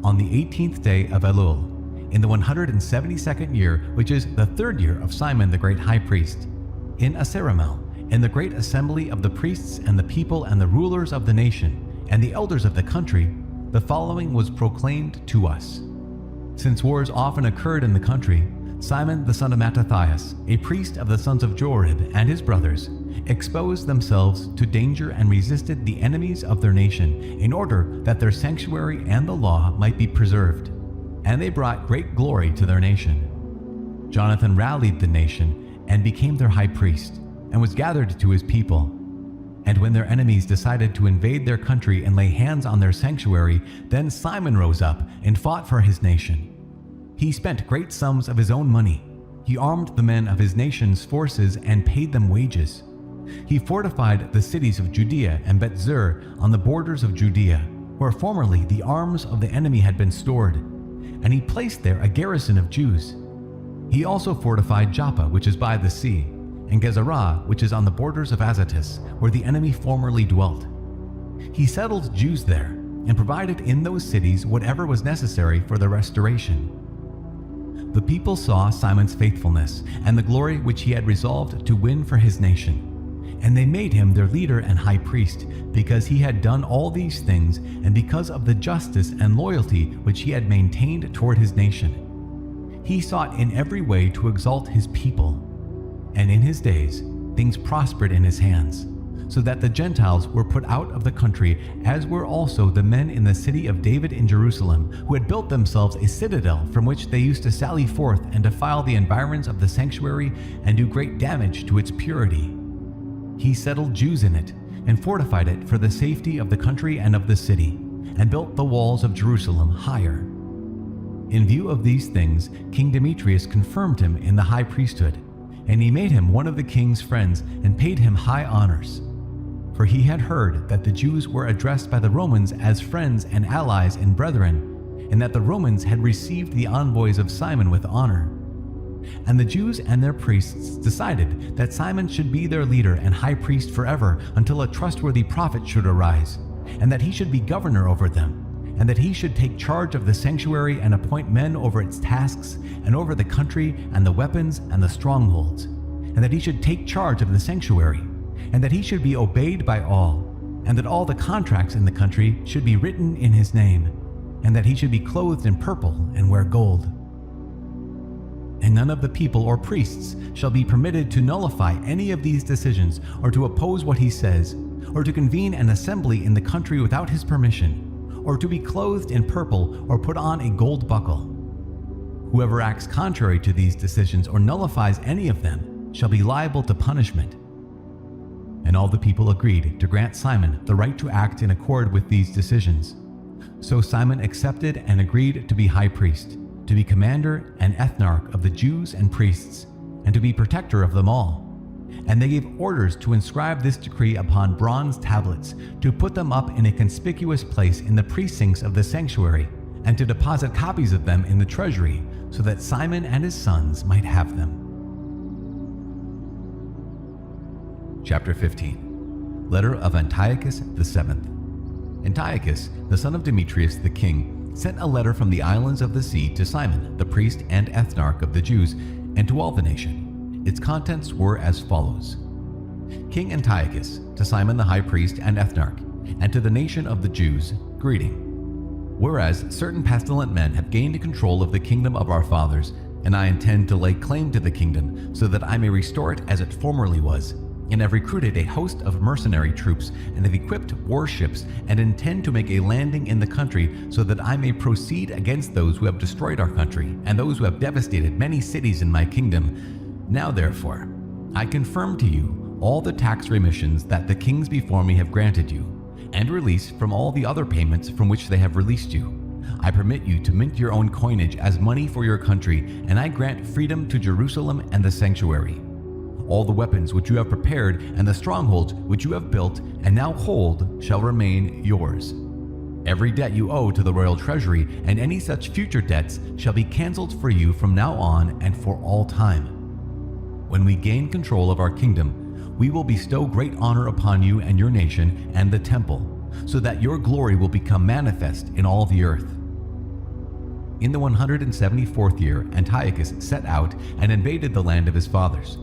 On the 18th day of Elul, in the 172nd year, which is the 3rd year of Simon the great high priest, in Asaramel, in the great assembly of the priests and the people and the rulers of the nation and the elders of the country, the following was proclaimed to us. Since wars often occurred in the country, Simon the son of Mattathias, a priest of the sons of Jorib, and his brothers, exposed themselves to danger and resisted the enemies of their nation, in order that their sanctuary and the law might be preserved. And they brought great glory to their nation. Jonathan rallied the nation and became their high priest, and was gathered to his people. And when their enemies decided to invade their country and lay hands on their sanctuary, then Simon rose up and fought for his nation. He spent great sums of his own money. He armed the men of his nation's forces and paid them wages. He fortified the cities of Judea and Bet-zur on the borders of Judea, where formerly the arms of the enemy had been stored, and he placed there a garrison of Jews. He also fortified Joppa, which is by the sea, and Gezerah, which is on the borders of Azotus, where the enemy formerly dwelt. He settled Jews there, and provided in those cities whatever was necessary for their restoration. The people saw Simon's faithfulness and the glory which he had resolved to win for his nation, and they made him their leader and high priest, because he had done all these things, and because of the justice and loyalty which he had maintained toward his nation. He sought in every way to exalt his people, and in his days things prospered in his hands, so that the Gentiles were put out of the country, as were also the men in the city of David in Jerusalem, who had built themselves a citadel from which they used to sally forth and defile the environs of the sanctuary and do great damage to its purity. He settled Jews in it and fortified it for the safety of the country and of the city, and built the walls of Jerusalem higher. In view of these things, King Demetrius confirmed him in the high priesthood, and he made him one of the king's friends and paid him high honors. For he had heard that the Jews were addressed by the Romans as friends and allies and brethren, and that the Romans had received the envoys of Simon with honor. And the Jews and their priests decided that Simon should be their leader and high priest forever, until a trustworthy prophet should arise, and that he should be governor over them, and that he should take charge of the sanctuary and appoint men over its tasks, and over the country and the weapons and the strongholds, and that he should take charge of the sanctuary, and that he should be obeyed by all, and that all the contracts in the country should be written in his name, and that he should be clothed in purple and wear gold. And none of the people or priests shall be permitted to nullify any of these decisions, or to oppose what he says, or to convene an assembly in the country without his permission, or to be clothed in purple or put on a gold buckle. Whoever acts contrary to these decisions or nullifies any of them shall be liable to punishment. And all the people agreed to grant Simon the right to act in accord with these decisions. So Simon accepted and agreed to be high priest, to be commander and ethnarch of the Jews and priests, and to be protector of them all. And they gave orders to inscribe this decree upon bronze tablets, to put them up in a conspicuous place in the precincts of the sanctuary, and to deposit copies of them in the treasury, so that Simon and his sons might have them. Chapter 15. Letter of Antiochus the Seventh. Antiochus, the son of Demetrius the king, sent a letter from the islands of the sea to Simon, the priest and ethnarch of the Jews, and to all the nation. Its contents were as follows. King Antiochus, to Simon the high priest and ethnarch, and to the nation of the Jews, greeting. Whereas certain pestilent men have gained control of the kingdom of our fathers, and I intend to lay claim to the kingdom, so that I may restore it as it formerly was, and have recruited a host of mercenary troops and have equipped warships, and intend to make a landing in the country, so that I may proceed against those who have destroyed our country and those who have devastated many cities in my kingdom. Now therefore, I confirm to you all the tax remissions that the kings before me have granted you, and release from all the other payments from which they have released you. I permit you to mint your own coinage as money for your country, and I grant freedom to Jerusalem and the sanctuary. All the weapons which you have prepared and the strongholds which you have built and now hold shall remain yours. Every debt you owe to the royal treasury and any such future debts shall be canceled for you from now on and for all time. When we gain control of our kingdom, we will bestow great honor upon you and your nation and the temple, so that your glory will become manifest in all the earth. In the 174th year, Antiochus set out and invaded the land of his fathers.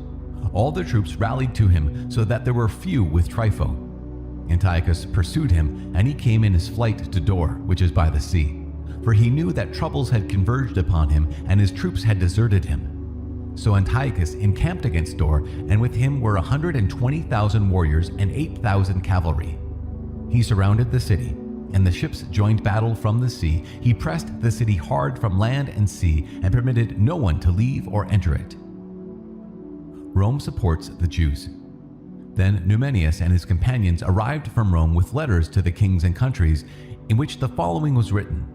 All the troops rallied to him, so that there were few with Trypho. Antiochus pursued him, and he came in his flight to Dor, which is by the sea, for he knew that troubles had converged upon him, and his troops had deserted him. So Antiochus encamped against Dor, and with him were 120,000 warriors and 8,000 cavalry. He surrounded the city, and the ships joined battle from the sea. He pressed the city hard from land and sea, and permitted no one to leave or enter it. Rome supports the Jews. Then Numenius and his companions arrived from Rome with letters to the kings and countries, in which the following was written.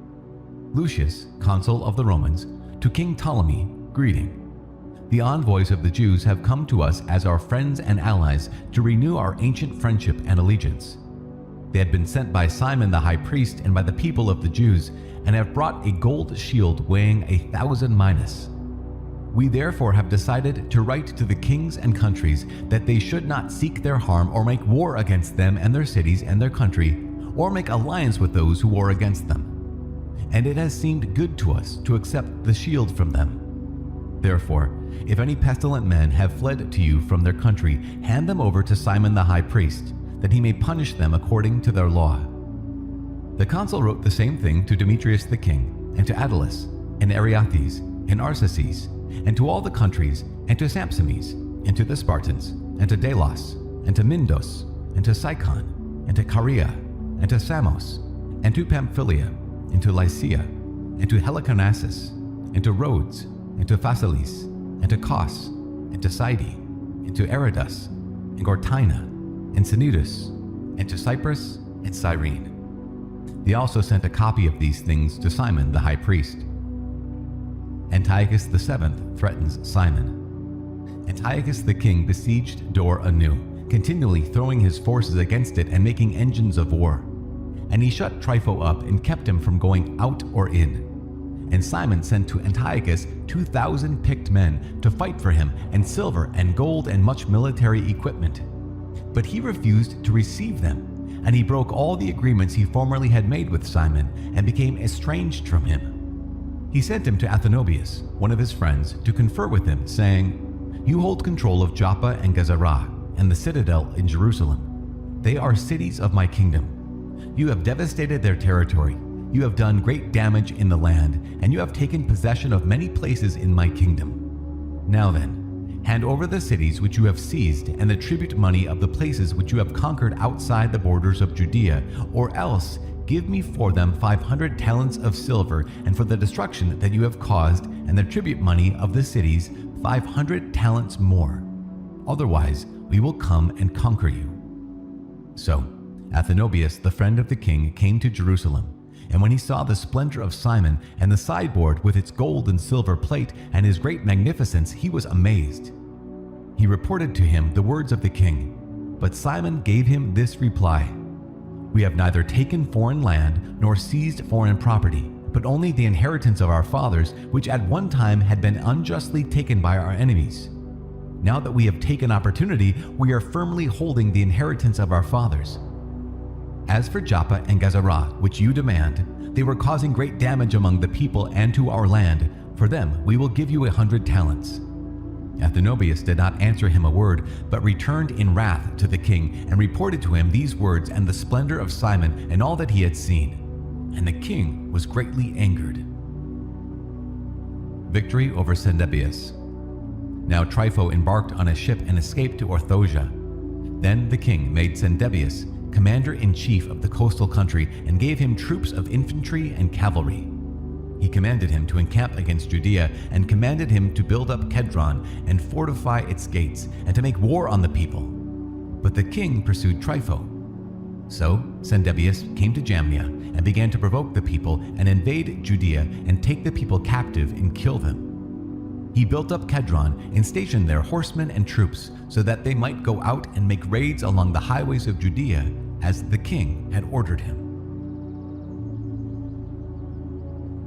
Lucius, consul of the Romans, to King Ptolemy, greeting. The envoys of the Jews have come to us as our friends and allies to renew our ancient friendship and allegiance. They had been sent by Simon the high priest and by the people of the Jews, and have brought a gold shield weighing 1,000 minas. We therefore have decided to write to the kings and countries that they should not seek their harm or make war against them and their cities and their country, or make alliance with those who war against them. And it has seemed good to us to accept the shield from them. Therefore, if any pestilent men have fled to you from their country, hand them over to Simon the high priest, that he may punish them according to their law. The consul wrote the same thing to Demetrius the king, and to Attalus, and Areathes, and Arsaces, and to all the countries, and to Sampsames, and to the Spartans, and to Delos, and to Mindos, and to Sicon, and to Caria, and to Samos, and to Pamphylia, and to Lycia, and to Helicarnassus, and to Rhodes, and to Phasaelis, and to Cos, and to Sidon, and to Aridus, and Gortyna, and Cnidus, and to Cyprus and Cyrene. They also sent a copy of these things to Simon the high priest. Antiochus the seventh threatens Simon. Antiochus the king besieged Dor anew, continually throwing his forces against it and making engines of war. And he shut Trypho up and kept him from going out or in. And Simon sent to Antiochus 2,000 picked men to fight for him, and silver and gold and much military equipment. But he refused to receive them, and he broke all the agreements he formerly had made with Simon, and became estranged from him. He sent him to Athenobius, one of his friends, to confer with him, saying, You hold control of Joppa and Gazarah, and the citadel in Jerusalem. They are cities of my kingdom. You have devastated their territory. You have done great damage in the land, and you have taken possession of many places in my kingdom. Now then, hand over the cities which you have seized, and the tribute money of the places which you have conquered outside the borders of Judea, or else give me for them 500 talents of silver, and for the destruction that you have caused, and the tribute money of the cities 500 talents more. Otherwise, we will come and conquer you. So Athenobius, the friend of the king, came to Jerusalem. And when he saw the splendor of Simon and the sideboard with its gold and silver plate and his great magnificence, he was amazed. He reported to him the words of the king. But Simon gave him this reply: "We have neither taken foreign land nor seized foreign property, but only the inheritance of our fathers, which at one time had been unjustly taken by our enemies. Now that we have taken opportunity, we are firmly holding the inheritance of our fathers. As for Joppa and Gazarah, which you demand, they were causing great damage among the people and to our land. For them we will give you 100 talents. Athenobius did not answer him a word, but returned in wrath to the king and reported to him these words and the splendor of Simon and all that he had seen. And the king was greatly angered. Victory over Sendebius. Now Trypho embarked on a ship and escaped to Orthosia. Then the king made Sendebius commander-in-chief of the coastal country and gave him troops of infantry and cavalry. He commanded him to encamp against Judea and commanded him to build up Kedron and fortify its gates and to make war on the people. But the king pursued Trypho. So Sendebius came to Jamnia and began to provoke the people and invade Judea and take the people captive and kill them. He built up Kedron and stationed there horsemen and troops so that they might go out and make raids along the highways of Judea as the king had ordered him.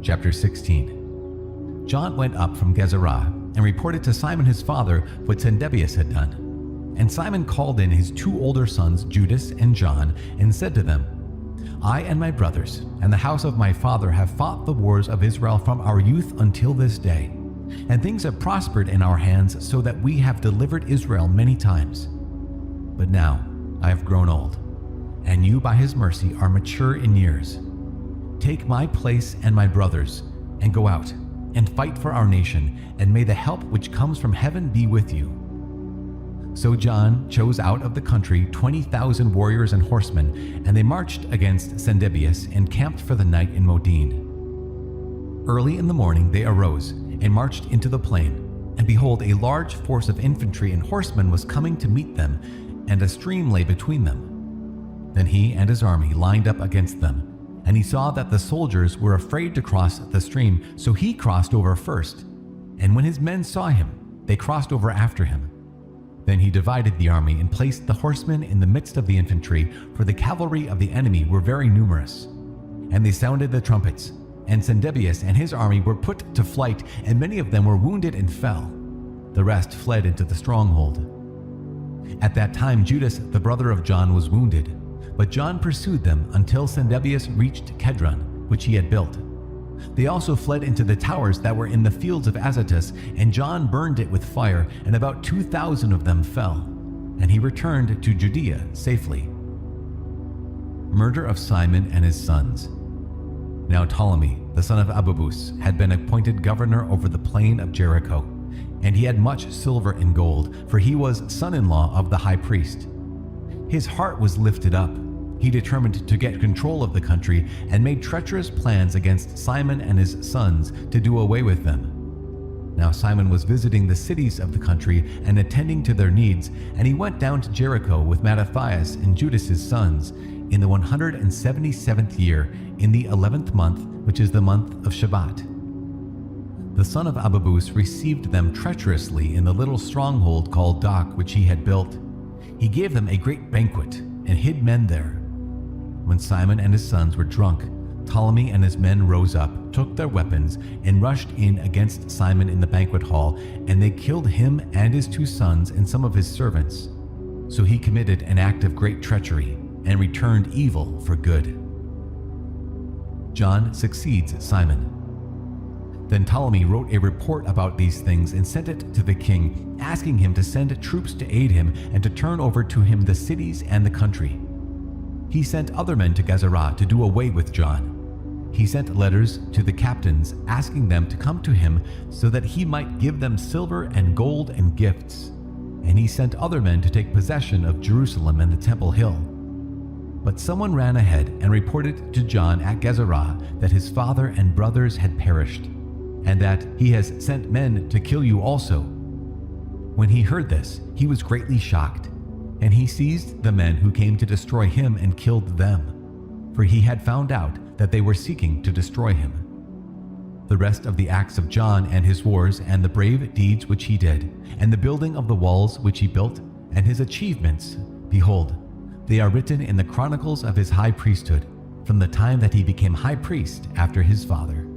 Chapter 16. John went up from Gazarah and reported to Simon his father what Sendebius had done. And Simon called in his 2 older sons, Judas and John, and said to them, "I and my brothers and the house of my father have fought the wars of Israel from our youth until this day. And things have prospered in our hands so that we have delivered Israel many times. But now I have grown old, and you by his mercy are mature in years. Take my place and my brothers, and go out and fight for our nation, and may the help which comes from heaven be with you." So John chose out of the country 20,000 warriors and horsemen, and they marched against Sendebius and camped for the night in Modin. Early in the morning they arose and marched into the plain, and behold, a large force of infantry and horsemen was coming to meet them, and a stream lay between them. Then he and his army lined up against them, and he saw that the soldiers were afraid to cross the stream, so he crossed over first. And when his men saw him, they crossed over after him. Then he divided the army and placed the horsemen in the midst of the infantry, for the cavalry of the enemy were very numerous. And they sounded the trumpets, and Sendebius and his army were put to flight, and many of them were wounded and fell. The rest fled into the stronghold. At that time Judas, the brother of John, was wounded, but John pursued them until Sendebius reached Kedron, which he had built. They also fled into the towers that were in the fields of Azotus, and John burned it with fire, and about 2,000 of them fell. And he returned to Judea safely. Murder of Simon and his sons. Now Ptolemy, the son of Abubus, had been appointed governor over the plain of Jericho, and he had much silver and gold, for he was son-in-law of the high priest. His heart was lifted up. He determined to get control of the country and made treacherous plans against Simon and his sons to do away with them. Now Simon was visiting the cities of the country and attending to their needs, and he went down to Jericho with Mattathias and Judas's sons in the 177th year, in the 11th month, which is the month of Shabbat. The son of Abubus received them treacherously in the little stronghold called Dock, which he had built. He gave them a great banquet and hid men there. When Simon and his sons were drunk, Ptolemy and his men rose up, took their weapons, and rushed in against Simon in the banquet hall, and they killed him and his 2 sons and some of his servants. So he committed an act of great treachery and returned evil for good. John succeeds Simon. Then Ptolemy wrote a report about these things and sent it to the king, asking him to send troops to aid him and to turn over to him the cities and the country. He sent other men to Gazarah to do away with John. He sent letters to the captains asking them to come to him so that he might give them silver and gold and gifts. And he sent other men to take possession of Jerusalem and the Temple Hill. But someone ran ahead and reported to John at Gazarah that his father and brothers had perished, and that he has sent men to kill you also. When he heard this, he was greatly shocked, and he seized the men who came to destroy him and killed them, for he had found out that they were seeking to destroy him. The rest of the acts of John and his wars and the brave deeds which he did, and the building of the walls which he built, and his achievements, behold, they are written in the chronicles of his high priesthood, from the time that he became high priest after his father.